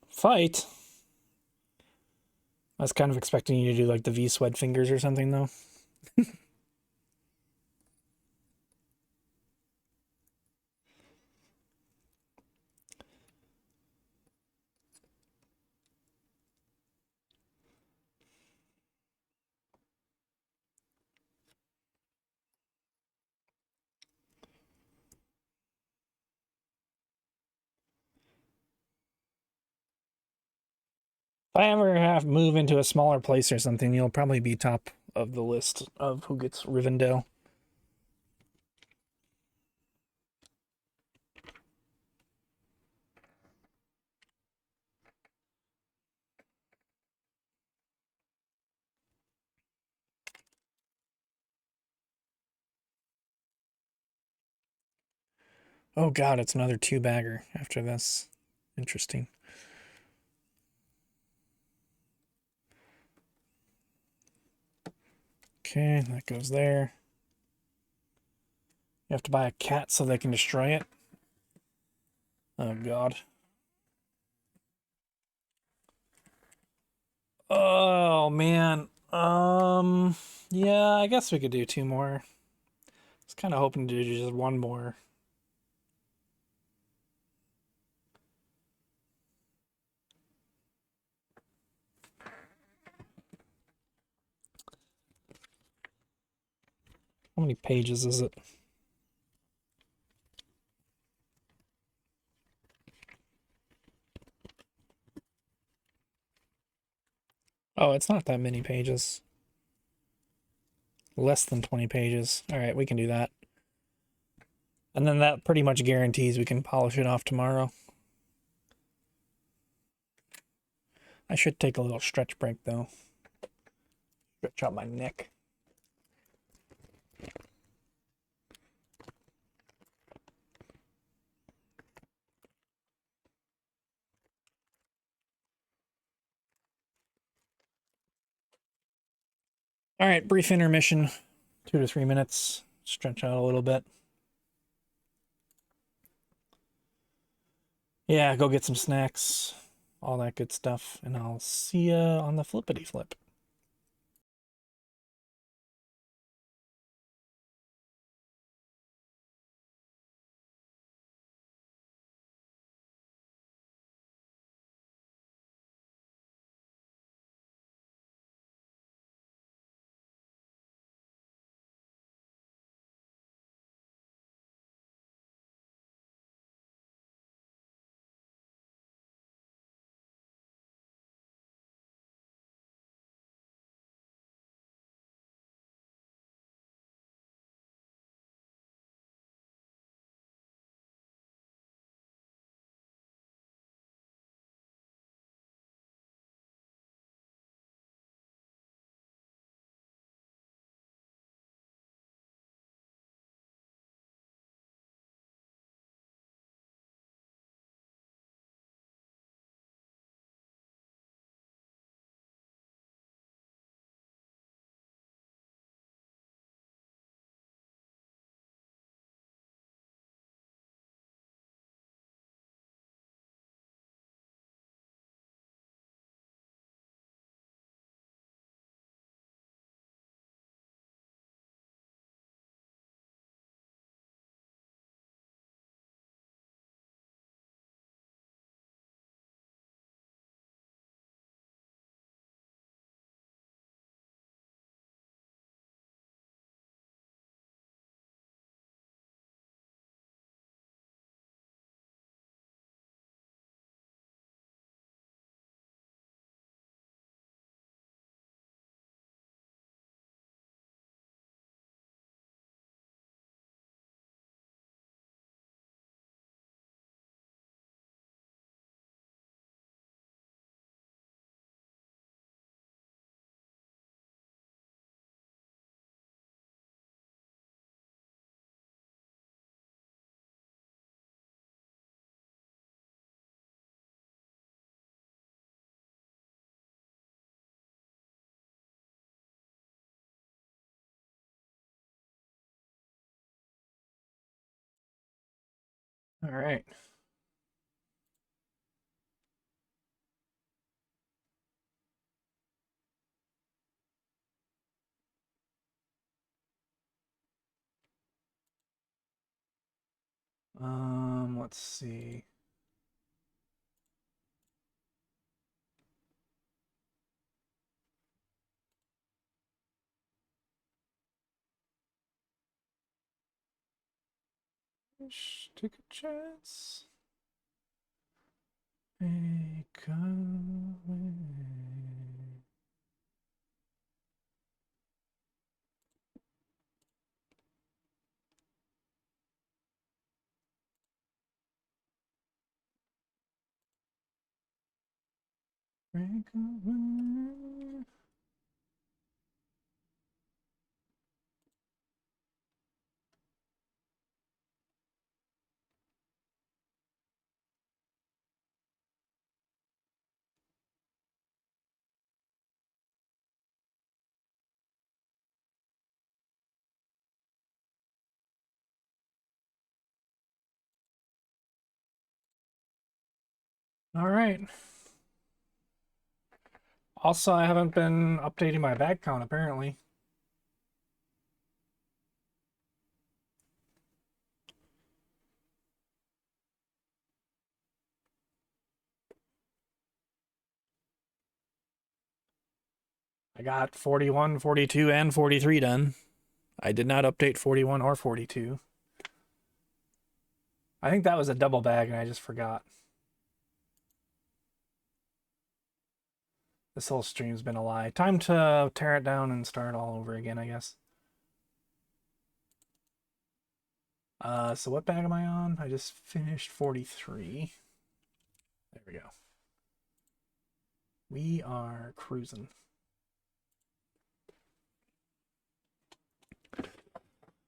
Fight? I was kind of expecting you to do like the V-sweat fingers or something, though. If I ever have move into a smaller place or something, you'll probably be top of the list of who gets Rivendell. Oh God, it's another 2-bagger after this. Interesting. Okay, that goes there. You have to buy a cat so they can destroy it. Oh God. Oh man. Yeah, I guess we could do 2 more. I was kind of hoping to do just 1 more. How many pages is it? Oh, it's not that many pages. Less than 20 pages. All right, we can do that. And then that pretty much guarantees we can polish it off tomorrow. I should take a little stretch break though. Stretch out my neck. All right, brief intermission, 2 to 3 minutes. Stretch out a little bit. Yeah, go get some snacks, all that good stuff, and I'll see ya on the flippity flip. All right. Let's see. Take a chance. Make a way. Break away. All right. Also, I haven't been updating my bag count apparently. I got 41, 42, and 43 done. I did not update 41 or 42. I think that was a double bag and I just forgot. This whole stream's been a lie. Time to tear it down and start all over again, I guess. So what bag am I on? I just finished 43. There we go. We are cruising.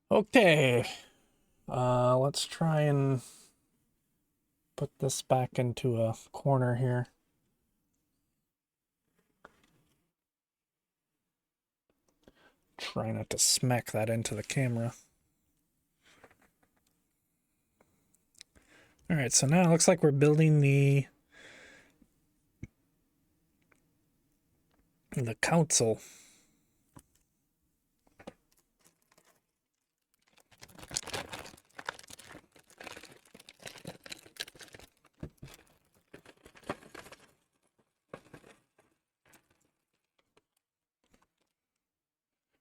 Okay. Let's try and put this back into a corner here. Try not to smack that into the camera. All right, so now it looks like we're building the council.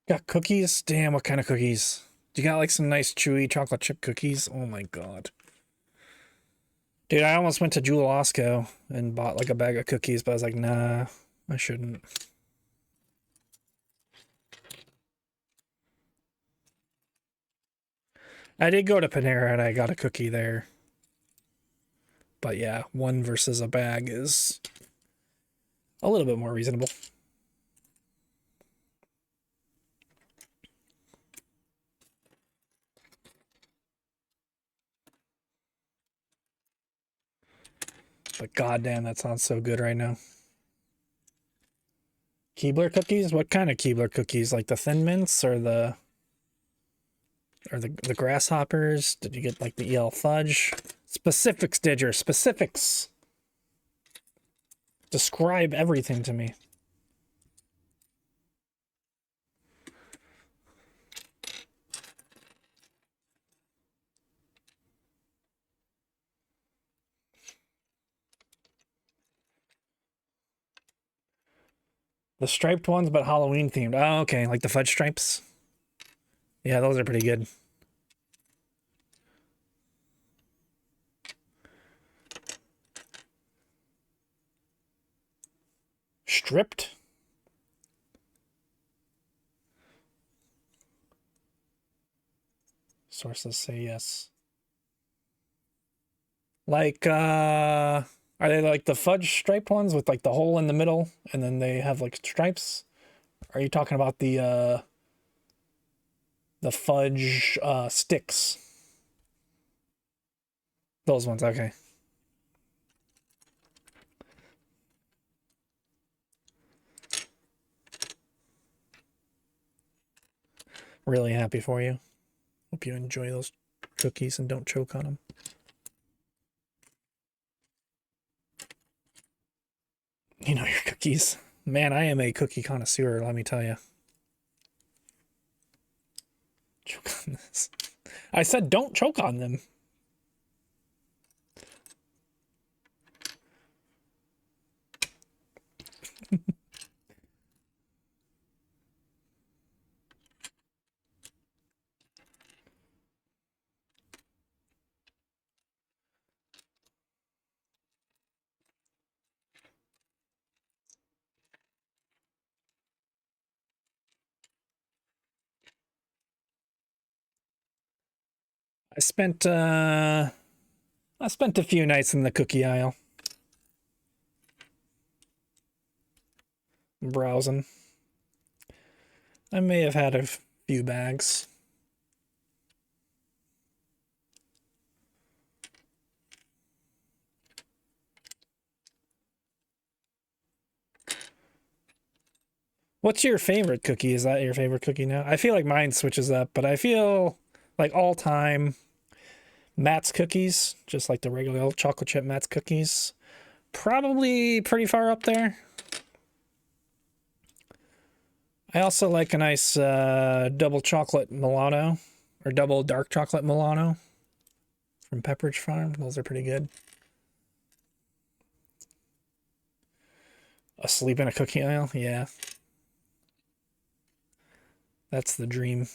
Got cookies? Damn, what kind of cookies? You got like some nice chewy chocolate chip cookies? Oh my god. Dude, I almost went to Jewel Osco and bought like a bag of cookies, but I was like, nah, I shouldn't. I did go to Panera and I got a cookie there. But yeah, one versus a bag is a little bit more reasonable. But goddamn, that sounds so good right now. Keebler cookies? What kind of Keebler cookies? Like the Thin Mints or the grasshoppers? Did you get like the EL fudge? Specifics, Didger. Specifics. Describe everything to me. The striped ones, but Halloween themed. Oh, okay. Like the fudge stripes. Yeah, those are pretty good. Stripped? Sources say yes. Like, are they like the fudge striped ones with like the hole in the middle and then they have like stripes? Are you talking about the fudge sticks? Those ones, okay. Really happy for you. Hope you enjoy those cookies and don't choke on them. You know your cookies. Man, I am a cookie connoisseur, let me tell you. Choke on this. I said don't choke on them. I spent a few nights in the cookie aisle. Browsing. I may have had a few bags. What's your favorite cookie? Is that your favorite cookie now? I feel like mine switches up, but I feel like all time Matt's cookies, just like the regular old chocolate chip Matt's cookies, probably pretty far up there. I also like a nice double chocolate Milano or double dark chocolate Milano from Pepperidge Farm. Those are pretty good. Asleep in a cookie aisle? Yeah. That's the dream.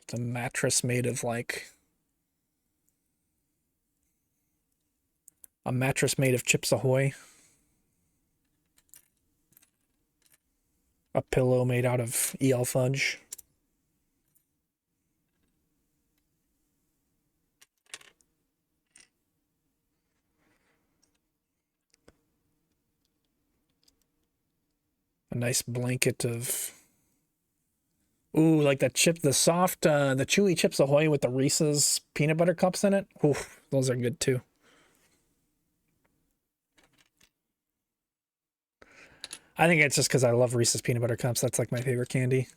It's a mattress made of like a mattress made of Chips Ahoy. A pillow made out of EL fudge. A nice blanket of, ooh, like the soft, the chewy Chips Ahoy with the Reese's peanut butter cups in it. Ooh, those are good too. I think it's just because I love Reese's peanut butter cups. That's like my favorite candy.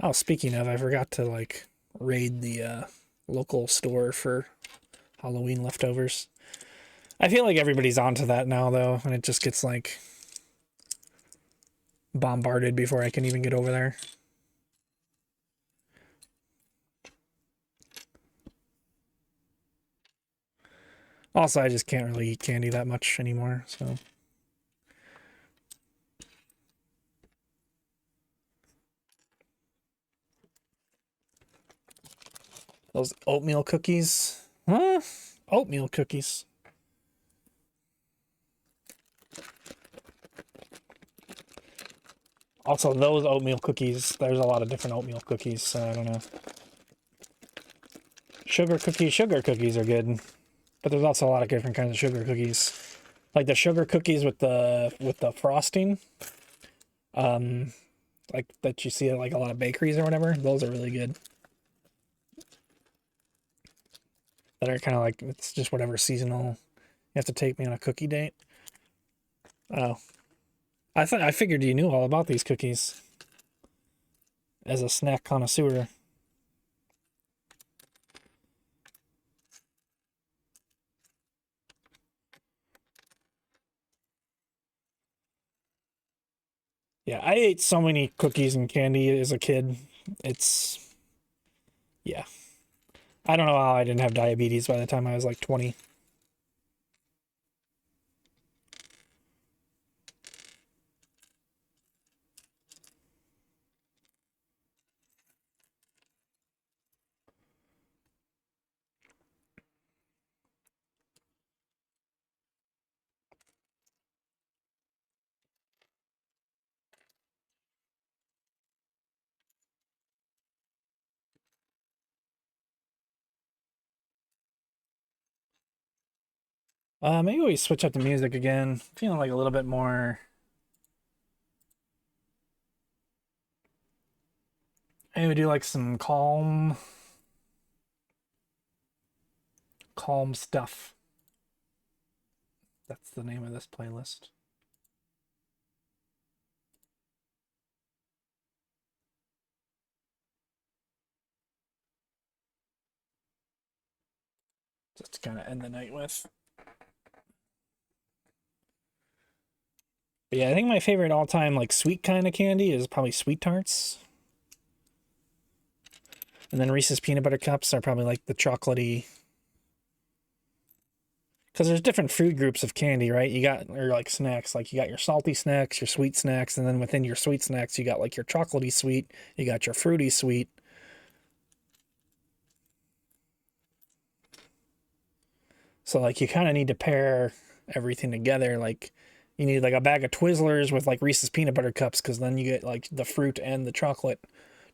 Oh, speaking of, I forgot to like raid the local store for Halloween leftovers. I feel like everybody's onto that now though, and it just gets like bombarded before I can even get over there. Also, I just can't really eat candy that much anymore, so. Those oatmeal cookies. Huh? Oatmeal cookies. Also, those oatmeal cookies, there's a lot of different oatmeal cookies, so I don't know. Sugar cookies are good. But there's also a lot of different kinds of sugar cookies. Like the sugar cookies with the frosting. Like that you see at like a lot of bakeries or whatever. Those are really good. That are kind of like, it's just whatever seasonal. You have to take me on a cookie date. Oh. I figured you knew all about these cookies. As a snack connoisseur. Yeah, I ate so many cookies and candy as a kid. It's, yeah. I don't know how I didn't have diabetes by the time I was like 20. Maybe we switch up the music again. Feeling like a little bit more. Maybe we do like some calm stuff. That's the name of this playlist. Just to kind of end the night with. But yeah, I think my favorite all-time like sweet kind of candy is probably Sweet Tarts. And then Reese's peanut butter cups are probably like the chocolatey. Because there's different food groups of candy, right? You got, or like snacks, like you got your salty snacks, your sweet snacks, and then within your sweet snacks, you got like your chocolatey sweet, you got your fruity sweet. So like you kind of need to pair everything together. Like you need like a bag of Twizzlers with like Reese's peanut butter cups, because then you get like the fruit and the chocolate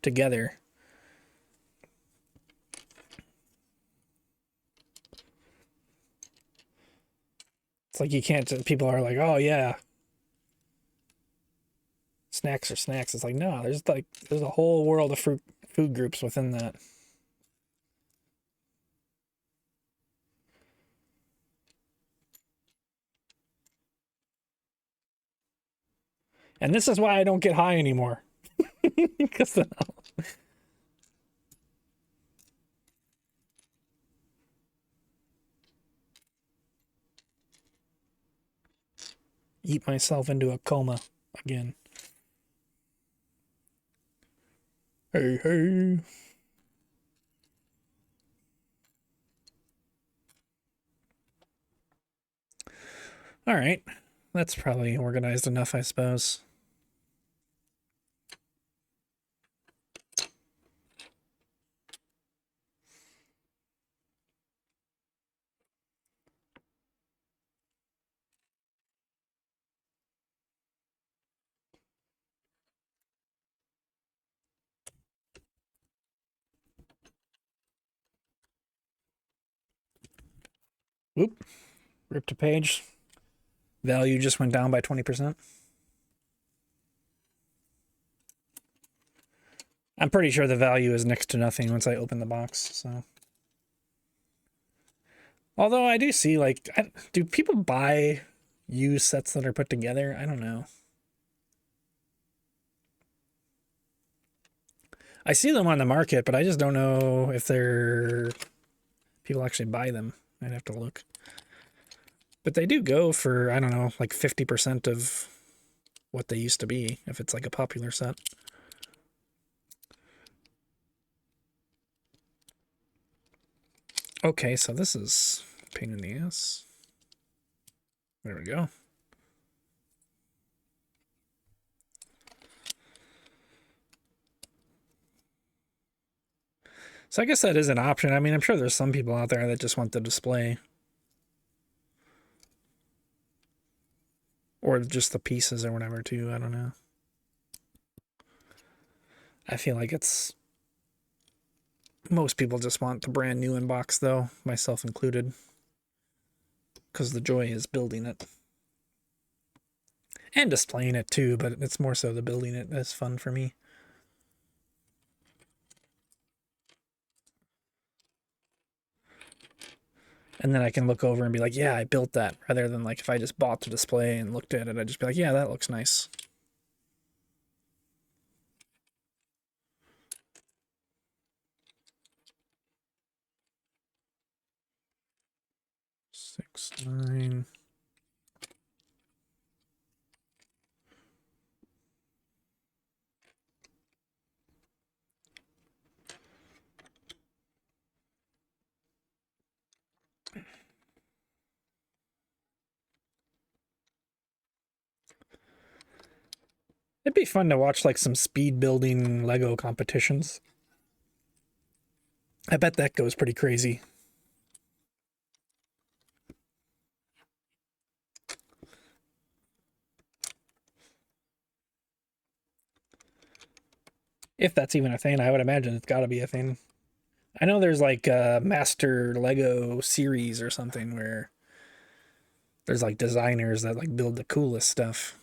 together. It's like you can't. People are like, oh yeah, snacks are snacks. It's like no, there's a whole world of food groups within that. And this is why I don't get high anymore. Because I'll eat myself into a coma again. Hey, hey. All right. That's probably organized enough, I suppose. Whoop. Ripped a page. Value just went down by 20%. I'm pretty sure the value is next to nothing once I open the box, so. Although I do see, like, do people buy used sets that are put together? I don't know. I see them on the market, but I just don't know if people actually buy them. I'd have to look. But they do go for, I don't know, like 50% of what they used to be, if it's like a popular set. Okay, so this is a pain in the ass. There we go. So I guess that is an option. I mean, I'm sure there's some people out there that just want the display. Or just the pieces or whatever, too. I don't know. I feel like it's... Most people just want the brand new inbox, though, myself included. Because the joy is building it. And displaying it, too, but it's more so the building it that's fun for me. And then I can look over and be like, yeah, I built that. Rather than like if I just bought the display and looked at it, I'd just be like, yeah, that looks nice. Six, 9. It'd be fun to watch like some speed building Lego competitions. I bet that goes pretty crazy. If that's even a thing, I would imagine it's got to be a thing. I know there's like a Master Lego series or something where there's like designers that like build the coolest stuff.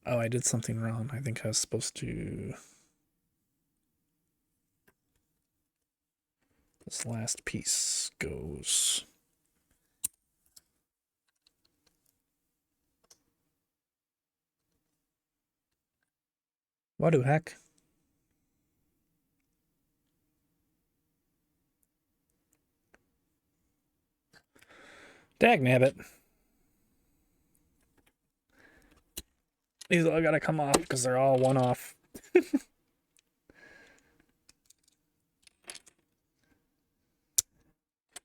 Oh, I did something wrong. I think I was supposed to... This last piece goes... What the heck? Dagnabbit. These all gotta come off because they're all one off.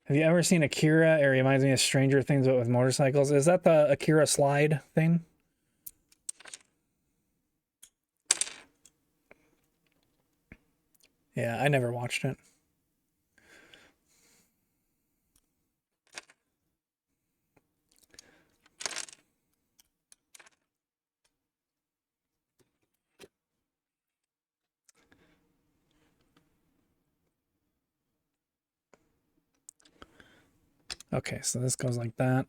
Have you ever seen Akira? It reminds me of Stranger Things, but with motorcycles. Is that the Akira slide thing? Yeah, I never watched it. Okay, so this goes like that.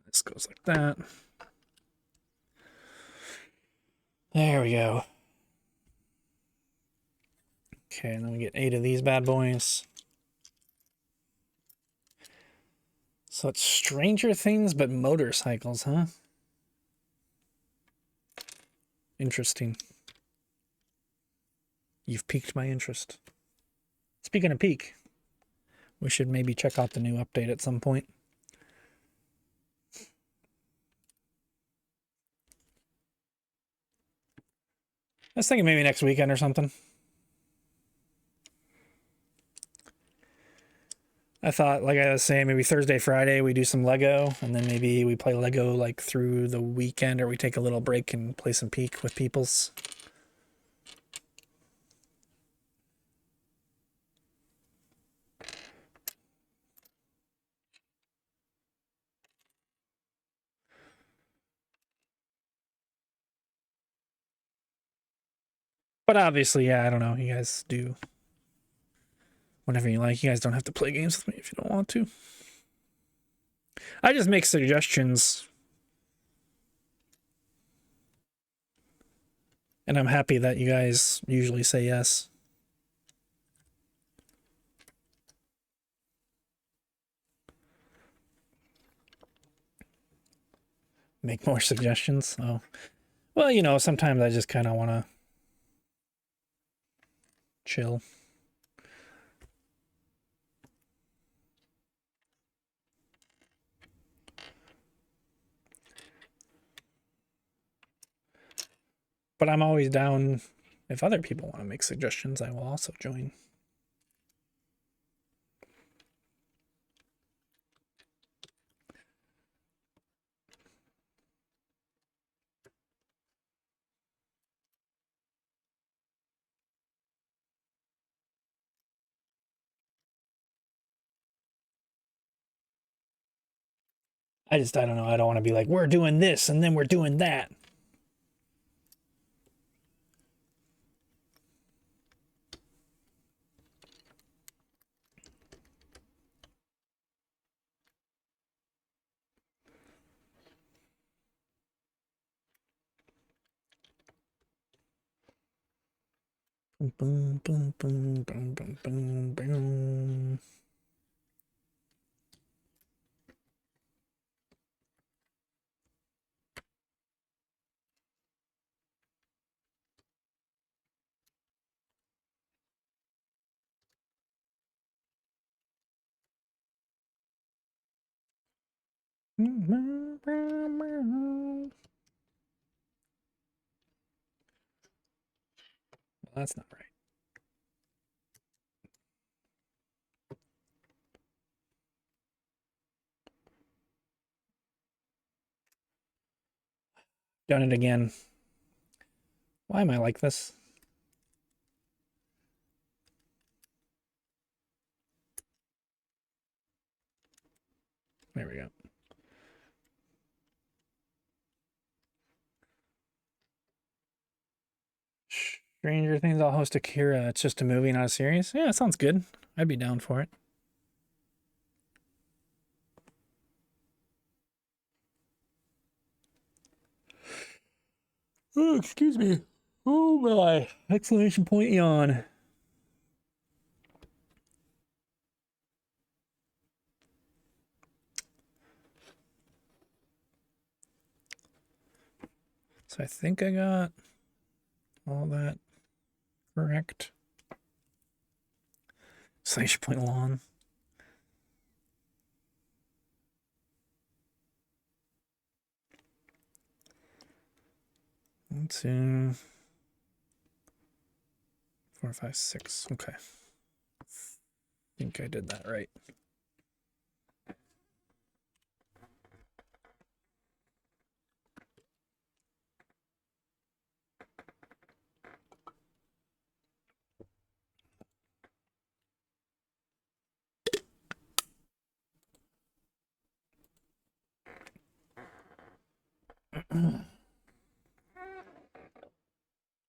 This goes like that. There we go. Okay, and then we get 8 of these bad boys. So it's Stranger Things, but motorcycles, huh? Interesting. You've piqued my interest. Speaking of peak, we should maybe check out the new update at some point. I was thinking maybe next weekend or something. I thought, like I was saying, maybe Thursday, Friday we do some Lego, and then maybe we play Lego like through the weekend, or we take a little break and play some Peak with peoples. But obviously, yeah, I don't know. You guys do whenever you like. You guys don't have to play games with me if you don't want to. I just make suggestions. And I'm happy that you guys usually say yes. Make more suggestions. Oh. Well, you know, sometimes I just kind of want to chill. But I'm always down. If other people want to make suggestions, I will also join. I don't know. I don't want to be like, we're doing this and then we're doing that. Boom, boom, boom, boom, boom, boom, boom. Well, that's not right. Done it again. Why am I like this? There we go. Stranger Things, I'll host Akira. It's just a movie, not a series. Yeah, sounds good. I'd be down for it. Oh, excuse me. Oh my! Exclamation point yawn. So I think I got all that correct. Exclamation point lawn. One, two, 4, 5, 6. Okay. I think I did that right.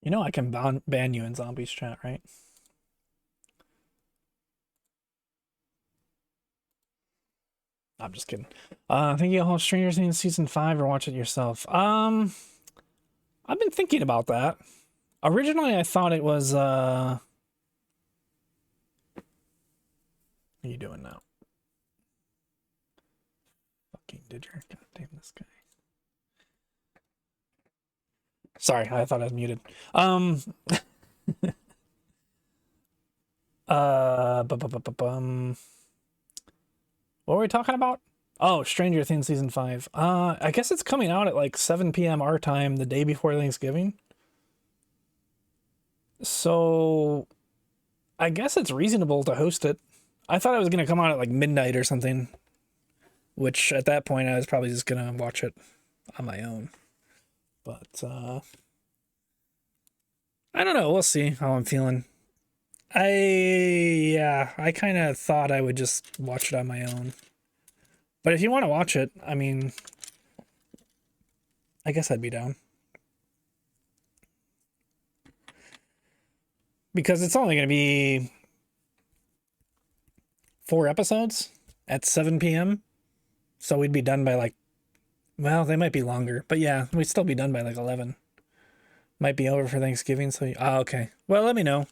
You know I can ban you in Zombies chat, right? I'm just kidding. I think you'll host Stranger Things season 5 or watch it yourself. I've been thinking about that. Originally, I thought it was. What are you doing now? Fucking did your goddamn this guy. Sorry, I thought I was muted. What were we talking about? Oh, Stranger Things season 5. I guess it's coming out at like 7 p.m. our time the day before Thanksgiving. So I guess it's reasonable to host it. I thought it was gonna come on at like midnight or something, which at that point I was probably just gonna watch it on my own. But I don't know. We'll see how I'm feeling. I kind of thought I would just watch it on my own. But if you want to watch it, I mean, I guess I'd be down. Because it's only going to be 4 episodes at 7 p.m. So we'd be done by like, well, they might be longer. But yeah, we'd still be done by like 11. Might be over for Thanksgiving. So, okay. Well, let me know.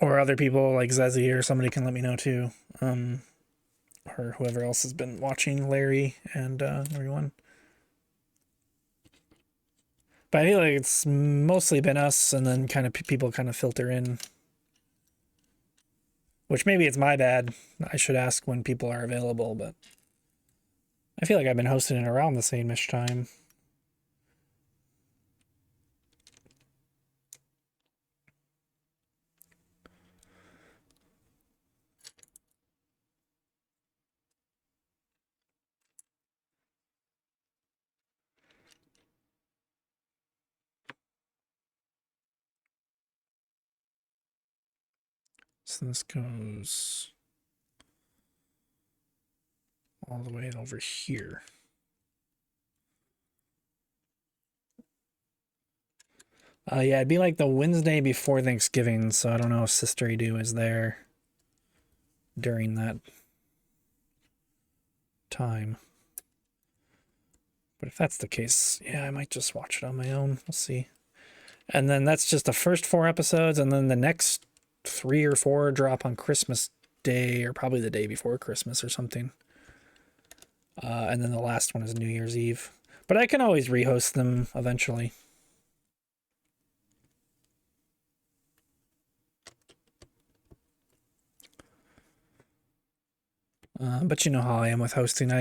Or other people like Zezzy or somebody can let me know too. Or whoever else has been watching, Larry and everyone. But I feel like it's mostly been us, and then kind of people kind of filter in. Which maybe it's my bad. I should ask when people are available, but I feel like I've been hosting it around the same-ish time. So this goes all the way over here. Yeah, it'd be like the Wednesday before Thanksgiving, so I don't know if Sister Edu is there during that time. But if that's the case, yeah, I might just watch it on my own. We'll see. And then that's just the first 4 episodes, and then the next 3 or 4 drop on Christmas Day, or probably the day before Christmas or something. And then the last one is New Year's Eve. But I can always rehost them eventually. But you know how I am with hosting.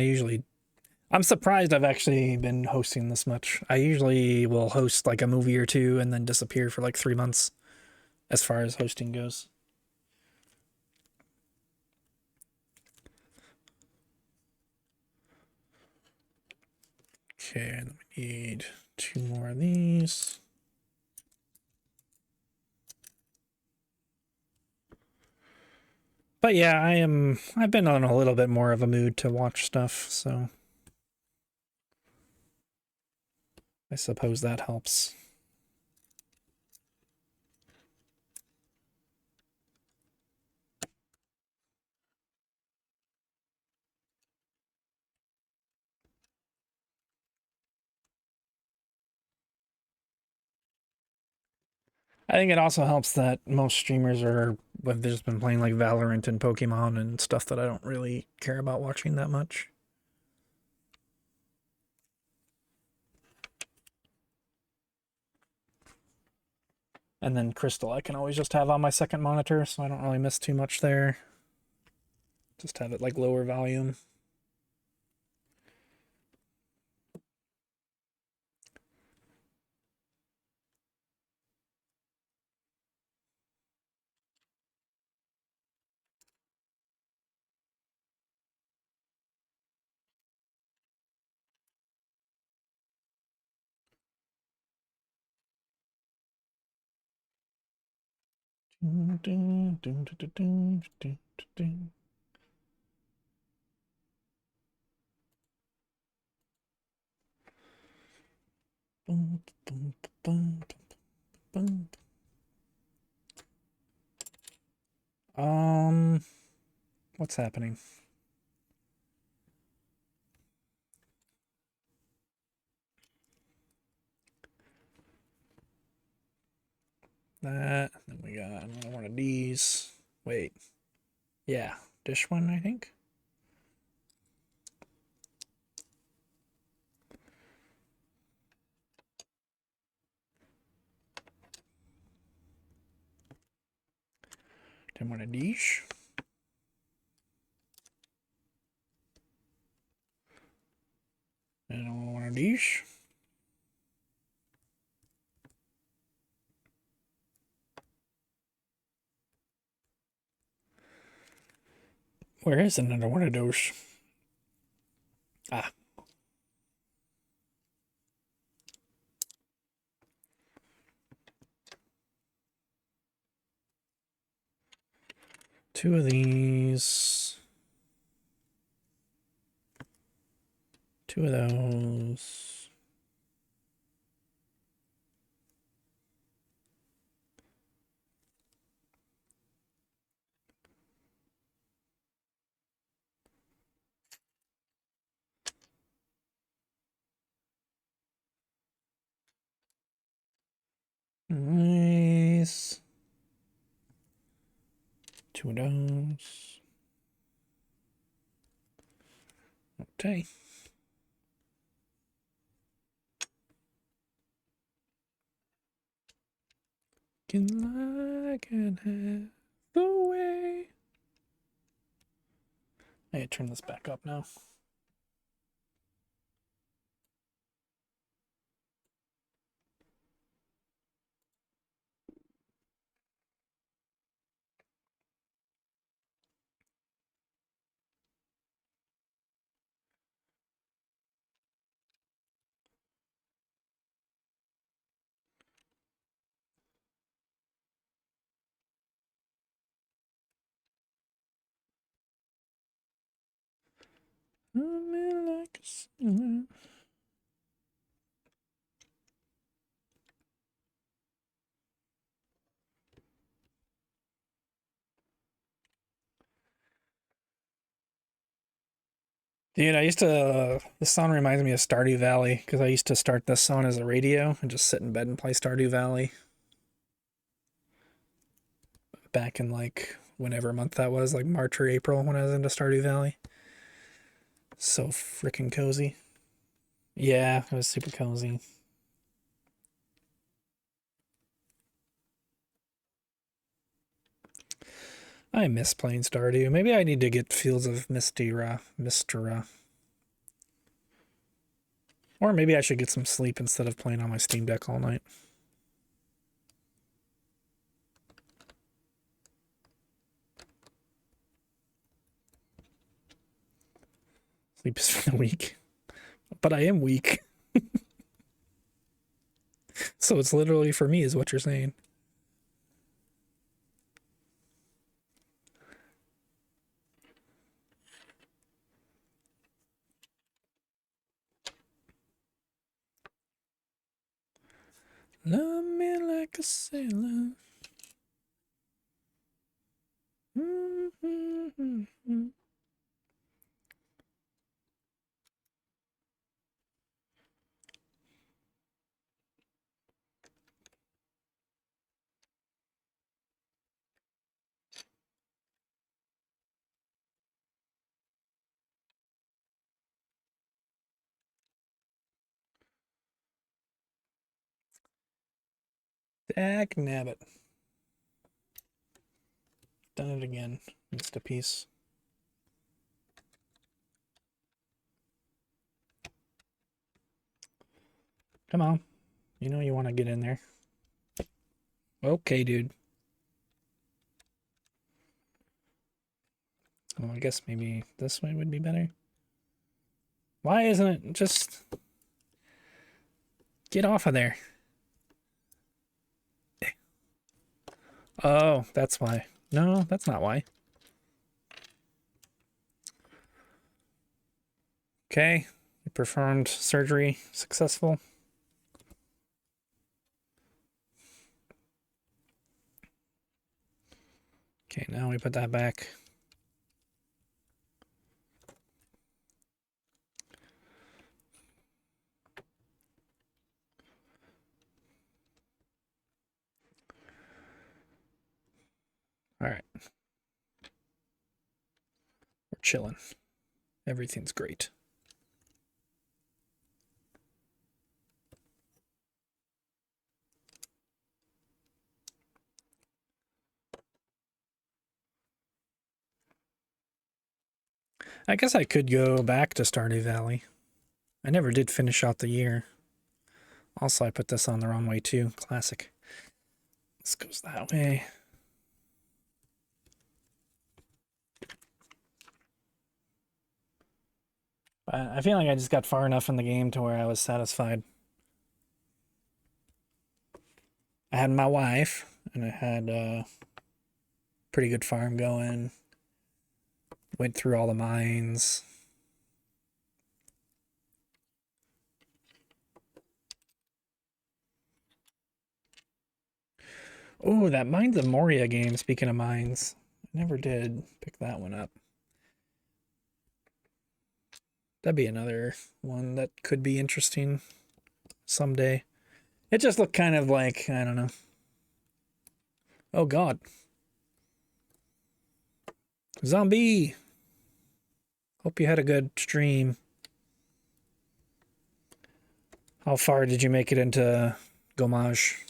I'm surprised I've actually been hosting this much. I usually will host like a movie or two and then disappear for like 3 months as far as hosting goes. Okay, and we need 2 more of these. But yeah, I've been on a little bit more of a mood to watch stuff, so I suppose that helps. I think it also helps that most streamers have just been playing like Valorant and Pokemon and stuff that I don't really care about watching that much. And then Crystal I can always just have on my second monitor, so I don't really miss too much there. Just have it like lower volume. What's happening? That, then we got another one of these. Wait. Yeah, dish one, I think. Then one of these. And one of these. Where is another one of those? Ah. Two of these. Two of those. Nice. Two of those. Okay. I can have the way. I gotta turn this back up now. Like a dude, I used to. This song reminds me of Stardew Valley because I used to start this song as a radio and just sit in bed and play Stardew Valley. Back in like whenever month that was, like March or April when I was into Stardew Valley. So freaking cozy. Yeah, it was super cozy. I miss playing Stardew. Maybe I need to get Fields of Mistera. Or maybe I should get some sleep instead of playing on my Steam Deck all night. Sleep is for the weak. But I am weak. So it's literally for me, is what you're saying. Love me like a sailor. Dag nabbit. Done it again. Missed a piece. Come on. You know you want to get in there. Okay, dude. Well, I guess maybe this way would be better. Why isn't it just... Get off of there. Oh, that's why. No, that's not why. Okay. You performed surgery successful. Okay, now we put that back. All right. We're chilling. Everything's great. I guess I could go back to Stardew Valley. I never did finish out the year. Also, I put this on the wrong way too. Classic. This goes that way. But I feel like I just got far enough in the game to where I was satisfied. I had my wife, and I had a pretty good farm going. Went through all the mines. Oh, that Mines of Moria game, speaking of mines. I never did pick that one up. That'd be another one that could be interesting someday. It just looked kind of like, I don't know. Oh god. Zombie! Hope you had a good stream. How far did you make it into Gomage?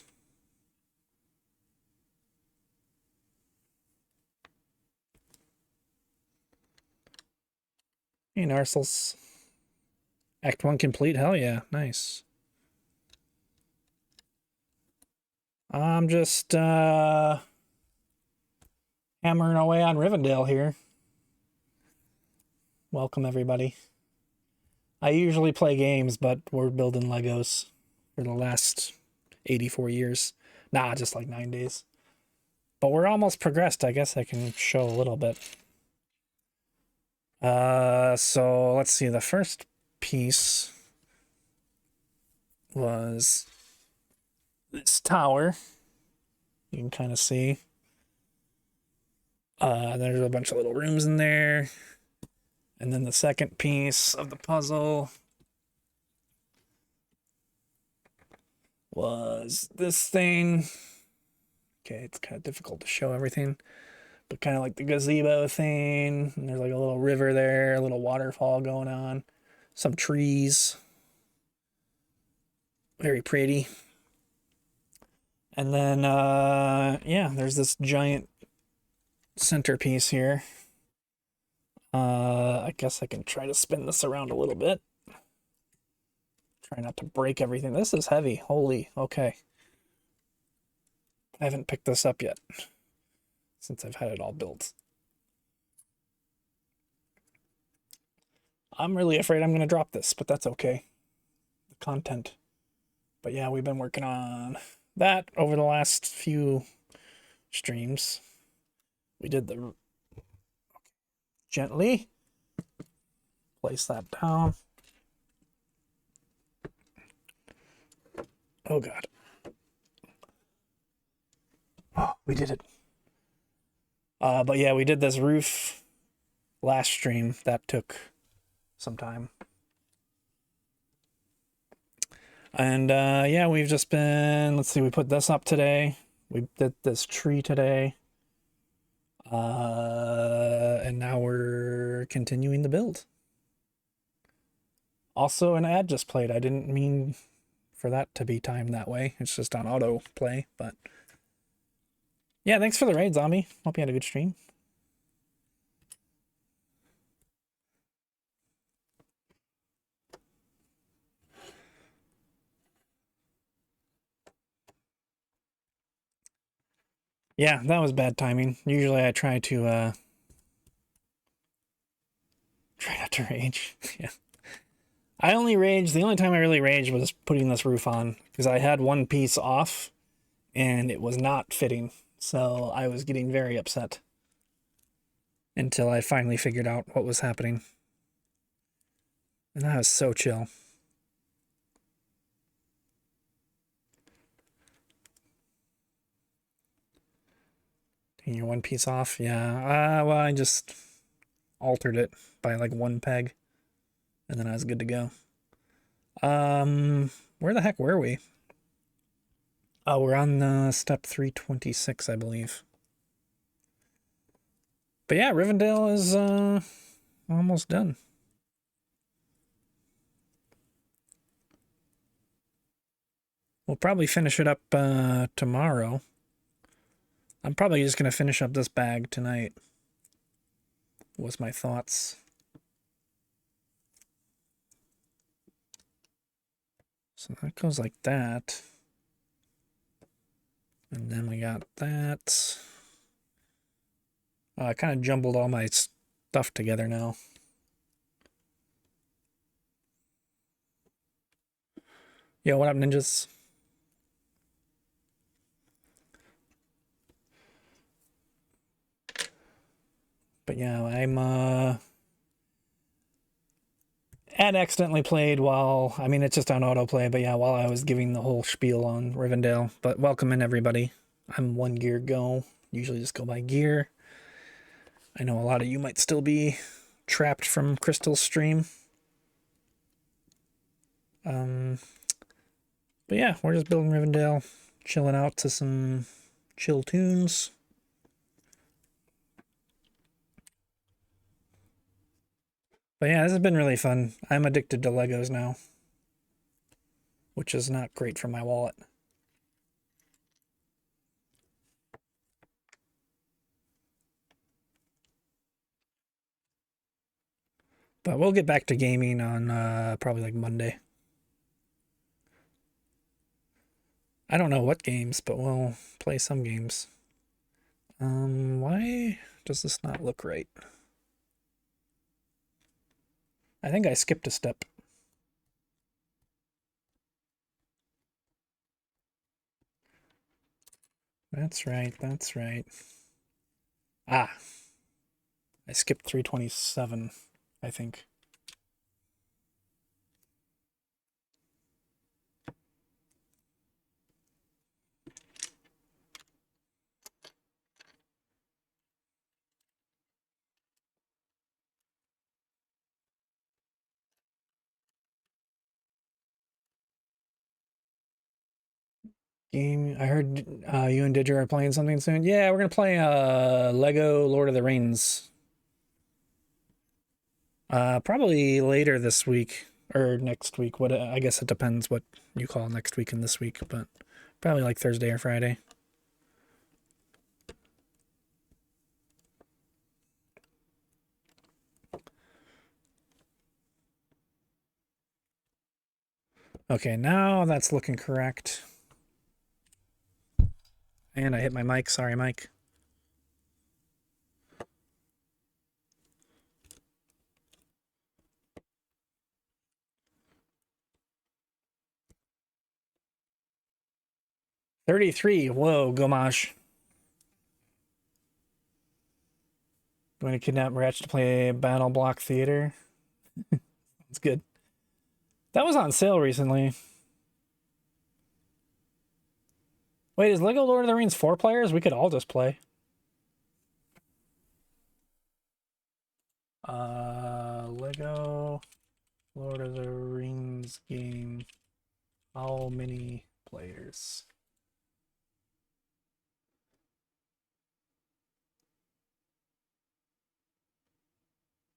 Hey, Narsels. Act 1 complete? Hell yeah. Nice. I'm just hammering away on Rivendell here. Welcome, everybody. I usually play games, but we're building Legos for the last 84 years. Nah, just like 9 days. But we're almost progressed. I guess I can show a little bit. So let's see. The first piece was this tower. You can kind of see. There's a bunch of little rooms in there. And then the second piece of the puzzle was this thing. Okay, it's kind of difficult to show everything, but kind of like the gazebo thing. And there's like a little river there, a little waterfall going on, some trees. Very pretty. And then, yeah, there's this giant centerpiece here. I guess I can try to spin this around a little bit. Try not to break everything. This is heavy. Holy, okay. I haven't picked this up yet since I've had it all built. I'm really afraid I'm going to drop this, but that's okay. The content. But yeah, we've been working on that over the last few streams. We did the... Gently place that down. Oh god. Oh, we did it. But yeah, we did this roof last stream. That took some time. And yeah, we've just been, let's see, we put this up today. We did this tree today. And now we're continuing the build. Also, an ad just played. I didn't mean for that to be timed that way. It's just on auto play, but yeah, thanks for the raid, Zombie. Hope you had a good stream. Yeah, that was bad timing. Usually I try to try not to rage. Yeah. I only raged, the only time I really raged was putting this roof on, because I had one piece off and it was not fitting. So I was getting very upset until I finally figured out what was happening. And that was so chill. Taking your one piece off? Yeah. Well, I just altered it by like one peg. And then I was good to go. Where the heck were we? Oh, we're on step 326, I believe. But yeah, Rivendell is almost done. We'll probably finish it up tomorrow. I'm probably just going to finish up this bag tonight. Was my thoughts. So that goes like that. And then we got that. I kind of jumbled all my stuff together now. Yo, what up, ninjas? But yeah, I'm had accidentally played while, I mean, it's just on autoplay, but yeah, while I was giving the whole spiel on Rivendell. But welcome in, everybody. I'm One Gear Go. Usually just go by Gear. I know a lot of you might still be trapped from Crystal's stream. But yeah, we're just building Rivendell, chilling out to some chill tunes. But yeah, this has been really fun. I'm addicted to Legos now, which is not great for my wallet. But we'll get back to gaming on probably like Monday. I don't know what games, but we'll play some games. Why does this not look right? I think I skipped a step. That's right, that's right. Ah, I skipped 327, I think. Game, I heard you and Didger are playing something soon. Yeah, we're gonna play Lego Lord of the Rings. Probably later this week or next week. What I guess it depends what you call next week and this week, but probably like Thursday or Friday. Okay, now that's looking correct. And I hit my mic. Sorry, Mike. $33. Whoa, Gomage. Going to kidnap Ratch to play Battle Block Theater. That's good. That was on sale recently. Wait, is Lego Lord of the Rings 4 players? We could all just play. Lego Lord of the Rings game. How many players?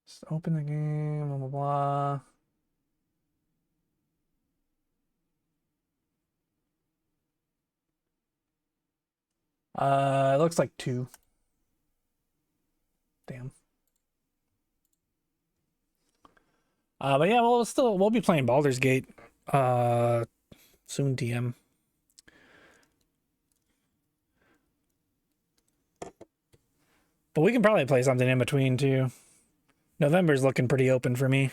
Just open the game, blah, blah, blah. It looks like 2. Damn. But yeah, we'll be playing Baldur's Gate soon, TM. But we can probably play something in between too. November's looking pretty open for me.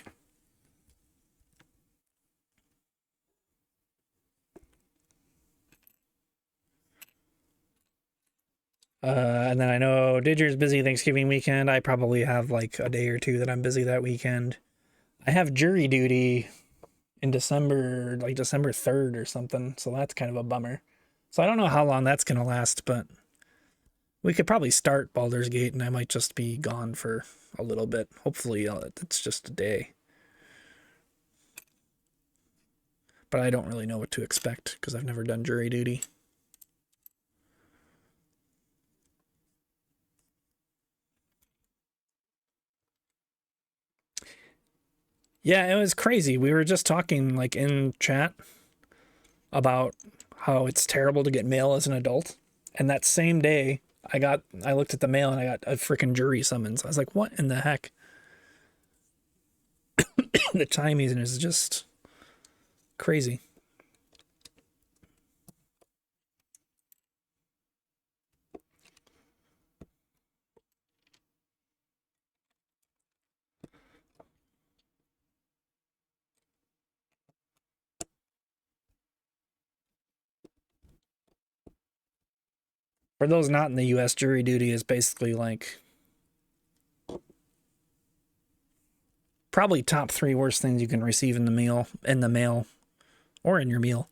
And then I know Didger's busy Thanksgiving weekend. I probably have like a day or two that I'm busy that weekend. I have jury duty in December, like December 3rd or something. So that's kind of a bummer. So I don't know how long that's going to last, but we could probably start Baldur's Gate and I might just be gone for a little bit. Hopefully it's just a day. But I don't really know what to expect because I've never done jury duty. Yeah, it was crazy. We were just talking like in chat about how it's terrible to get mail as an adult. And that same day, I looked at the mail and I got a freaking jury summons. I was like, what in the heck? The timing is just crazy. For those not in the U.S., jury duty is basically like probably top 3 worst things you can receive in the mail, or in your meal.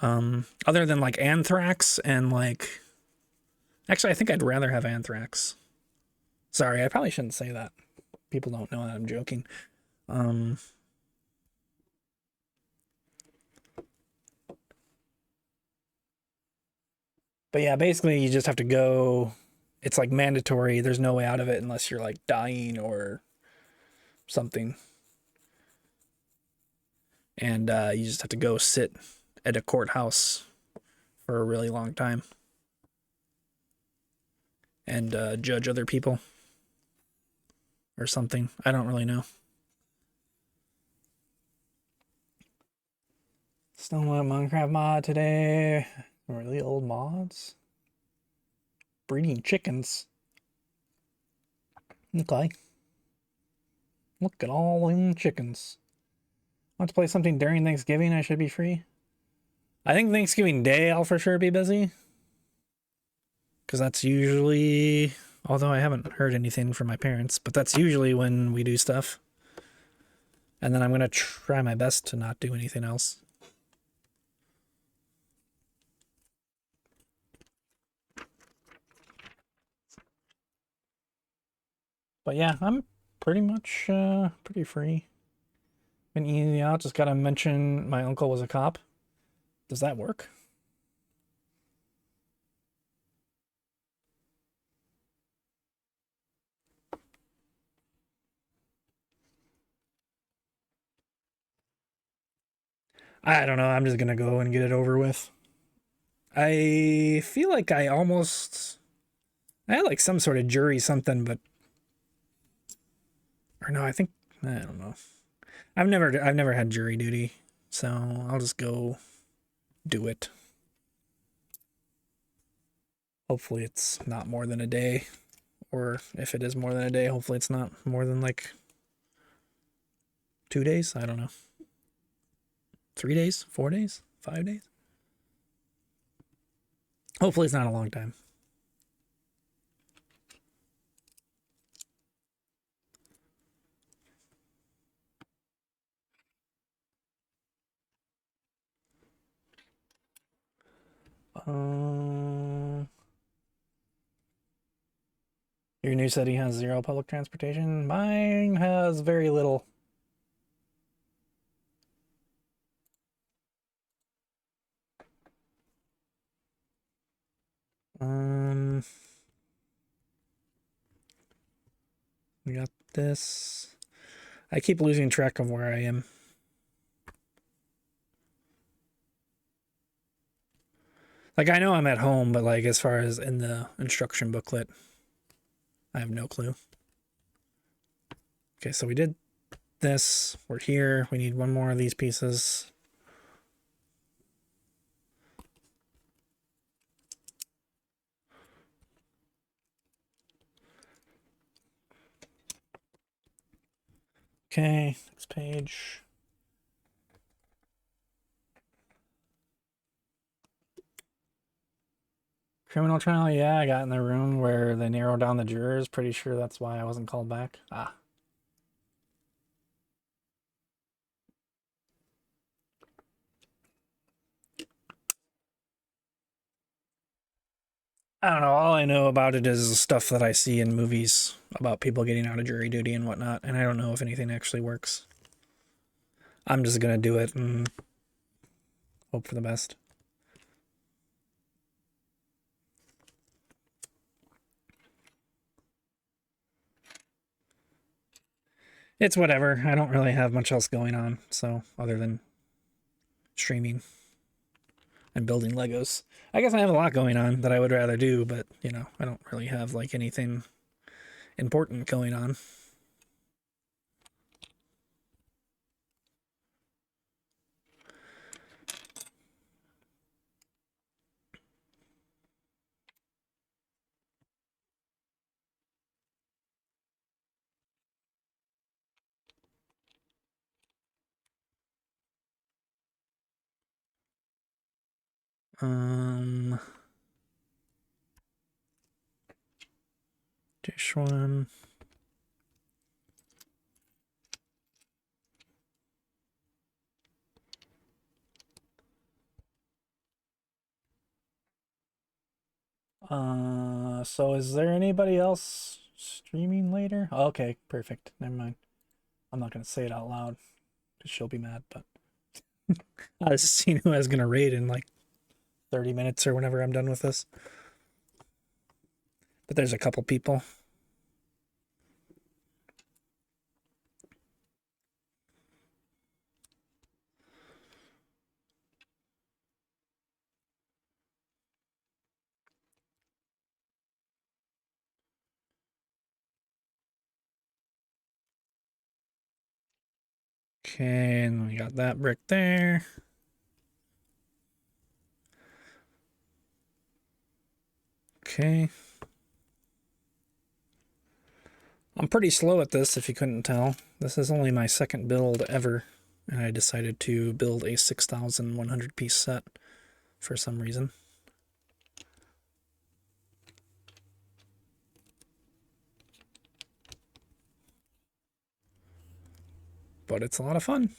Other than like anthrax and like, actually, I think I'd rather have anthrax. Sorry, I probably shouldn't say that. People don't know that I'm joking. But yeah, basically you just have to go. It's like mandatory. There's no way out of it unless you're like dying or something. And you just have to go sit at a courthouse for a really long time and judge other people or something. I don't really know. Snowman Minecraft mod today. Really old mods. Breeding chickens. Okay. Look at all them chickens. Want to play something during Thanksgiving? I should be free. I think Thanksgiving Day I'll for sure be busy. Because that's usually, although I haven't heard anything from my parents, but that's usually when we do stuff. And then I'm going to try my best to not do anything else. But yeah, I'm pretty much pretty free. Been easy out. Just gotta mention my uncle was a cop. Does that work? I don't know. I'm just gonna go and get it over with. I feel like I had like some sort of jury something, but or no, I don't know. I've never had jury duty, so I'll just go do it. Hopefully it's not more than a day, or if it is more than a day, hopefully it's not more than like 2 days. I don't know. 3 days, 4 days, 5 days. Hopefully it's not a long time. Your new city has 0 public transportation. Mine has very little. We got this. I keep losing track of where I am. Like, I know I'm at home, but like as far as in the instruction booklet, I have no clue. Okay, so we did this. We're here. We need one more of these pieces. Okay, next page. Criminal trial, yeah, I got in the room where they narrowed down the jurors. Pretty sure that's why I wasn't called back. Ah. I don't know. All I know about it is stuff that I see in movies about people getting out of jury duty and whatnot, and I don't know if anything actually works. I'm just gonna do it and hope for the best. It's whatever. I don't really have much else going on, so other than streaming and building Legos. I guess I have a lot going on that I would rather do, but you know, I don't really have like anything important going on. Um Dish one. So is there anybody else streaming later? Okay, perfect. Never mind. I'm not gonna say it out loud because she'll be mad, but I was just seeing who I was gonna raid in like 30 minutes or whenever I'm done with this. But there's a couple people. Okay, and we got that brick there. Okay. I'm pretty slow at this, if you couldn't tell. This is only my second build ever, and I decided to build a 6,100 piece set for some reason. But it's a lot of fun.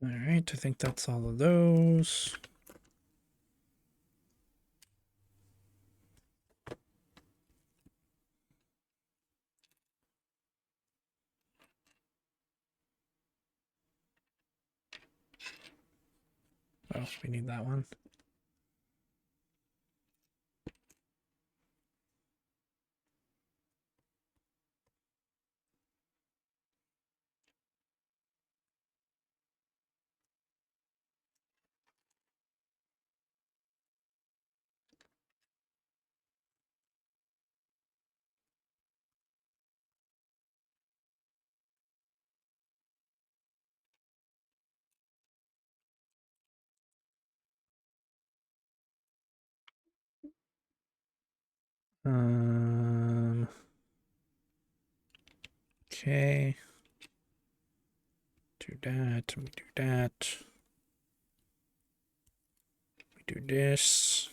All right, I think that's all of those. Oh, we need that one. Okay. Do that, we do that. We do this.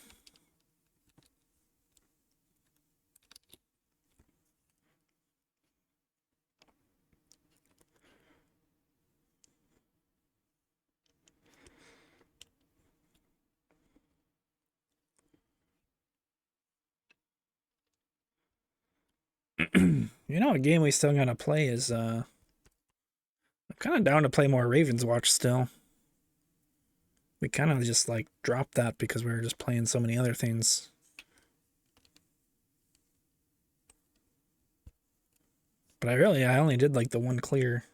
You know, a game we still gotta play is I'm kind of down to play more Ravens Watch still. We kind of just like dropped that because we were just playing so many other things. But I only did like the one clear.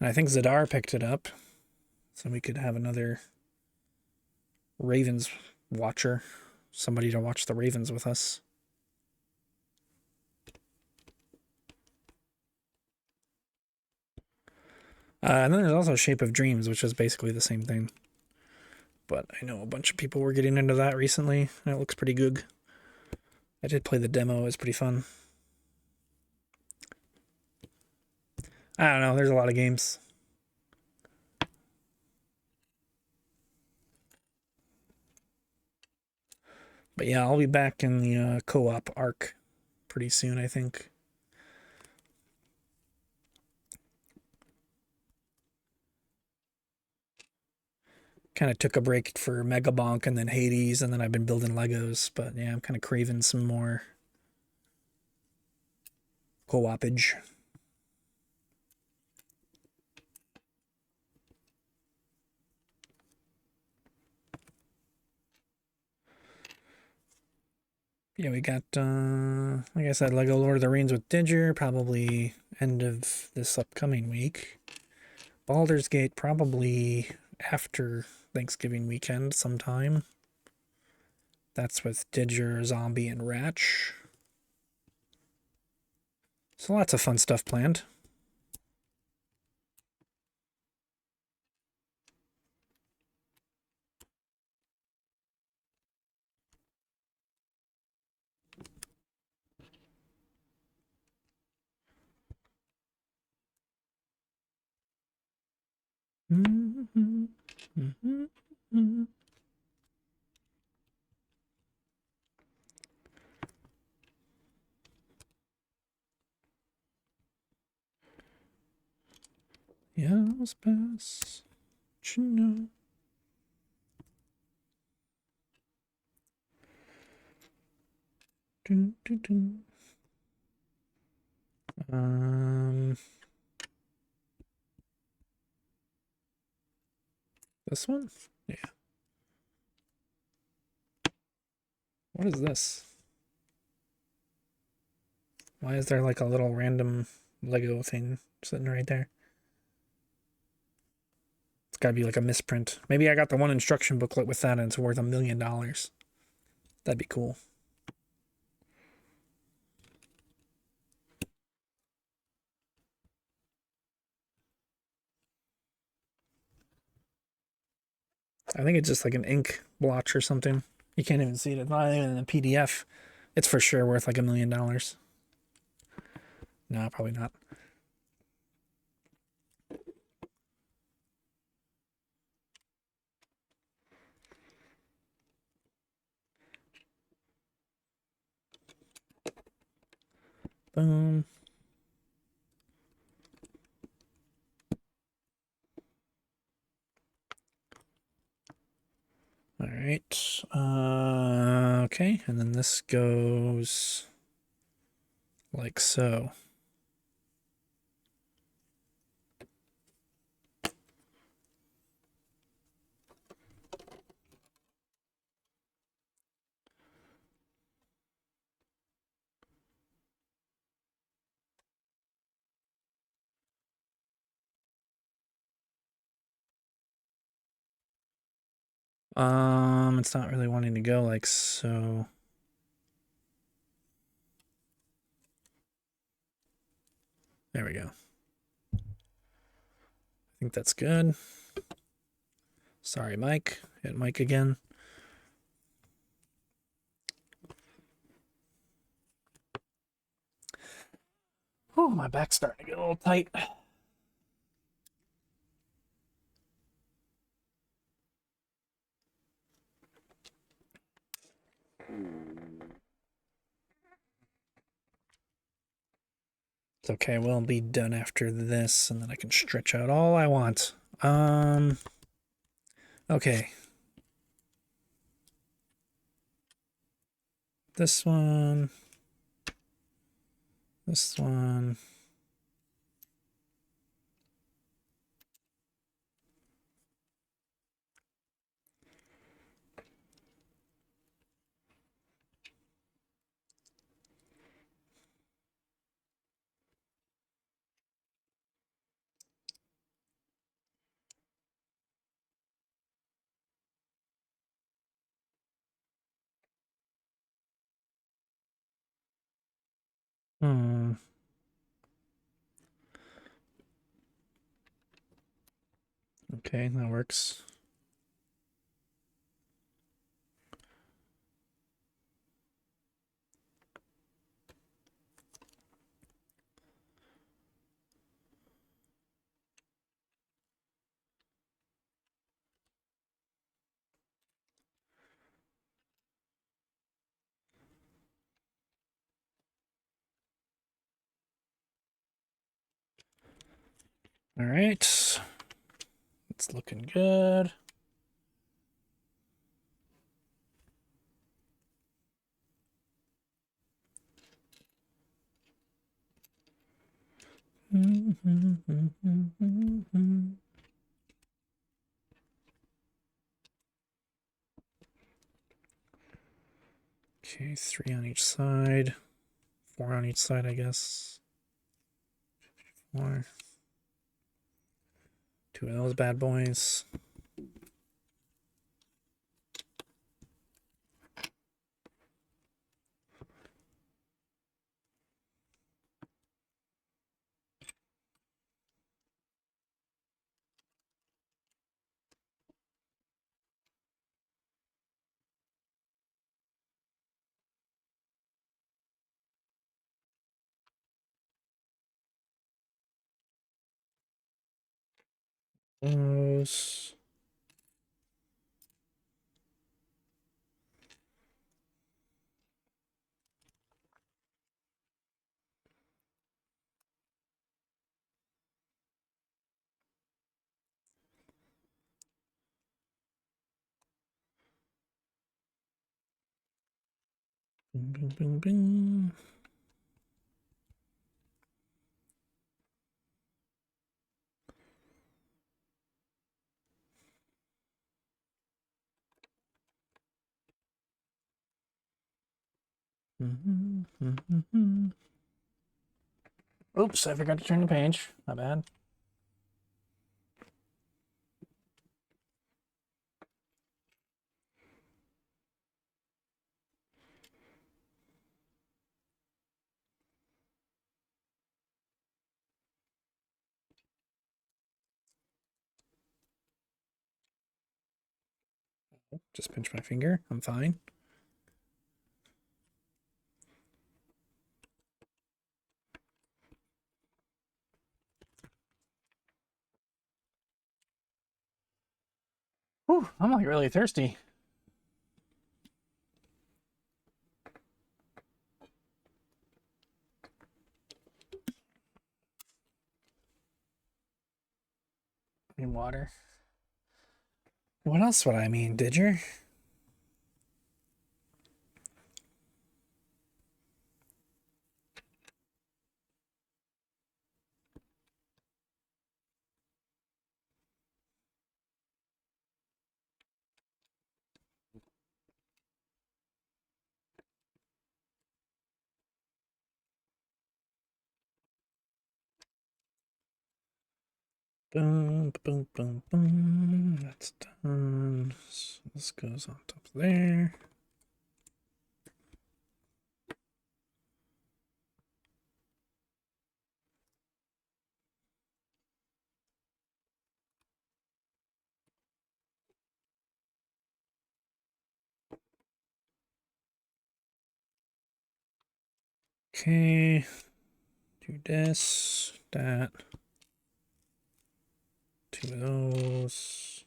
And I think Zadar picked it up, so we could have another Ravens watcher, somebody to watch the Ravens with us. And then there's also Shape of Dreams, which is basically the same thing. But I know a bunch of people were getting into that recently, and it looks pretty good. I did play the demo, it was pretty fun. I don't know, there's a lot of games. But yeah, I'll be back in the co-op arc pretty soon, I think. Kind of took a break for Megabonk and then Hades, and then I've been building Legos. But yeah, I'm kind of craving some more co-opage. Yeah, we got, like I said, Lego Lord of the Rings with Dinger, probably end of this upcoming week. Baldur's Gate, probably after Thanksgiving weekend sometime. That's with Didger, Zombie, and Ratch. So lots of fun stuff planned. Yes, pass. You know. Dun, dun, dun. This one? Yeah. What is this? Why is there like a little random Lego thing sitting right there? It's gotta be like a misprint. Maybe I got the one instruction booklet with that and it's worth $1 million. That'd be cool. I think it's just like an ink blotch or something. You can't even see it. It's not even in a PDF. It's for sure worth like $1 million. No, probably not. Boom. All right. Okay, and then this goes like so. It's not really wanting to go like so. There we go. I think that's good. Sorry, Mike. Hit Mike again. Oh, my back's starting to get a little tight. It's okay, we'll be done after this, and then I can stretch out all I want. Okay. This one. This one. Hmm. Okay, that works. All right. It's looking good. Okay, 3 on each side. 4 on each side, I guess. 4. 2 of those bad boys. Those. Bing, bing, bing, bing. Oops, I forgot to turn the page. Not bad. Just pinch my finger. I'm fine. Whew, I'm like really thirsty. Need water. What else would I mean, did you? Boom, boom, boom, boom. That's done. So this goes on top there. Okay. Do this, that. Two of those.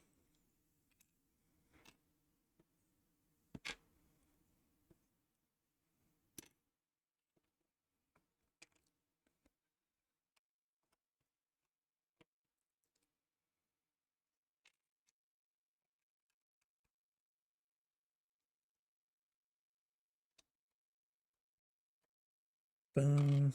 Boom.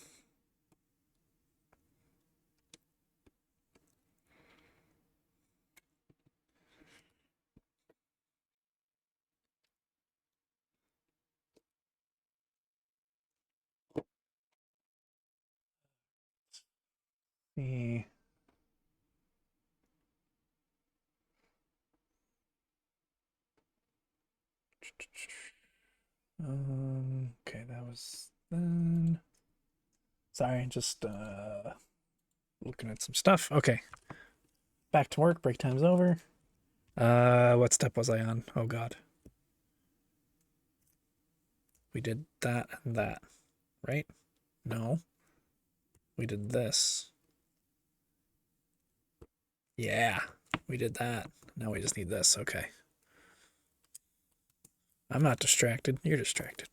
See. Okay, that was then. Sorry, just looking at some stuff. Okay. Back to work, break time's over. What step was I on? Oh god. We did that and that, right? No. We did this. Yeah, we did that. Now we just need this. Okay. I'm not distracted. You're distracted.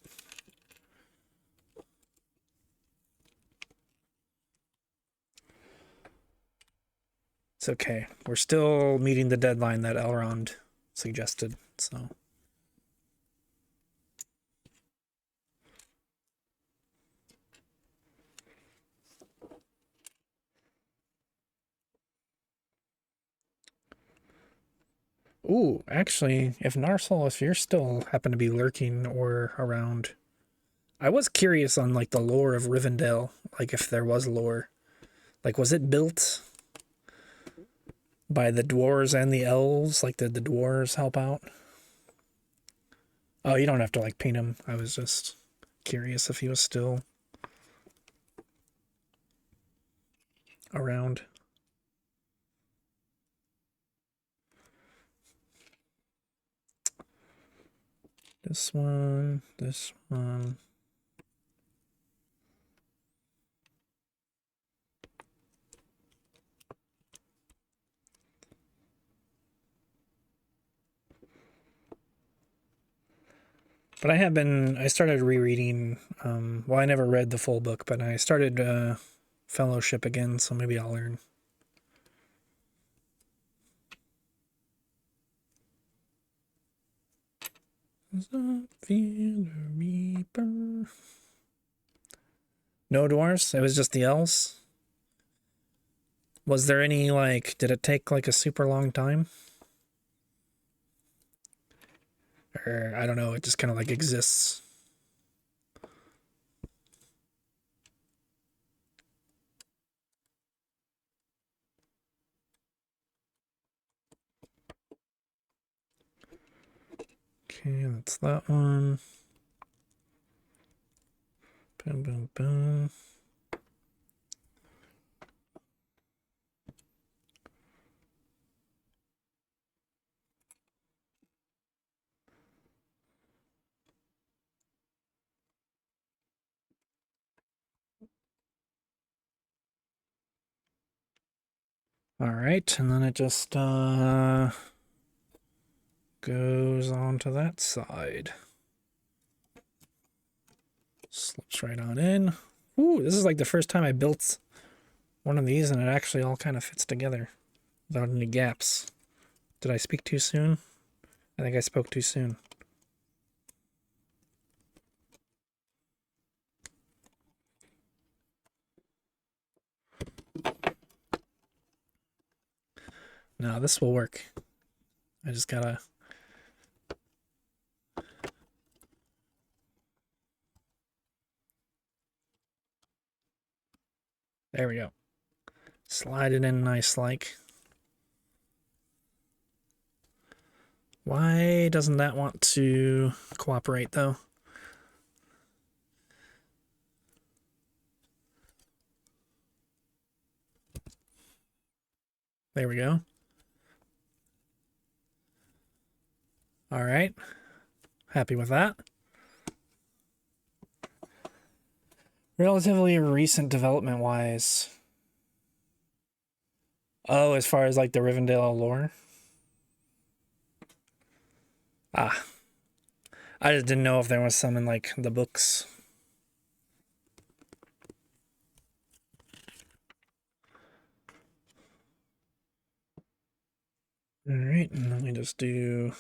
It's okay. We're still meeting the deadline that Elrond suggested, so. Ooh, actually, if Narsil, if you're still happen to be lurking or around, I was curious on like the lore of Rivendell, like if there was lore. Like, was it built by the dwarves and the elves? Like, did the dwarves help out? Oh, you don't have to like paint him. I was just curious if he was still around. This one, this one. But I started rereading, well, I never read the full book, but I started Fellowship again, so maybe I'll learn. Feel the Reaper. No dwarves? It was just the elves? Was there any, like, did it take, like, a super long time? Or, I don't know, it just kind of, like, exists. Okay, that's that one. Boom, boom, boom. All right, and then it just goes on to that side. Slips right on in. Ooh, this is like the first time I built one of these and it actually all kind of fits together without any gaps. Did I speak too soon? I think I spoke too soon. No, this will work. I just gotta... There we go. Slide it in nice like. Why doesn't that want to cooperate though? There we go. All right. Happy with that. Relatively recent development wise. Oh, as far as like the Rivendell lore? Ah. I just didn't know if there was some in like the books. All right, and let me just do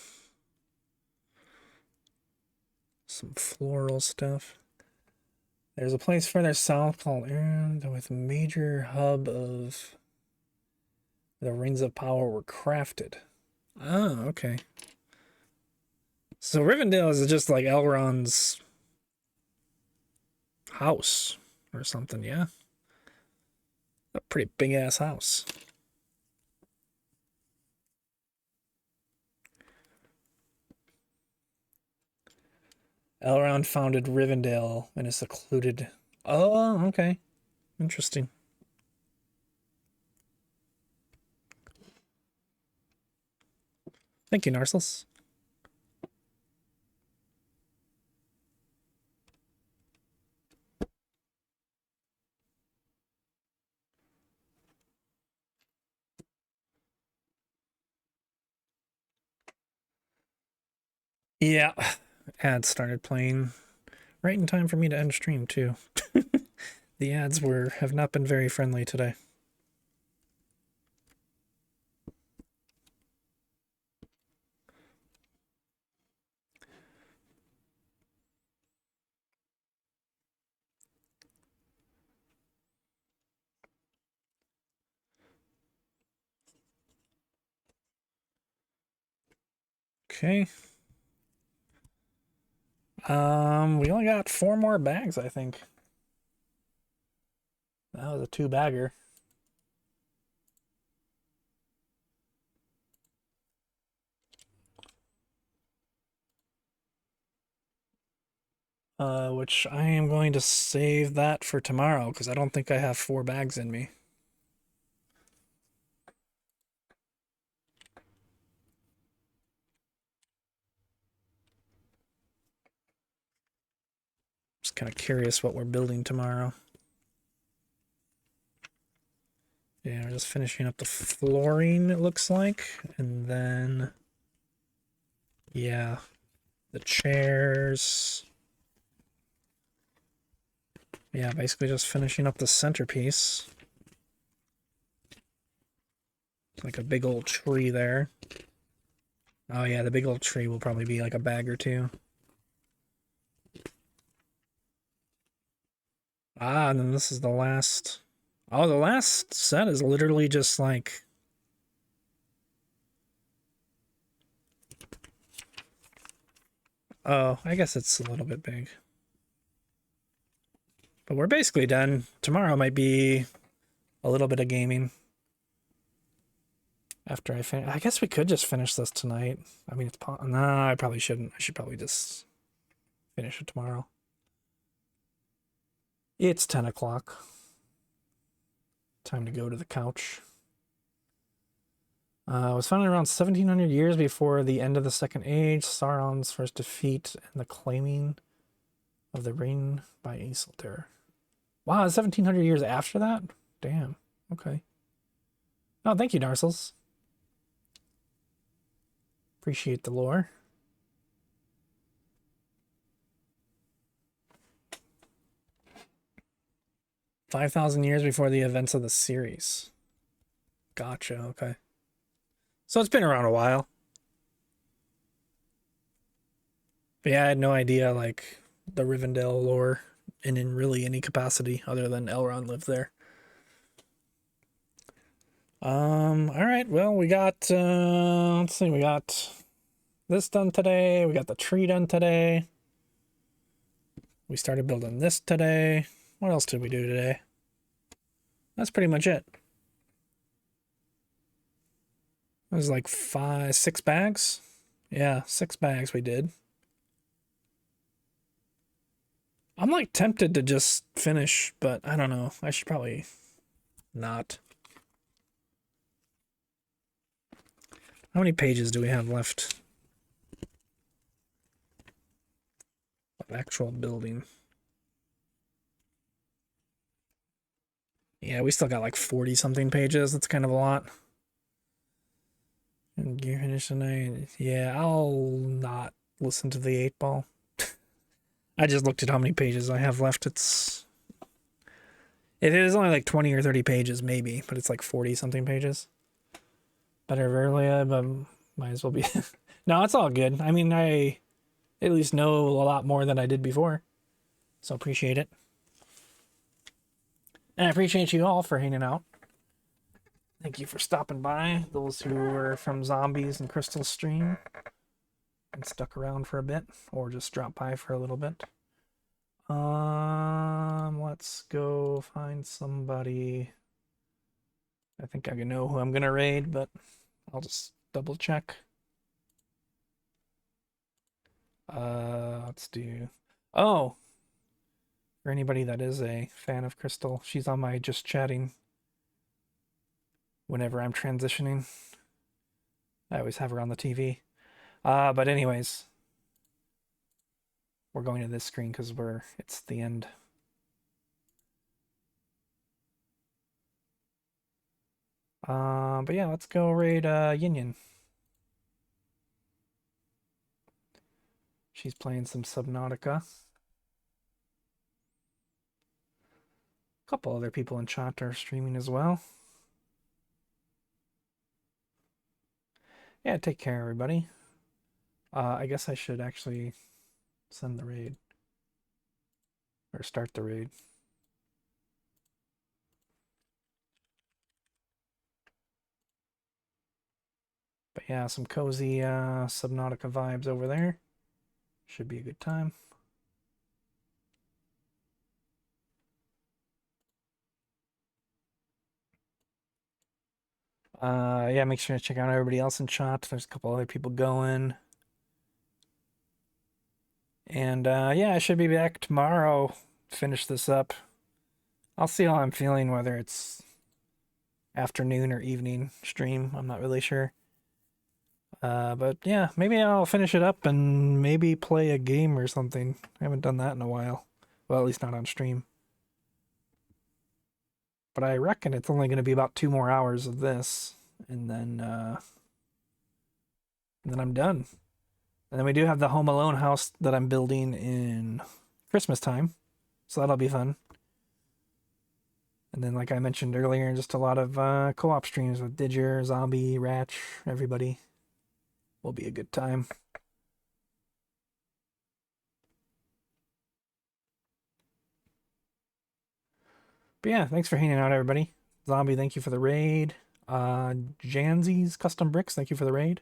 some floral stuff. There's a place further south called Erend with major hub of the rings of power were crafted. Oh, okay. So Rivendell is just like Elrond's house or something, yeah? A pretty big ass house. Elrond founded Rivendell in a secluded... Oh, okay. Interesting. Thank you, Narcissus. Yeah, ads started playing right in time for me to end stream too. The ads have not been very friendly today. Okay. We only got 4 more bags, I think. That was a 2-bagger. Which I am going to save that for tomorrow because I don't think I have 4 bags in me. Just kind of curious what we're building tomorrow. Yeah, we're just finishing up the flooring, it looks like. And then... Yeah. The chairs. Yeah, basically just finishing up the centerpiece. Like a big old tree there. Oh yeah, the big old tree will probably be like a bag or two. Ah, and then this is the last. Oh, the last set is literally just like. Oh, I guess it's a little bit big. But we're basically done. Tomorrow might be a little bit of gaming. After I finish. I guess we could just finish this tonight. I mean, it's. Nah, I probably shouldn't. I should probably just finish it tomorrow. It's 10 o'clock. Time to go to the couch. It was founded around 1700 years before the end of the Second Age, Sauron's first defeat, and the claiming of the ring by Isildur. Wow, 1700 years after that? Damn. Okay. Oh, thank you, Narcils. Appreciate the lore. $5,000 years before the events of the series. Gotcha, okay. So it's been around a while. But yeah, I had no idea, like, the Rivendell lore in really any capacity other than Elrond lived there. All right, well, we got, let's see, we got this done today. We got the tree done today. We started building this today. What else did we do today? That's pretty much it. It was like 6 bags. Yeah, 6 bags we did. I'm like tempted to just finish, but I don't know. I should probably not. How many pages do we have left of actual building? Yeah, we still got like 40 something pages. That's kind of a lot. And gear finish tonight. Yeah, I'll not listen to the 8 ball. I just looked at how many pages I have left. It is only like 20 or 30 pages, maybe, but it's like 40 something pages. Better earlier, but might as well be. No, it's all good. I mean, I at least know a lot more than I did before, so appreciate it. And I appreciate you all for hanging out. Thank you for stopping by, those who were from Zombies and Crystal Stream and stuck around for a bit, or just dropped by for a little bit. Let's go find somebody. I think I know who I'm gonna raid, but I'll just double check. Let's do. Oh, for anybody that is a fan of Crystal, she's on my just chatting whenever I'm transitioning. I always have her on the TV. But anyways, we're going to this screen because it's the end. But yeah, let's go raid Yin Yin. She's playing some Subnautica. A couple other people in chat are streaming as well. Yeah, take care, everybody. I guess I should actually send the raid. Or start the raid. But yeah, some cozy Subnautica vibes over there. Should be a good time. Yeah, make sure to check out everybody else in chat. There's a couple other people going. And yeah, I should be back tomorrow. Finish this up. I'll see how I'm feeling, whether it's afternoon or evening stream. I'm not really sure. But yeah, maybe I'll finish it up and maybe play a game or something. I haven't done that in a while. Well, at least not on stream. But I reckon it's only going to be about 2 more hours of this, and then I'm done. And then we do have the Home Alone house that I'm building in Christmas time. So that'll be fun. And then, like I mentioned earlier, just a lot of co-op streams with Didger, Zombie, Ratch, everybody. Will be a good time. But yeah, thanks for hanging out, everybody. Zombie, thank you for the raid. Janzy's Custom Bricks, thank you for the raid.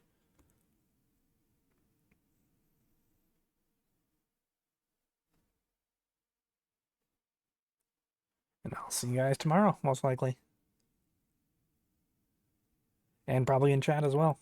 And I'll see you guys tomorrow, most likely. And probably in chat as well.